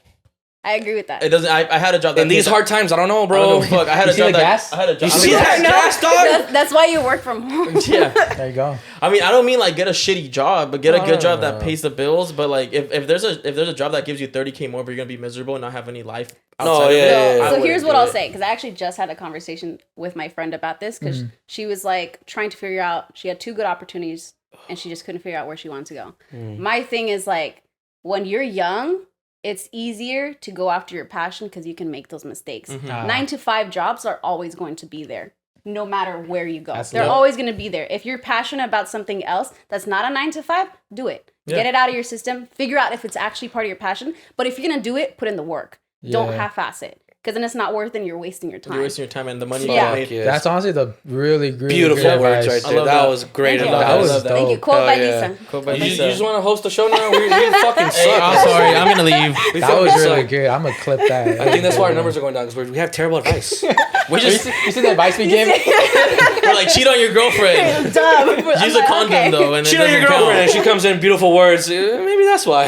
I agree with that.
It doesn't. I had a job that
In these
paid-
hard times, I don't know,
I
bro.
don't know, fuck. I had a
You see
job
the
that
gas?
I had a job.
You see that
No,
gas, dog?
that's why you work from home.
Yeah.
There you go.
I mean, I don't mean like get a shitty job, but get a
No,
good
no,
job
no,
that
no.
pays the bills. But like, if there's a job that gives you 30K more, but you're gonna be miserable and not have any life.
No,
outside of
yeah,
it,
yeah,
I
yeah.
So
wouldn't
here's
do
what I'll
it.
say, because I actually just had a conversation with my friend about this, because she was like trying to figure out, she had 2 good opportunities and she just couldn't figure out where she wanted to go. My thing is like, when you're young, it's easier to go after your passion because you can make those mistakes. 9 to 5 jobs are always going to be there, no matter where you go.
That's
They're
lit.
always going to be there. If you're passionate about something else that's not a 9 to 5, do it. Get it out of your system. Figure out if it's actually part of your passion. But if you're going to do it, put in the work. Don't
Yeah.
half-ass it. Because then it's not worth it and you're wasting your time.
You're wasting your time and the money you
Yeah.
get paid.
Yes.
That's honestly the really
Beautiful
great
words
advice.
right there.
love
That
that.
was great.
Thank you.
advice.
That was
love that.
Thank you.
dope.
Quote
Hell
by
yeah.
Lisa.
Quote by
You
Lisa.
just want to host the show now? We fucking suck.
Hey, I'm sorry. I'm gonna leave.
We
That
fucking
was really
suck.
good. I'm gonna clip that.
I think that's why our numbers are going down, because we have terrible advice.
We just
You see the advice we gave?
we're like cheat on your girlfriend.
Dumb.
Use a condom though, and
Cheat
it
on your
doesn't
girlfriend and
count.
she comes in beautiful words. Maybe that's why.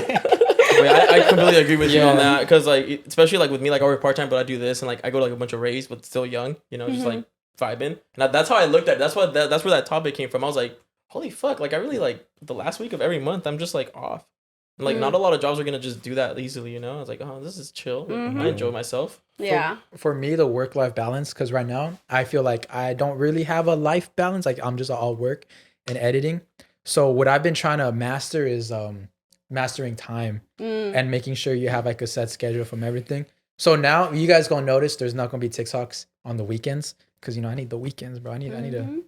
Wait, I completely agree with you on that, because like especially like with me, like I work part time, but I do this and like I go to like a bunch of raves, but still young, you know, just like vibing. And that's how I looked at it. That's where that topic came from. I was like, holy fuck, like I really like the last week of every month, I'm just like off. And, like not a lot of jobs are gonna just do that easily, you know. I was like, oh, this is chill. I enjoy myself.
Yeah.
For me, the work-life balance, because right now I feel like I don't really have a life balance. Like I'm just all work and editing. So what I've been trying to master is mastering time and making sure you have like a set schedule from everything. So now you guys gonna notice there's not gonna be TikToks on the weekends because I need the weekends, bro. I need to.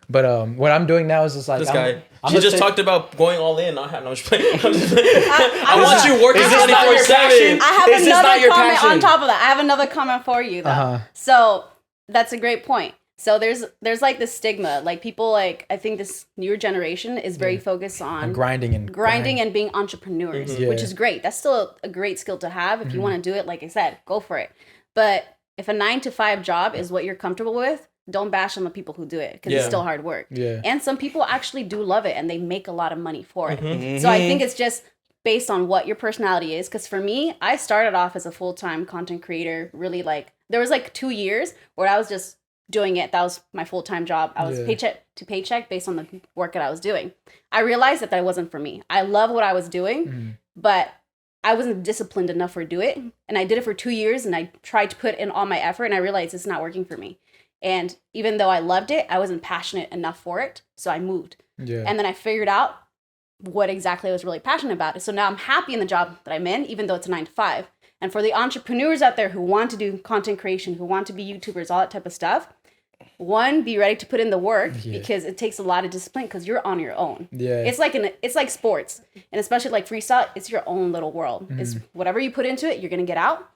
But what I'm doing now is just like
This guy. She just talked about going all in. No, I'm just playing.
I
want you working 24/7.
I have
Is this not
another
your
comment
passion?
on top of that. I have another comment for you though. So that's a great point. So there's like this stigma, like people like I think this newer generation is very focused on
grinding
and being entrepreneurs, which is great. That's still a great skill to have if you want to do it. Like I said, go for it. But if a 9-to-5 job is what you're comfortable with, don't bash on the people who do it because it's still hard work. Yeah. And some people actually do love it and they make a lot of money for it. So I think it's just based on what your personality is. Because for me, I started off as a full-time content creator. Really, like there was like 2 years where I was just doing it. That was my full-time job. I was paycheck to paycheck based on the work that I was doing. I realized that wasn't for me. I love what I was doing, but I wasn't disciplined enough to do it. And I did it for 2 years and I tried to put in all my effort and I realized it's not working for me. And even though I loved it, I wasn't passionate enough for it. So I moved. Yeah. And then I figured out what exactly I was really passionate about. So now I'm happy in the job that I'm in, even though it's a 9-to-5. And for the entrepreneurs out there who want to do content creation, who want to be YouTubers, all that type of stuff, one, be ready to put in the work because it takes a lot of discipline because you're on your own. Yeah. It's like sports. And especially like freestyle, it's your own little world. It's whatever you put into it, you're going to get out.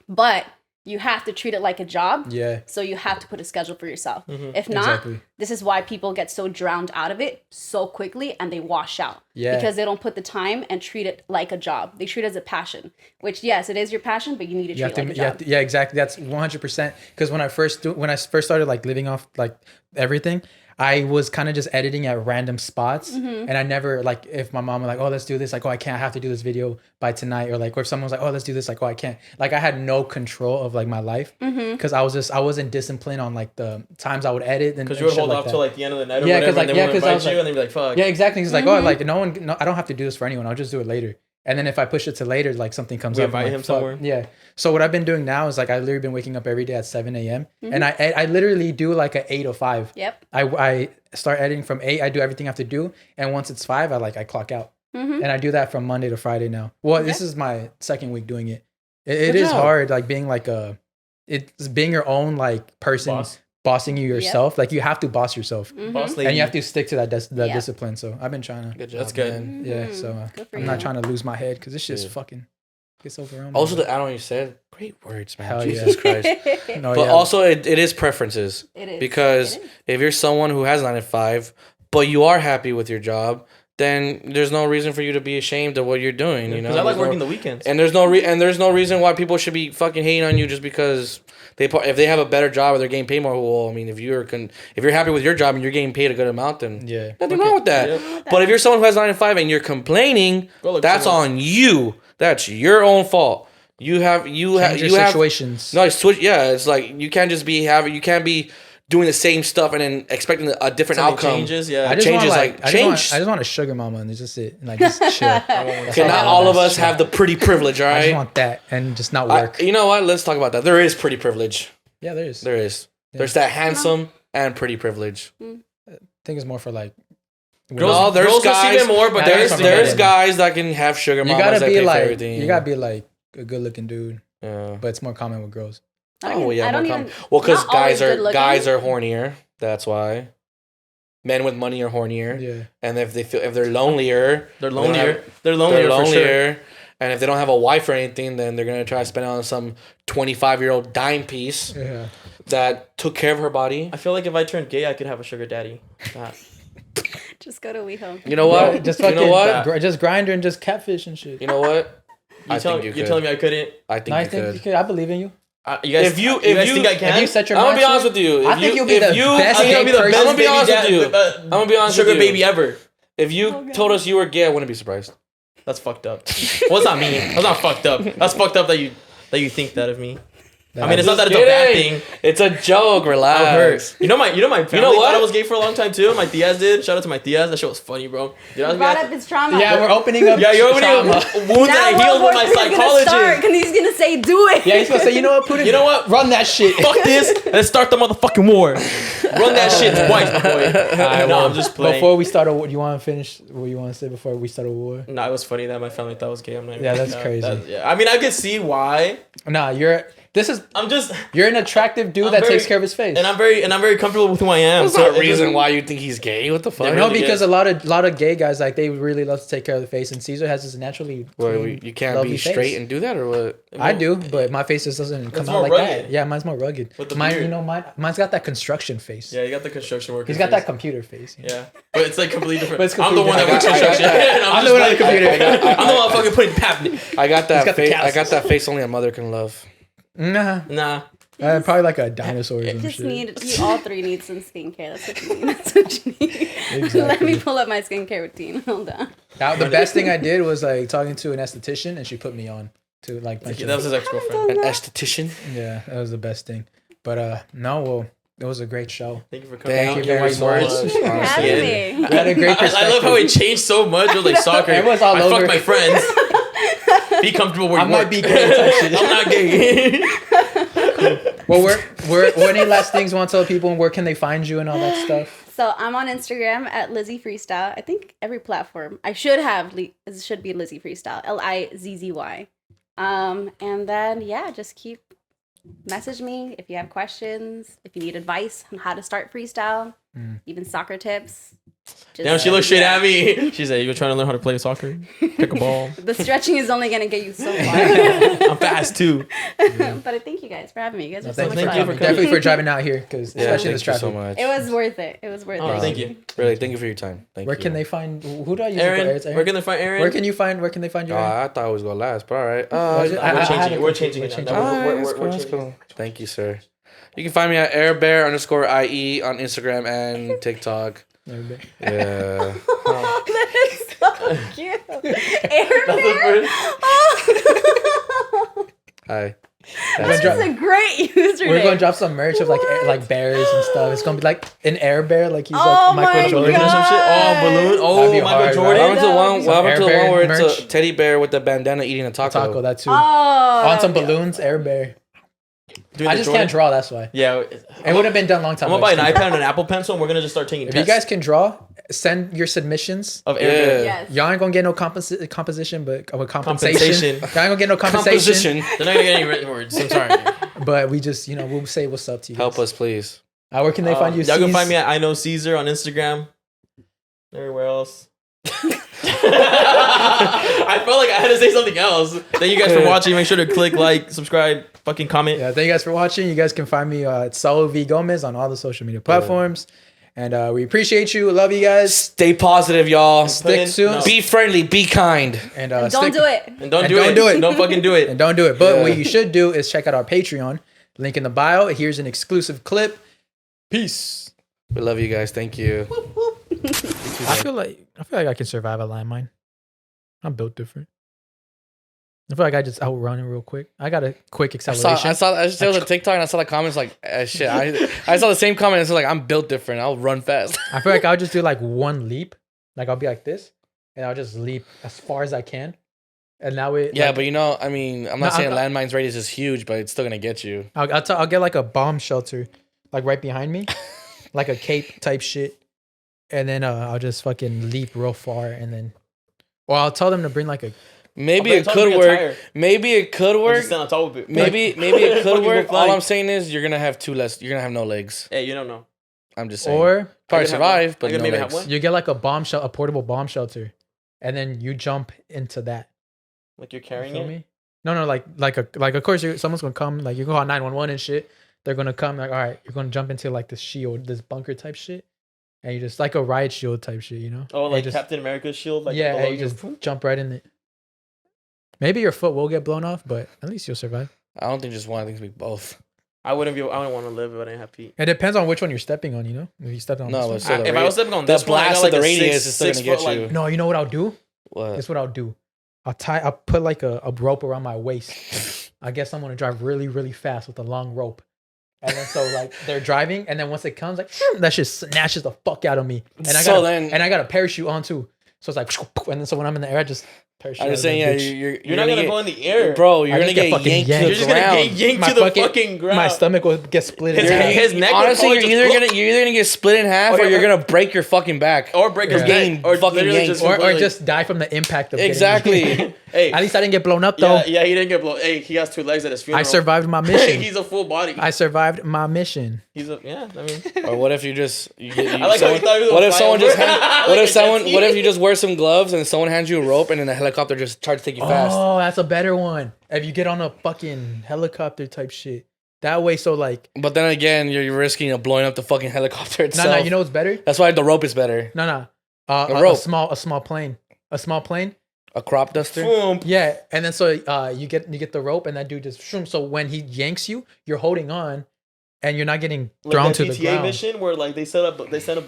But you have to treat it like a job. Yeah. So you have to put a schedule for yourself. If not, this is why people get so drowned out of it so quickly and they wash out. Yeah. Because they don't put the time and treat it like a job. They treat it as a passion, which yes, it is your passion, but you need to treat it like a job.
Yeah, exactly. That's 100%. Because when I first started like living off like everything, I was kind of just editing at random spots, and I never like if my mom was like, "Oh, let's do this," like, "Oh, I can't. I have to do this video by tonight," or like, or if someone was like, "Oh, let's do this," like, "Oh, I can't." Like, I had no control of like my life because I wasn't disciplined on like the times I would edit and
because you would hold off till like the end of the night or whatever, and they would invite you and they'd be like, "Fuck."
Yeah, exactly. It's like, "Oh, like no, I don't have to do this for anyone. I'll just do it later." And then if I push it to later, like something comes up.
Invite him somewhere.
Yeah. So what I've been doing now is like I literally been waking up every day at 7 a.m. And I literally do like a 8 to 5.
Yep.
I start editing from 8. I do everything I have to do, and once it's 5, I clock out. And I do that from Monday to Friday now. Well, this is my second week doing it. It is hard, like being like it's being your own like person. Bossing you yourself, like you have to boss yourself, boss lady. And you have to stick to that discipline. So I've been trying to.
Good job,
that's good.
Man.
Yeah, so I'm not trying to lose my head because this shit's fucking gets overwhelming.
Also, the add-on you said, great words, man. Hell Jesus Christ.
No,
but also, it is preferences.
It is
because if you're someone who has 9 to 5, but you are happy with your job, then there's no reason for you to be ashamed of what you're doing. You know,
because I like working the weekends,
and there's no reason why people should be fucking hating on you just because. If they have a better job or they're getting paid more, well, I mean, if you're happy with your job and you're getting paid a good amount, then nothing wrong with that. Yeah. But if you're someone who has 9 to 5 and you're complaining, that's on you. That's your own fault. You have
situations.
No, switch. Yeah, it's like you can't just you can't be doing the same stuff and then expecting a different outcome.
Changes, yeah.
I just want a sugar mama and just sit and like just chill.
Okay, not all of us have the pretty privilege, all right?
I just want that and just not work.
You know what? Let's talk about that. There is pretty privilege.
Yeah, there is.
There is. Yeah. There's that handsome and pretty privilege.
I think it's more for like
girls. There's girls guys even more, but there's guys that can have sugar mamas. You
gotta be like a good looking dude. Yeah, but it's more common with girls.
Oh yeah, more common. Well, because guys are hornier. That's why. Men with money are hornier. Yeah. And if they're lonelier,
they're lonelier for sure.
And if they don't have a wife or anything, then they're gonna try to spend it on some 25-year-old dime piece that took care of her body.
I feel like if I turned gay, I could have a sugar daddy.
Just go to WeHo.
You know what?
Just fucking, you know what? Just Grindr and just catfish and shit.
You know what?
You're telling me I couldn't?
I think you could.
I believe in you.
You guys think I can?
If you set your
I'm gonna be honest with you.
I think you'll be the best gay person.
I'm gonna be honest with you. I'm gonna be honest with you.
Sugar baby ever.
If you told us you were gay, I wouldn't be surprised.
That's fucked up. Well, it's not me. That's not fucked up. That's fucked up that you think that of me. I mean, it's not that it's a bad thing.
It's a joke. Relax.
I'm hurt. You know my family
know what?
thought I was gay for a long time too. My tias did. Shout out to my tias. That shit was funny, bro. Dude, I was
Brought up his trauma.
Yeah, we're opening up.
yeah, you're opening
trauma.
up wounds that I healed with my psychologist.
Because he's gonna say, "Do it."
Yeah, he's gonna say, you know what, Putin?
You know what?
Run that shit.
Fuck this. Let's start the motherfucking war. Run that shit twice, my boy. No, I'm just playing.
Before we start a war, do you want to finish what you want to say before we start a war?
No, it was funny that my family thought I was gay. I'm not.
Yeah, that's crazy.
Yeah, I mean, I could see why.
Nah, you're an attractive dude that takes care of his face.
And I'm very comfortable with who I am.
There's no reason why you think he's gay. What the fuck?
They're
No,
really
because
good.
a lot of gay guys like they really love to take care of the face, and Caesar has this naturally clean,
You can't
lovely
be
face.
straight and do that, or what?
I do, but my face just doesn't come
more
out like
rugged.
that. Yeah, mine's more rugged.
With the
Mine,
beard.
you know, mine's got that construction face.
Yeah, you got the construction worker.
He's got
face.
that computer face. You know?
Yeah, but it's like completely different.
But it's
I'm the one that
completely
works
different.
construction.
I'm the one on the computer.
I'm the one fucking putting pap.
I got that
got the
face. I got
calluses.
that face only a mother can love.
Nah,
Nah.
probably like a dinosaur or some
Just
shit.
you all three need some skincare. That's what you need. That's what you need. Let me pull up my skincare routine. Hold on.
Now, the best thing I did was like talking to an esthetician, and she put me on to like. bunch
That
of-
was his ex-girlfriend.
An esthetician.
Yeah, that was the best thing. But no, well, it was a great show.
Thank you for coming.
Thank
out.
you
Your
very
white
much.
words.
honestly.
Having me.
We had a great perspective.
I love how it changed so much. It was like soccer.
It was all
I
over.
fuck my friends. Be comfortable where you
I might
work.
be gay type shit.
I'm not gay.
Well, what any last things you want to tell people, and where can they find you and all that stuff?
So I'm on Instagram at LizzyFreestyle. I think every platform. I should have. It should be LizzyFreestyle. LIZZY. And then yeah, just message me if you have questions. If you need advice on how to start freestyle, even soccer tips. Just,
Damn, she looked straight at me. She said, "You're trying to learn how to play soccer? Pick a ball."
The stretching is only gonna get you so far.
I'm fast too.
But I thank you guys for having me. You guys are so much
thank
fun.
you for
Definitely for driving out here, because
Yeah,
especially in
thank
this
you
traffic.
so much.
It was worth it. It was worth
Oh,
it.
thank you,
Really, thank you for your time. Thank
Where
you.
can they find? Who do I use?
Aaron.
It's Aaron.
Where can they find Aaron?
Where can they find you?
Oh,
Aaron?
I thought it was gonna last, but all right.
Was it?
We're
I
changing
had
it.
a
We're
computer-
changing it.
changing
now.
it.
Alright,
We're
that's cool, that's
changing
cool. Thank you, sir. You can find me at airbear_IE on Instagram and TikTok.
There we go.
Yeah.
That is so cute. Air
That's
Bear.
the
Hi.
This is a great username.
We're gonna drop some merch of like bears and stuff. It's gonna be like an air bear, like he's
Oh
like Michael
my
Jordan
or some shit. Oh, balloon.
That'd
Oh,
be
Michael
hard,
What
Jordan.
happened to the one?
Some
What happened to the
Air
one where
Bear
it's a
merch.
teddy bear with the bandana eating a taco?
taco. That too.
Oh.
On some
that would be
balloons, air bear.
Dude,
I
the
just
Jordan-
can't draw. That's why.
Yeah.
It would have been done a long time
I'm gonna
ago.
buy an iPad and an Apple Pencil, and we're gonna just start taking
If
tests
you guys can draw, send your submissions.
of
Yeah.
Air Bear.
Yes.
Y'all ain't gonna get no composition, but compensation.
Compensation.
Y'all ain't gonna get no compensation.
Composition.
They're not gonna get any written words. I'm sorry.
But we just, we'll say what's up to you.
Help
guys.
us, please.
Where can they find you?
Y'all can
Cease?
find me at I Know Cesar on Instagram. Everywhere else. I felt like I had to say something else. Thank you guys for watching. Make sure to click like, subscribe, fucking comment.
Yeah, thank you guys for watching. You guys can find me at Saul V Gomez on all the social media platforms. And we appreciate you. Love you guys.
Stay positive, y'all.
Stick soon.
No.
Be friendly. Be kind.
And
Don't
stick-
do it.
And don't
And
do
don't
it.
do it.
Don't fucking do
And
it.
don't do it. But
Yeah.
what you should do is check out our Patreon. Link in the bio. Here's an exclusive clip. Peace.
We love you guys. Thank you.
I feel like I can survive a landmine. I'm built different. I feel like I just outrun it real quick. I got a quick acceleration.
I saw it was a TikTok and I saw the comments like, shit. I saw the same comment. It's like, I'm built different. I'll run fast.
I feel like I'll just do like one leap. Like I'll be like this, and I'll just leap as far as I can. And now it.
Yeah,
like,
but I'm not
No,
saying
I'll-
landmines radius is huge, but it's still gonna get you.
I'll get like a bomb shelter, like right behind me, like a cape type shit, and then I'll just fucking leap real far, and then, or I'll tell them to bring like a.
Maybe
I'll
it
tell them
could
to bring a
work.
tire.
Maybe it could
Or
work.
just stand on top of it.
Maybe it could
Fucking go
work. All
flying.
I'm saying is you're gonna have you're gonna have no legs.
Hey, you don't know.
I'm just saying.
Or
probably
I could have one.
survive,
I
but
could
no
maybe
legs.
have one.
you get like a portable bomb shelter, and then you jump into that.
Like you're
You
carrying
feel
it.
me? No, like of course someone's gonna come. Like you go on 911 and shit. They're gonna come. Like all right, you're gonna jump into like this shield, this bunker type shit, and you just like a riot shield type shit, you know?
Oh,
And
like
just,
Captain America's shield. Like
yeah,
below
and you just jump right in it. Maybe your foot will get blown off, but at least you'll survive.
I don't think just one. I think it's both.
I wouldn't want to live if I didn't have feet.
It depends on which one you're stepping on, you know? If you stepped on
No,
this
but
one.
still,
If I was stepping on
the
this one, I
blast
got
of the
like a
radius is still gonna
6
get
foot,
you.
like-
No, you know what I'll do?
What?
That's what I'll do. I'll put like a rope around my waist. I guess I'm gonna drive really, really fast with a long rope. And then so like they're driving, and then once it comes, like that shit snatches the fuck out of me. And I
So
got
then-
and I got a parachute on too. So it's like, and then so when I'm in the air, I just parachute.
I'm
out
just
of
saying,
that
yeah,
bitch.
You're not gonna go in the air,
bro. You're
I
gonna
just get
get
fucking
yanked to
yanked.
the
You're just gonna
ground.
get yanked
My
to the
fucking-
fucking ground.
My stomach will get split.
His-
in half.
his neck will
Honestly,
probably
you're
just-
either gonna get split in half, or you're gonna break your fucking back.
or break his
Yeah.
neck,
Getting
or
fucking
literally
yanked.
or
completely-
just die from the impact of getting
Exactly.
Hey,
At least I didn't get blown up though.
yeah, he didn't get blown. Hey, he has 2 legs at his funeral.
I survived my mission.
He's a full body.
I survived my mission.
He's a I mean,
Or what if you just? You
I like how you thought he was
what
a
if someone just?
flyover.
What
Like
if
a jet
someone?
ski.
What if you just wear some gloves and someone hands you a rope and then the helicopter just tries to take you fast?
Oh, that's a better one. If you get on a fucking helicopter type shit. That way, so like,
But then again, you're risking blowing up the fucking helicopter itself.
no, you know what's better?
That's why the rope is better.
No.
A
A
rope.
small plane. A small plane.
A crop duster.
boom.
Yeah, and then so you get the rope, and that dude just shoom. So when he yanks you, you're holding on, and you're not getting thrown
Like
to
that
the
GTA
ground.
mission where like they set up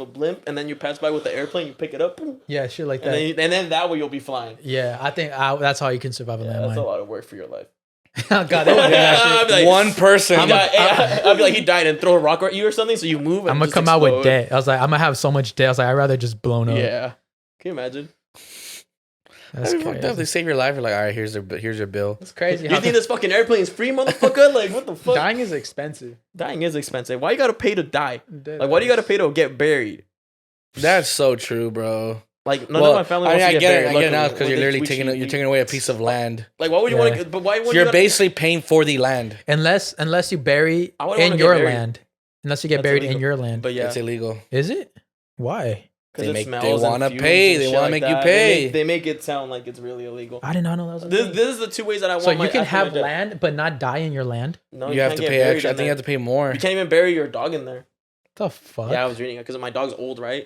a blimp and then you pass by with the airplane, you pick it up, boom,
Yeah, shit like
and
that.
then that way you'll be flying.
Yeah, I think that's how you can survive a
Yeah, that's a
landmine.
lot of work for your life.
God, that would be that shit.
I'd be like,
One person.
I'd be like, he died and throw a rock at you or something, so you move. And
I'm gonna
just
come out with
explode.
debt. I was like, I'm gonna have so much debt. I was like, I'd rather just blown up.
Yeah, can you imagine?
That's
That'd be fucked up. They
crazy.
save your life. You're like, all right, here's your bill.
That's crazy.
You
How
think this fucking airplane is free, motherfucker? Like, what the fuck?
dying is expensive.
Dying is expensive. Why you gotta pay to die? Like, why do you gotta pay to get buried?
That's so true, bro.
Like, none of my family wants to
I
get
get
buried.
it. I get it now
luckily.
because you're
Well,
literally
we
taking
cheat.
you're taking away a piece of land.
Like, why would you
Yeah.
want to? But why would
You're
you?
basically paying for the land.
Unless you bury
I wouldn't
in
wanna get
your
buried.
land. Unless you get
That's
buried
illegal.
in your land.
But yeah,
It's illegal.
Is it? Why?
because
They
it
make-
smells.
they
and
wanna
fumes
pay,
and
they
shit
wanna
like
make you
that.
pay.
They make it sound like it's really illegal.
I did not know that was a
This
thing.
is the 2 ways that I want.
So
my
you can
after
have
my death.
land but not die in your land?
No,
You have
can't
to
get
pay
buried
extra. I
in
think you
there.
have to pay more.
You can't even bury your dog in there.
The fuck?
Yeah, I was reading it because my dog's old, right?